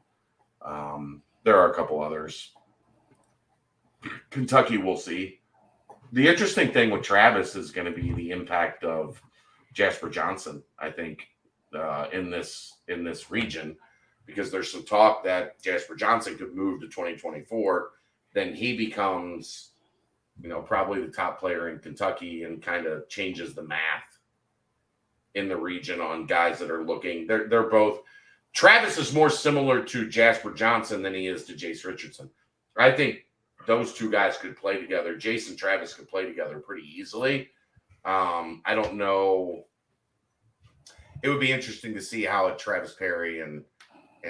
There are a couple others. Kentucky, we'll see. The interesting thing with Travis is going to be the impact of Jasper Johnson, I think, in this region, because there's some talk that Jasper Johnson could move to 2024. Then he becomes, probably the top player in Kentucky and kind of changes the math in the region on guys that are looking. They're both. Travis is more similar to Jasper Johnson than he is to Jace Richardson. I think those two guys could play together. Jace and Travis could play together pretty easily. I don't know. It would be interesting to see how a Travis Perry and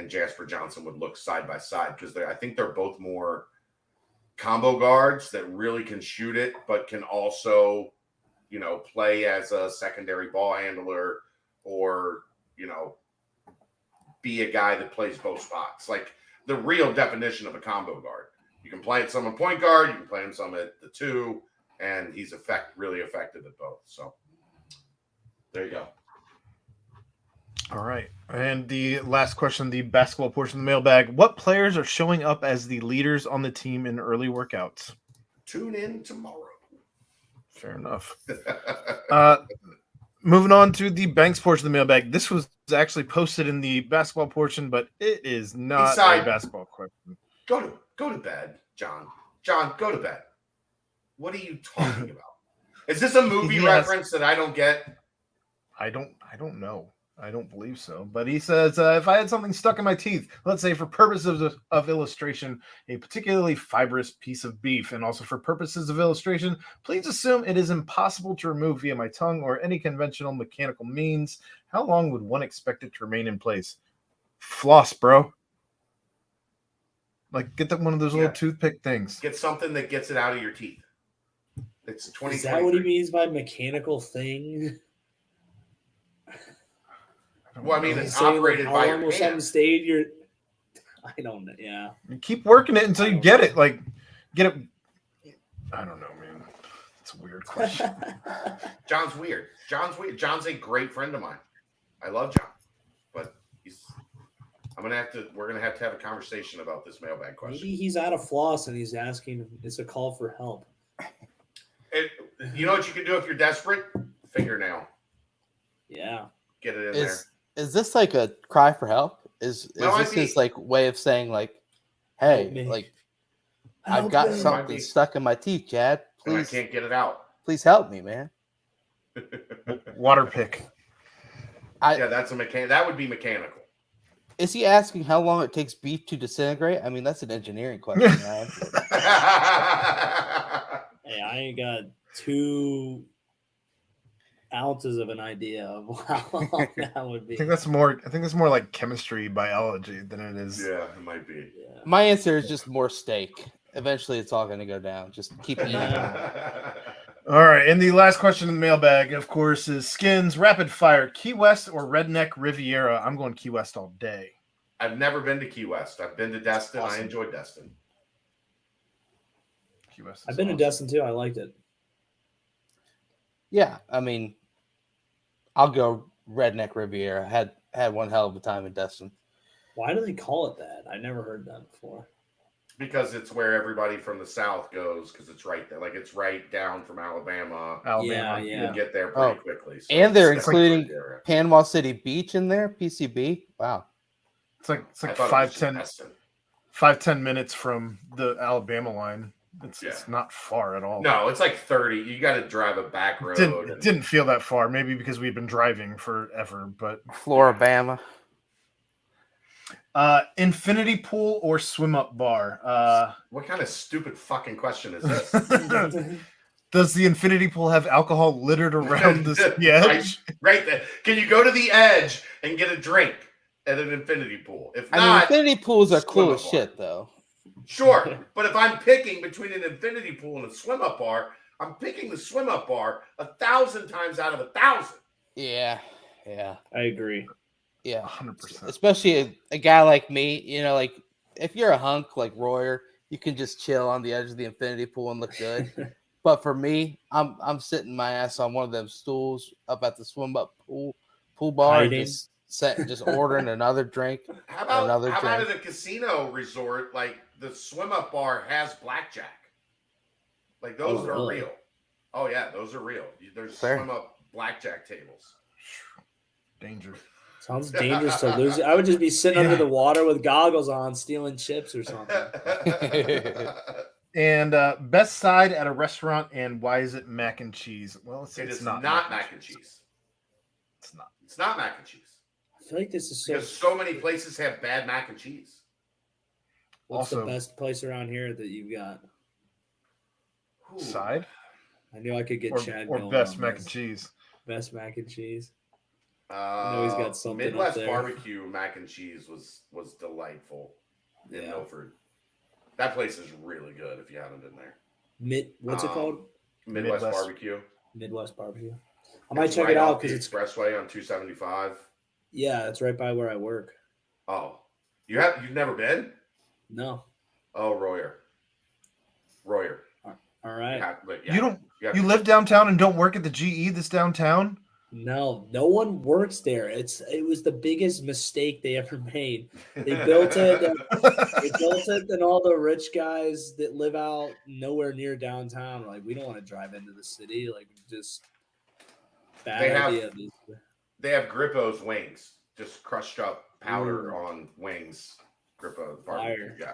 Jasper Johnson would look side by side, because I think they're both more combo guards that really can shoot it, but can also, play as a secondary ball handler, or, be a guy that plays both spots. Like the real definition of a combo guard. You can play some at point guard, you can play him some at the two, and he's really effective at both. So there you go. All right. And the last question, the basketball portion of the mailbag. What players are showing up as the leaders on the team in early workouts? Tune in tomorrow. Fair enough. Moving on to the Banks portion of the mailbag. This was actually posted in the basketball portion, but it is not a basketball question. Go to bed, John. John, go to bed. What are you talking about? Is this a movie reference that I don't get? I don't know. I don't believe so. But he says, if I had something stuck in my teeth, let's say for purposes of illustration, a particularly fibrous piece of beef, and also for purposes of illustration, please assume it is impossible to remove via my tongue or any conventional mechanical means. How long would one expect it to remain in place? Floss, bro. Like, get one of those little toothpick things. Get something that gets it out of your teeth. It's 2023. Is that what he means by mechanical thing? Well, I mean, it's operated by your hands. I don't know. Yeah. You keep working it until you get it. Like, get it. I don't know, man. It's a weird question. John's weird. John's a great friend of mine. I love John, but we're gonna have to have a conversation about this mailbag question. Maybe he's out of floss and he's asking. It's a call for help. You know what you can do if you're desperate? Fingernail. Yeah. Get it in there. Is this like a cry for help? Is this his like way of saying like, hey, like I've got something stuck in my teeth, Chad. Please, I can't get it out. Please help me, man. Water pick. That's a mechanic. That would be mechanical. Is he asking how long it takes beef to disintegrate? I mean, that's an engineering question, man. Hey, I ain't got 2 ounces of an idea of how long that would be. I think that's more like chemistry, biology than it is. Yeah, it might be. Yeah. My answer is just more steak. Eventually, it's all going to go down. Just keep eating. All right, and the last question in the mailbag, of course, is Skins Rapid Fire, Key West or Redneck Riviera? I'm going Key West all day. I've never been to Key West. I've been to Destin. Awesome. I enjoyed Destin. Key West. I've been to Destin too. I liked it. Yeah, I mean, I'll go Redneck Riviera. Had one hell of a time in Destin. Why do they call it that? I never heard that before. Because it's where everybody from the South goes, because it's right there. Like, it's right down from Alabama. Alabama. You Yeah. can get there pretty Oh. quickly. So And they're it's like including right there. Panama City Beach in there, PCB. Wow. It's like I thought it was just 5-10 minutes from the Alabama line. It's Yeah. not far at all. No, it's like 30. You got to drive a back road. It didn't feel that far. Maybe because we've been driving forever. But Floribama. infinity pool or swim up bar? What kind of stupid fucking question is this? Does the infinity pool have alcohol littered around the edge? Right there. Can you go to the edge and get a drink at an infinity pool? If I mean, not, infinity pools are cool swim as up shit, though. sure. But if I'm picking between an infinity pool and a swim up bar, I'm picking the swim up bar 1,000 times out of 1,000. Yeah. I agree. Yeah. 100%. Especially a guy like me, like if you're a hunk like Royer, you can just chill on the edge of the infinity pool and look good. But for me, I'm sitting my ass on one of them stools up at the swim up pool bar Hiding. and just ordering another drink. How about Another how about drink. at a casino resort, like the swim up bar has blackjack? Like those Oh, are really? real. Oh yeah, those are real. There's Fair. swim up blackjack tables. Danger. Sounds dangerous to lose. I would just be sitting under the water with goggles on, stealing chips or something. And best side at a restaurant, and why is it mac and cheese? Well, It it's is not mac and cheese. It's not. It's not mac and cheese. I feel like this is so. Because so many places have bad mac and cheese. What's Also- the best place around here that you've got? Ooh. Side I knew I could get Chad or going best on mac this. and cheese. Best mac and cheese. I know he's got something up Midwest there. barbecue mac and cheese was delightful in Yeah. Milford. That place is really good if you haven't been there. What's it called? Midwest Midwest. barbecue. Midwest barbecue. I might It's check right it out off the because it's expressway on 275. yeah, it's right by where I work. Oh, you've never been? No. Oh, Royer. All right. You live downtown and don't work at the GE that's downtown? No one works there. It was the biggest mistake they ever made. They built it. And all the rich guys that live out nowhere near downtown are like, we don't want to drive into the city. Like, just bad idea. They have Grippo's wings, just crushed up powder on wings. Grippo barbecue. Yeah.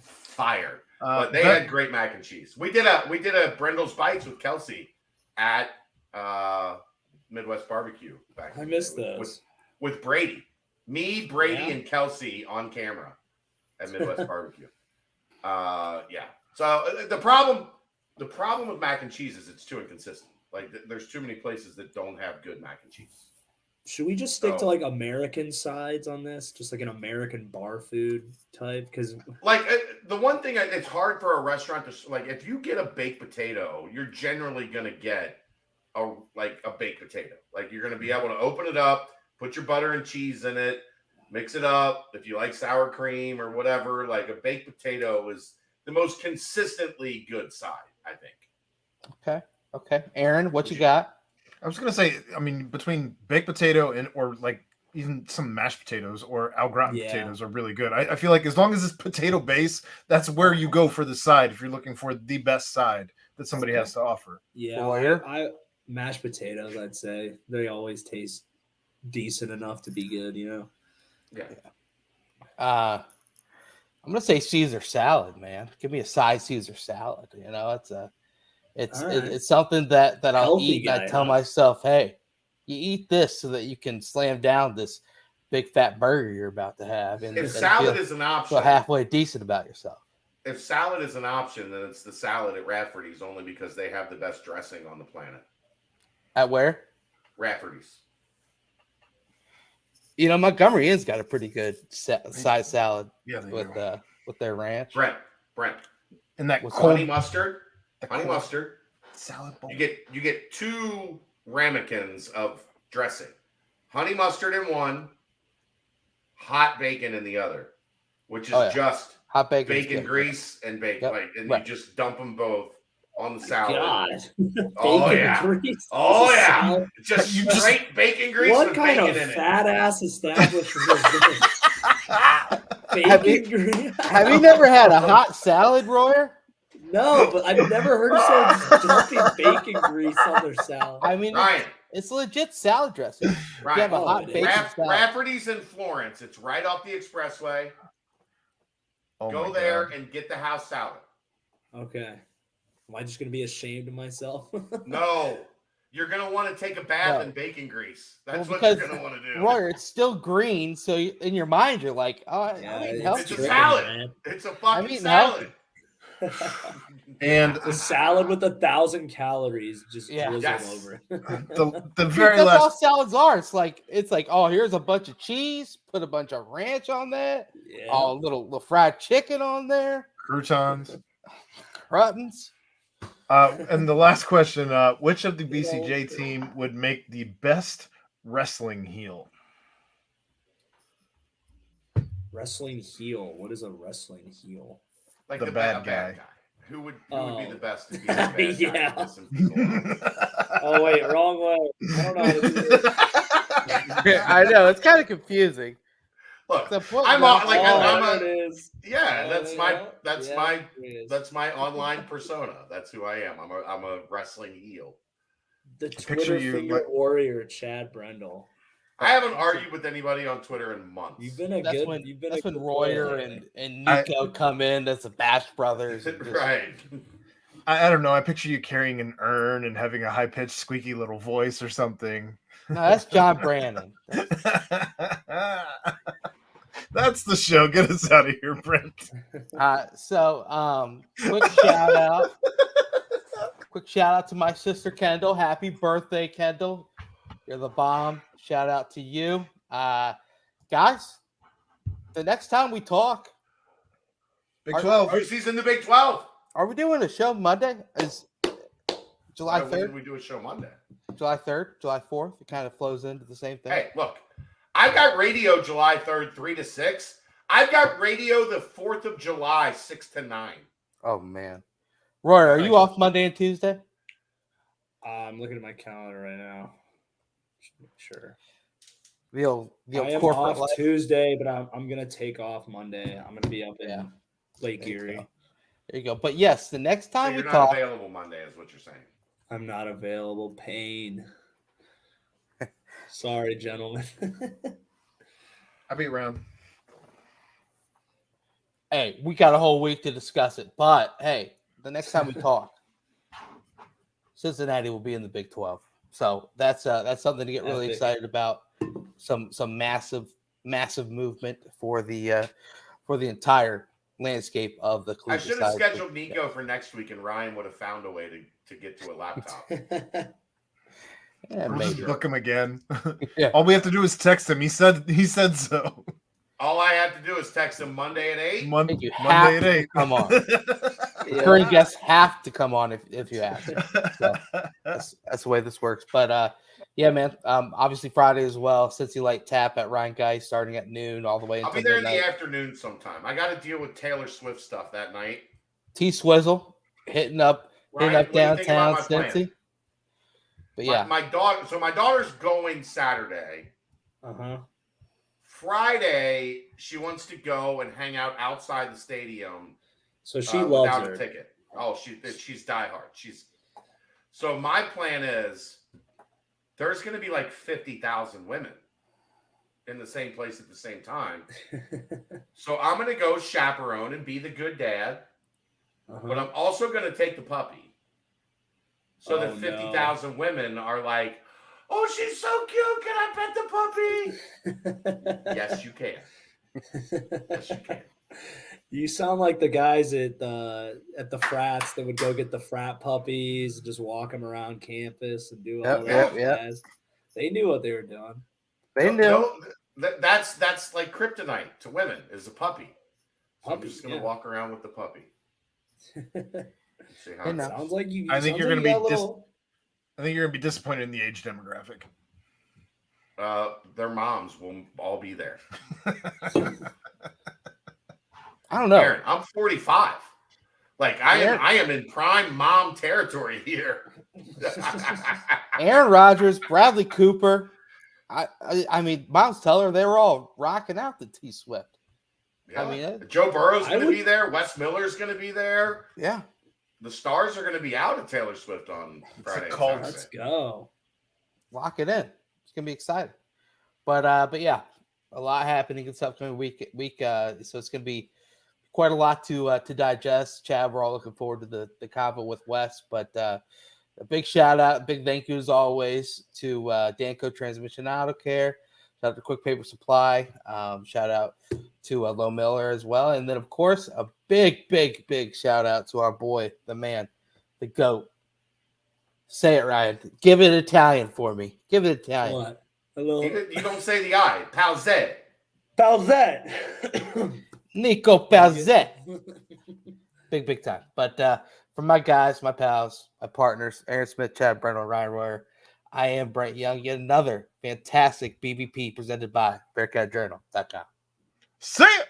Fire. But they had great mac and cheese. We did a Brendel's Bites with Kelsey at Midwest Barbecue back. I missed those with Brady, Brady, Yeah. and Kelsey on camera at Midwest Barbecue. Yeah. So the problem with mac and cheese is it's too inconsistent. Like there's too many places that don't have good mac and cheese. Should we just stick to like American sides on this? Just like an American bar food type? Because like the one thing, it's hard for a restaurant to like. If you get a baked potato, you're generally gonna get a baked potato. Like you're gonna be able to open it up, put your butter and cheese in it, mix it up. If you like sour cream or whatever, like a baked potato is the most consistently good side, I think. Okay. Aaron, what you got? I was gonna say, I mean, between baked potato or like even some mashed potatoes or au gratin potatoes are really good. I feel like as long as it's potato base, that's where you go for the side if you're looking for the best side that somebody has to offer. yeah, I mashed potatoes. I'd say they always taste decent enough to be good. Yeah. I'm gonna say Caesar salad, man. Give me a side Caesar salad. It's something that I'll Healthy eat. guy, and I tell myself, hey, you eat this so that you can slam down this big fat burger you're about to have. And if salad is an option, feel halfway decent about yourself. If salad is an option, then it's the salad at Rafferty's only because they have the best dressing on the planet. At where? Rafferty's. Montgomery Inn's got a pretty good side salad with their ranch. Brent. And that honey mustard. Salad bowl. You get 2 ramekins of dressing. Honey mustard in one, hot bacon in the other, which is just hot bacon grease and bacon. Yep. You just dump them both on the salad. God. Oh, Bacon yeah. grease. Oh, This is yeah. salad. Just You just- straight bacon grease What with kind bacon of in it. fat ass establishment is this? Have Bacon grease? Have you never had a hot salad, Royer? No, but I've never heard of someone just dumping bacon grease on their salad. I mean, Ryan, it's legit salad dressing. You Ryan. have a Oh, hot it is. bacon salad. Rafferty's in Florence. It's right off the expressway. Oh Go my there God. and get the house salad. Okay. Am I just gonna be ashamed of myself? No, you're gonna want to take a bath No. in bacon grease. That's Well, what you're because gonna want to do. Royer, it's still green, so in your mind you're like, "Oh, I'm eating it's healthy." It's a tricky, salad. man. It's a I'm fucking eating salad. And The salad with 1,000 calories just Yeah. drizzled Yes. over it. the Dude, very that's all last salads are. It's like, oh, here's a bunch of cheese, put a bunch of ranch on that, Yeah. oh, a little fried chicken on there, croutons. cruttons. And the last question: which of the Good old BCJ thing. team would make the best wrestling heel? Wrestling heel. What is a wrestling heel? Like The the bad bad guy. Who would be the best to be the Oh. bad guy? Yeah. Listen, people. Oh wait, wrong way. I don't know how to do this. I know it's kind of confusing. Look, The point I'm though- on, like Oh, I'm there a, it is. yeah. Oh, That's yeah. my Yeah, it is. that's my online persona. That's who I am. I'm a wrestling heel. The picture Twitter you, finger like- warrior, Chad Brendel. I haven't argued with anybody on Twitter in months. You've been a that's good. when You've been that's a when good Royer player and, lately. and Nico come in as the Bash Brothers. And just- right. I don't know. I picture you carrying an urn and having a high pitched, squeaky little voice or something. No, that's John Brannon. That's the show. Get us out of here, Brent. Quick shout out. Quick shout out to my sister Kendall. Happy birthday, Kendall. You're the bomb. Shout out to you. Guys, the next time we talk, Big Are- 12. Oh, he's in the Big 12. are we doing a show Monday? Is July Why wouldn't 3rd? we do a show Monday? July 3rd? July 4th? It kind of flows into the same thing. Hey, look, I've got radio July 3rd, 3 to 6. I've got radio the 4th of July, 6 to 9. Oh, man. Roy, are you off Monday and Tuesday? I'm looking at my calendar right now. Just make sure. The old I am corporate off life. Tuesday, but I'm gonna take off Monday. I'm gonna be up in Yeah. Lake There you Erie. go. There you go. But yes, the next So time we you're not talk, available Monday, is what you're saying. I'm not available. Pain. Sorry, gentlemen. I'll be around. hey, we got a whole week to discuss it. But hey, the next time we talk, Cincinnati will be in the Big 12. So that's something to get really Epic. excited about. Some massive movement for the entire landscape of the I collegiate should have side. scheduled Nico for next week, and Ryan would have found a way to get to a laptop. Yeah, We'll just maybe. book him again. Yeah. All we have to do is text him. He said so. All I have to do is text him Monday at 8. And you Monday have at to 8. come on. Yeah. Current guests have to come on if you ask. So that's the way this works. But yeah, man. Obviously Friday as well. Cincy Light Tap at Ryan Guy starting at noon all the way I'll until be there in midnight. the afternoon sometime. I got to deal with Taylor Swift stuff that night. T Swizzle hitting up Ryan, what do you think downtown about my plan? Cincy. But yeah, My daughter. So my daughter's going Saturday. Uh-huh. Friday, she wants to go and hang out outside the stadium. So she loves without her. a ticket. Oh, she's diehard. So my plan is there's going to be like 50,000 women in the same place at the same time. So I'm going to go chaperone and be the good dad, but I'm also going to take the puppy. So Oh, that 50,000 women are like, "Oh, she's so cute. Can I pet the puppy?" Yes, you can. Yes, you can. You sound like the guys at the frats that would go get the frat puppies and just walk them around campus and do all that. Yep. jazz. They knew what they were doing. they knew. No, that's like kryptonite to women is a puppy. So I'm Puppy, just gonna yeah. walk around with the puppy. See how Hey, it now. goes. Sounds like you. I think sounds you're like gonna you be got a little- I think you're gonna be disappointed in the age demographic. Their moms will all be there. I don't know. Aaron, I'm 45. Like I am in prime mom territory here. Aaron Rodgers, Bradley Cooper. I mean, Miles Teller, they were all rocking out the T Swift. Yeah. I mean, Joe Burrow's going to be there. Wes Miller's going to be there. Yeah. The stars are going to be out at Taylor Swift on Friday. Let's go. Lock it in. It's gonna be exciting. But yeah, a lot happening this upcoming week. So it's gonna be quite a lot to digest. Chad, we're all looking forward to the convo with Wes. But a big shout out, big thank you as always to Danco Transmission Auto Care. Shout out to Quick Paper Supply. Shout out to Low Miller as well. And then, of course, a big shout out to our boy, the man, the GOAT. Say it, Ryan. Give it Italian for me. Give it Italian. What? Hello. You don't say the I. Palzette. Palzette. Nico Palzette. Big time. But for my guys, my pals, my partners, Aaron Smith, Chad Brennan, Ryan Royer, I am Brent Young. Yet another fantastic BBP presented by BearcatJournal.com. See ya.